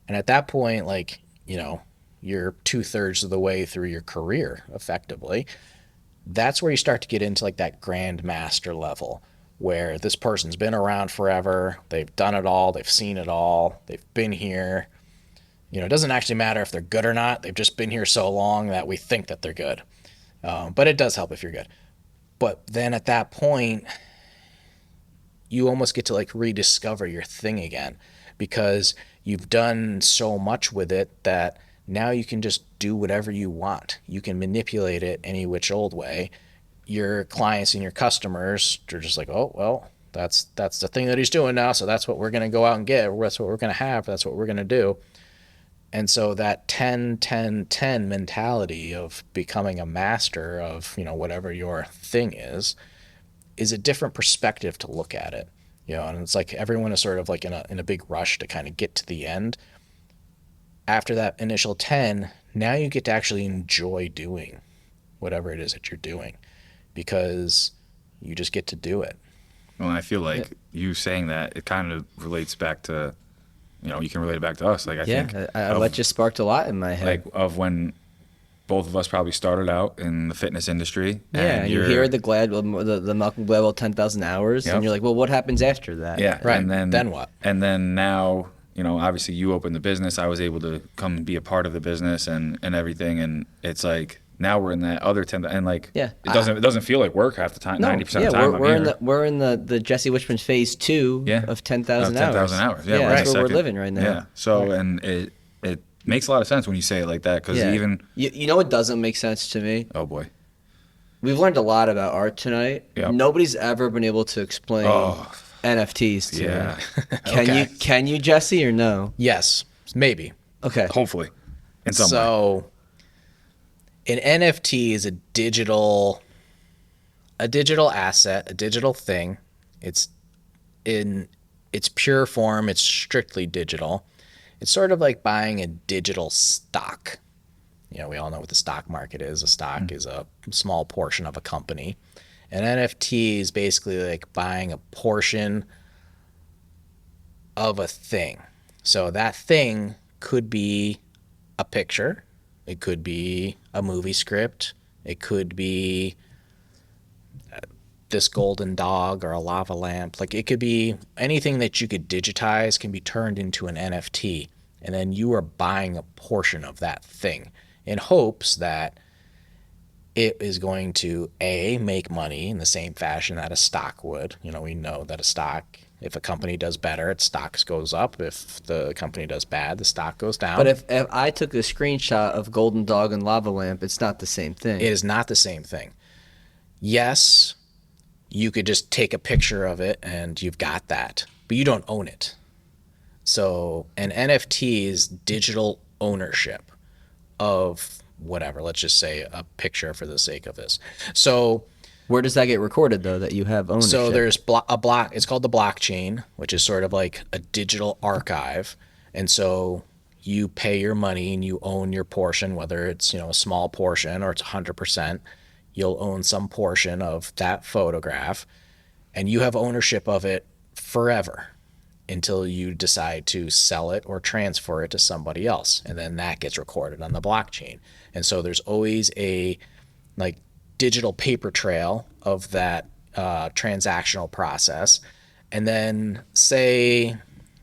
And at that point, like, you're 2/3 of the way through your career effectively. That's where you start to get into like that grand master level, where this person's been around forever. They've done it all. They've seen it all. They've been here. It doesn't actually matter if they're good or not. They've just been here so long that we think that they're good. But it does help if you're good. But then at that point, you almost get to like rediscover your thing again, because you've done so much with it that now you can just do whatever you want. You can manipulate it any which old way. Your clients and your customers are just like, oh, well, that's the thing that he's doing now, so that's what we're going to go out and get, or that's what we're going to have, that's what we're going to do. And so that 10-10-10 mentality of becoming a master of, you know, whatever your thing is a different perspective to look at it. You know, and it's like everyone is sort of like in a big rush to kind of get to the end. After that initial 10, now you get to actually enjoy doing whatever it is that you're doing, because you just get to do it. Well, I feel like you saying that, it kind of relates back to, you know, you can relate it back to us. Like, I think that just sparked a lot in my head. Like, of when both of us probably started out in the fitness industry. Yeah, and you hear the Malcolm Gladwell 10,000 hours, and you're like, well, what happens after that? Yeah, right. And then what? And then now, you know, obviously you opened the business. I was able to come be a part of the business and everything. And it's like, now we're in that other 10, and like, it doesn't feel like work half the time. 90% of the time, we're in the Jesse Wichmann phase 2 of 10,000 hours. 10,000 hours. Yeah, that's where we're living right now. Yeah. So, and it makes a lot of sense when you say it like that, because even you know what doesn't make sense to me? Oh boy, we've learned a lot about art tonight. Yep. Nobody's ever been able to explain NFTs to me. Can you, Jesse, or no? Yes, maybe. Okay. Hopefully, in some way. So, an NFT is a digital asset, a digital thing. It's in its pure form, it's strictly digital. It's sort of like buying a digital stock. You know, we all know what the stock market is. A stock is a small portion of a company. An NFT is basically like buying a portion of a thing. So that thing could be a picture. It could be a movie script. It could be this golden dog or a lava lamp. Like, it could be anything that you could digitize can be turned into an NFT, and then you are buying a portion of that thing in hopes that it is going to make money in the same fashion that a stock would. You know, we know that a stock, if a company does better, its stocks goes up. If the company does bad, the stock goes down. But if I took a screenshot of golden dog and lava lamp, it's not the same thing. It is not the same thing. Yes, you could just take a picture of it and you've got that, but you don't own it. So an NFT is digital ownership of whatever. Let's just say a picture for the sake of this. So where does that get recorded, though, that you have ownership? So there's a block. It's called the blockchain, which is sort of like a digital archive. And so you pay your money and you own your portion, whether it's, you know, a small portion or it's 100%. You'll own some portion of that photograph, and you have ownership of it forever until you decide to sell it or transfer it to somebody else. And then that gets recorded on the blockchain. And so there's always a like digital paper trail of that transactional process. And then say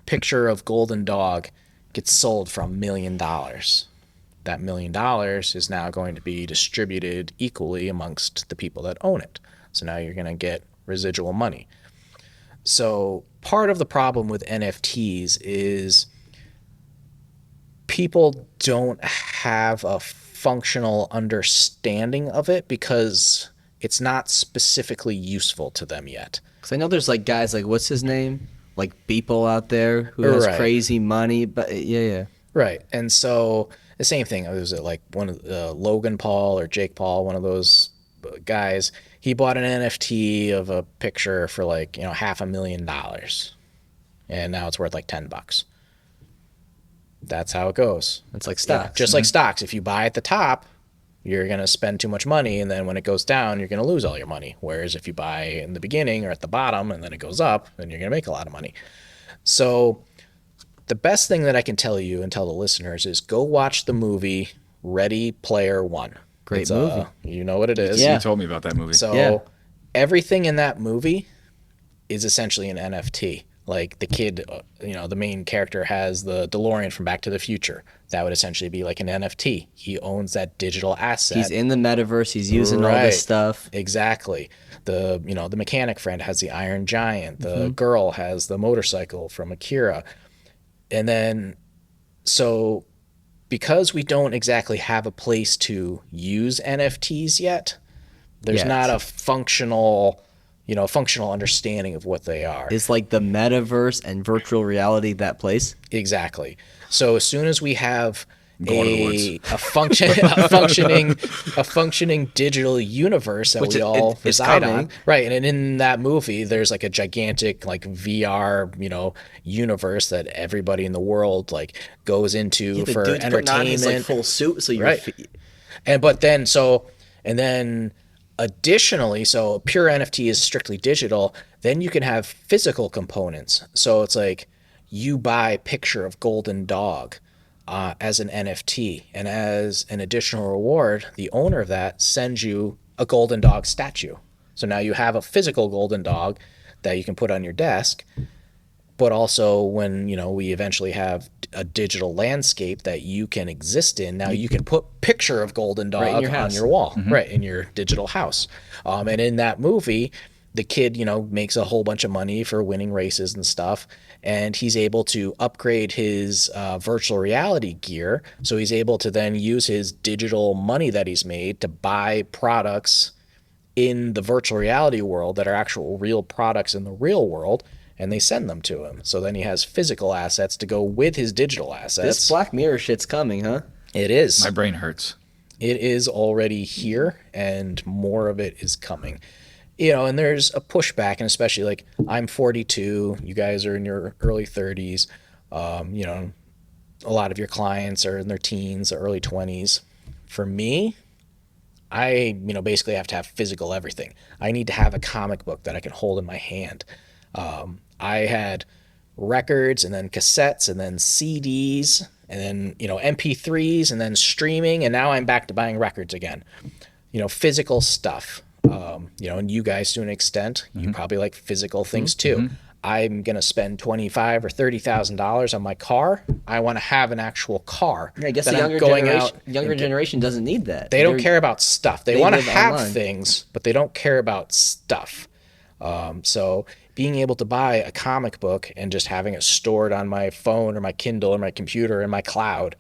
picture of golden dog gets sold for $1 million. That $1 million is now going to be distributed equally amongst the people that own it. So now you're going to get residual money. So part of the problem with NFTs is people don't have a functional understanding of it because it's not specifically useful to them yet. Because I know there's like guys like, what's his name? Like Beeple out there who has crazy money. But yeah. Right. And so the same thing. Was it like one of Logan Paul or Jake Paul, one of those guys? He bought an NFT of a picture for like, you know, $500,000, and now it's worth like $10. That's how it goes. It's like stocks. Just like stocks. If you buy at the top, you're going to spend too much money, and then when it goes down, you're going to lose all your money. Whereas if you buy in the beginning or at the bottom and then it goes up, then you're going to make a lot of money. So the best thing that I can tell you and tell the listeners is go watch the movie Ready Player One. Great movie. You know what it is. Yeah. You told me about that movie. So everything in that movie is essentially an NFT. Like the kid, the main character has the DeLorean from Back to the Future. That would essentially be like an NFT. He owns that digital asset. He's in the metaverse. He's using all this stuff. Exactly. The mechanic friend has the Iron Giant. The girl has the motorcycle from Akira. And then, so because we don't exactly have a place to use NFTs yet, there's not a functional understanding of what they are. Is like the metaverse and virtual reality that place? Exactly. So as soon as we have a functioning digital universe that we all reside on, right? And in that movie, there's like a gigantic like VR, universe that everybody in the world like goes into for entertainment. His, like, full suit, so you're and then additionally, so pure NFT is strictly digital. Then you can have physical components. So it's like you buy a picture of Golden Dog as an NFT, and as an additional reward, the owner of that sends you a Golden Dog statue. So now you have a physical Golden Dog that you can put on your desk. But also when, we eventually have a digital landscape that you can exist in, now you can put picture of Golden Dog on your wall, right, in your digital house. And in that movie, the kid, makes a whole bunch of money for winning races and stuff. And he's able to upgrade his virtual reality gear. So he's able to then use his digital money that he's made to buy products in the virtual reality world that are actual real products in the real world. And they send them to him. So then he has physical assets to go with his digital assets. This Black Mirror shit's coming, huh? It is. My brain hurts. It is already here, and more of it is coming. And there's a pushback, and especially like I'm 42, you guys are in your early 30s. A lot of your clients are in their teens, or early 20s. For me, I basically have to have physical everything. I need to have a comic book that I can hold in my hand. I had records, and then cassettes, and then CDs, and then, MP3s, and then streaming. And now I'm back to buying records again, physical stuff. And you guys, to an extent, you probably like physical things too. I'm going to spend $25,000 or $30,000 on my car. I want to have an actual car. I guess the younger generation doesn't need that. They don't care about stuff. They want to have things, but they don't care about stuff. So being able to buy a comic book and just having it stored on my phone or my Kindle or my computer in my cloud,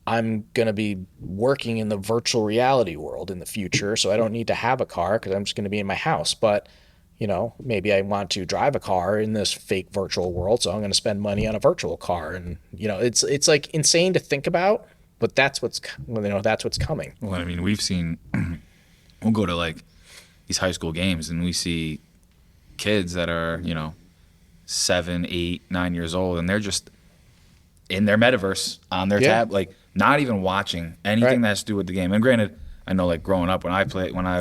I'm going to be working in the virtual reality world in the future. So I don't need to have a car because I'm just going to be in my house. But, maybe I want to drive a car in this fake virtual world. So I'm going to spend money on a virtual car. And, it's like insane to think about, but that's what's coming. Well, I mean, we've seen, we'll go to like these high school games and we see kids that are 7, 8, 9 years old, and they're just in their metaverse on their tab, like not even watching anything that's to do with the game. And granted, I know like growing up when I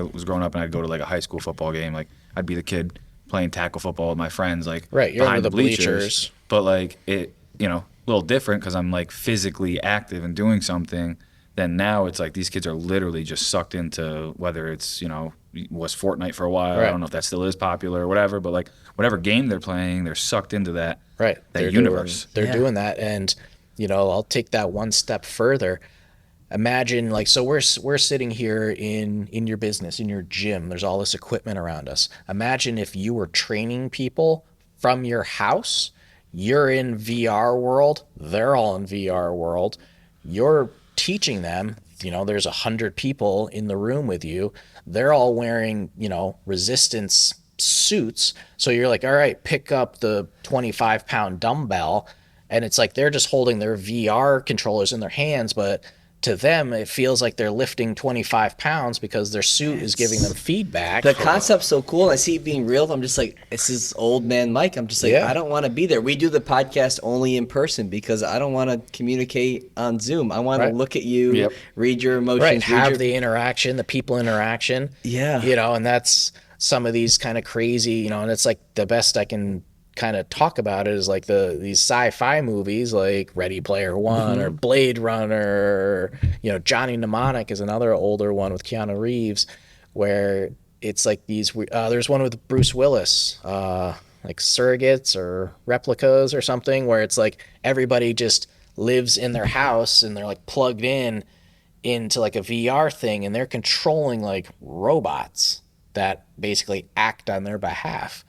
was growing up and I'd go to like a high school football game, like I'd be the kid playing tackle football with my friends, like you're behind the bleachers. But like it, a little different because I'm like physically active and doing something. Then now it's like these kids are literally just sucked into, whether it's was Fortnite for a while. I don't know if that still is popular or whatever, but like whatever game they're playing, they're sucked into that universe. They're doing that, and I'll take that one step further. Imagine like, so we're sitting here in your business, in your gym. There's all this equipment around us. Imagine if you were training people from your house. You're in VR world. They're all in VR world. You're teaching them. There's 100 people in the room with you. They're all wearing, resistance suits. So you're like, all right, pick up the 25-pound dumbbell. And it's like they're just holding their VR controllers in their hands, but to them, it feels like they're lifting 25 pounds because their suit is giving them feedback. The concept's so cool. I see it being real. I'm just like, this is old man Mike. I'm just like, I don't want to be there. We do the podcast only in person because I don't want to communicate on Zoom. I want to look at you, read your emotions. Have the interaction, the people interaction. Yeah. And that's some of these kind of crazy, and it's like the best I can kind of talk about it is like these sci-fi movies like Ready Player One or Blade Runner, or, Johnny Mnemonic is another older one with Keanu Reeves, where it's like these there's one with Bruce Willis, like surrogates or replicas or something, where it's like everybody just lives in their house and they're like plugged in into like a VR thing, and they're controlling like robots that basically act on their behalf.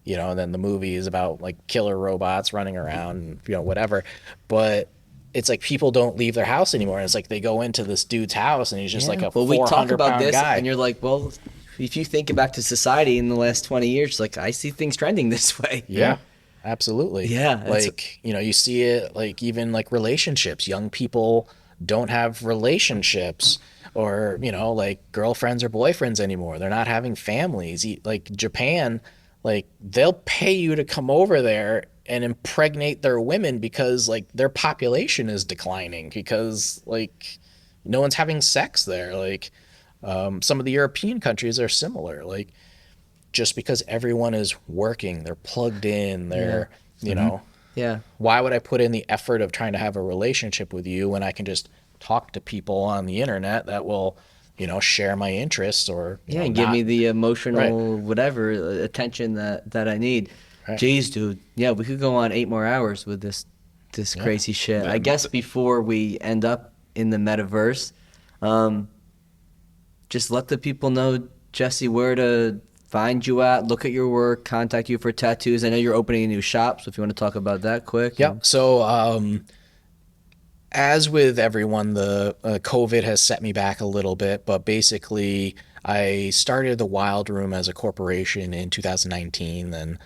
And then the movie is about like killer robots running around, whatever. But it's like people don't leave their house anymore. And it's like they go into this dude's house and he's just like a 400-pound guy. And you're like, well, if you think back to society in the last 20 years, like I see things trending this way. Yeah, absolutely. Yeah. Like, you see it like even like relationships. Young people don't have relationships or, like girlfriends or boyfriends anymore. They're not having families. Like Japan, like they'll pay you to come over there and impregnate their women because like their population is declining because like no one's having sex there. Like some of the European countries are similar. Like just because everyone is working, they're plugged in, they're, Yeah. Why would I put in the effort of trying to have a relationship with you when I can just talk to people on the internet that will, share my interests or and give me the emotional whatever attention that I need. Right. Jeez, dude. Yeah, we could go on 8 more hours with this crazy shit. I guess before we end up in the metaverse, just let the people know, Jesse, where to find you at, look at your work, contact you for tattoos. I know you're opening a new shop, so if you want to talk about that quick. Yeah. So as with everyone, the COVID has set me back a little bit, but basically I started the Wild Room as a corporation in 2019, then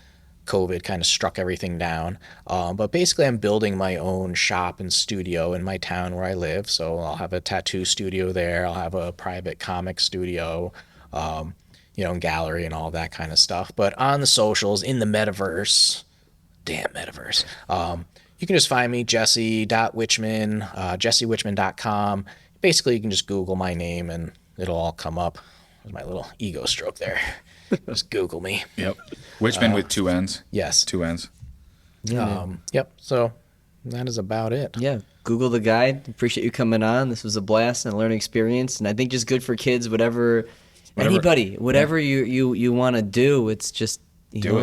COVID kind of struck everything down. But basically I'm building my own shop and studio in my town where I live. So I'll have a tattoo studio there. I'll have a private comic studio, and gallery and all that kind of stuff. But on the socials, in the metaverse, damn metaverse, you can just find me, jesse.wichmann, jessewichmann.com. Basically, you can just Google my name and it'll all come up. There's my little ego stroke there. Just Google me. Yep. Wichmann with 2 N's. Yes. 2 N's. Yep. So that is about it. Yeah. Google the guide. Appreciate you coming on. This was a blast and a learning experience. And I think just good for kids, whatever anybody, whatever you want to do. It's just, do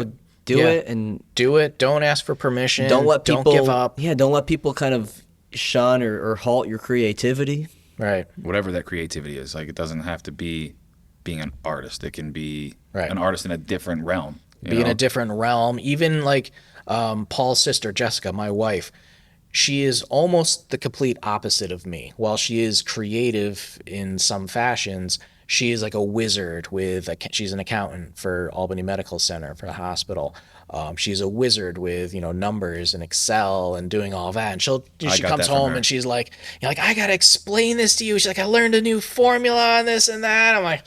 it and do it. Don't ask for permission. Don't give up. Yeah. Don't let people kind of shun or halt your creativity. Right. Whatever that creativity is. Like, it doesn't have to be being an artist. It can be an artist in a different realm. In a different realm. Even like Paul's sister, Jessica, my wife, she is almost the complete opposite of me. While she is creative in some fashions, she is like a wizard she's an accountant for Albany Medical Center, for the hospital. She's a wizard with, numbers and Excel and doing all that. And she comes home and she's like, I got to explain this to you. She's like, I learned a new formula on this and that. I'm like,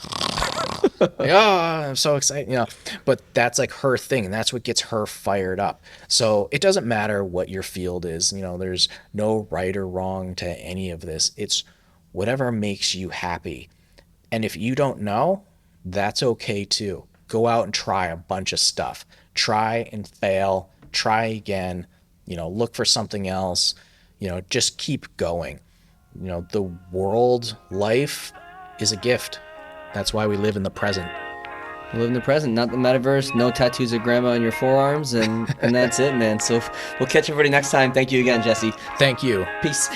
oh, I'm so excited, But that's like her thing, and that's what gets her fired up. So it doesn't matter what your field is. There's no right or wrong to any of this. It's whatever makes you happy. And if you don't know, that's okay too. Go out and try a bunch of stuff. Try and fail. Try again. Look for something else. Just keep going. The world, life is a gift. That's why we live in the present. We live in the present, not the metaverse. No tattoos of grandma on your forearms, and that's it, man. So we'll catch everybody next time. Thank you again, Jesse. Thank you. Peace.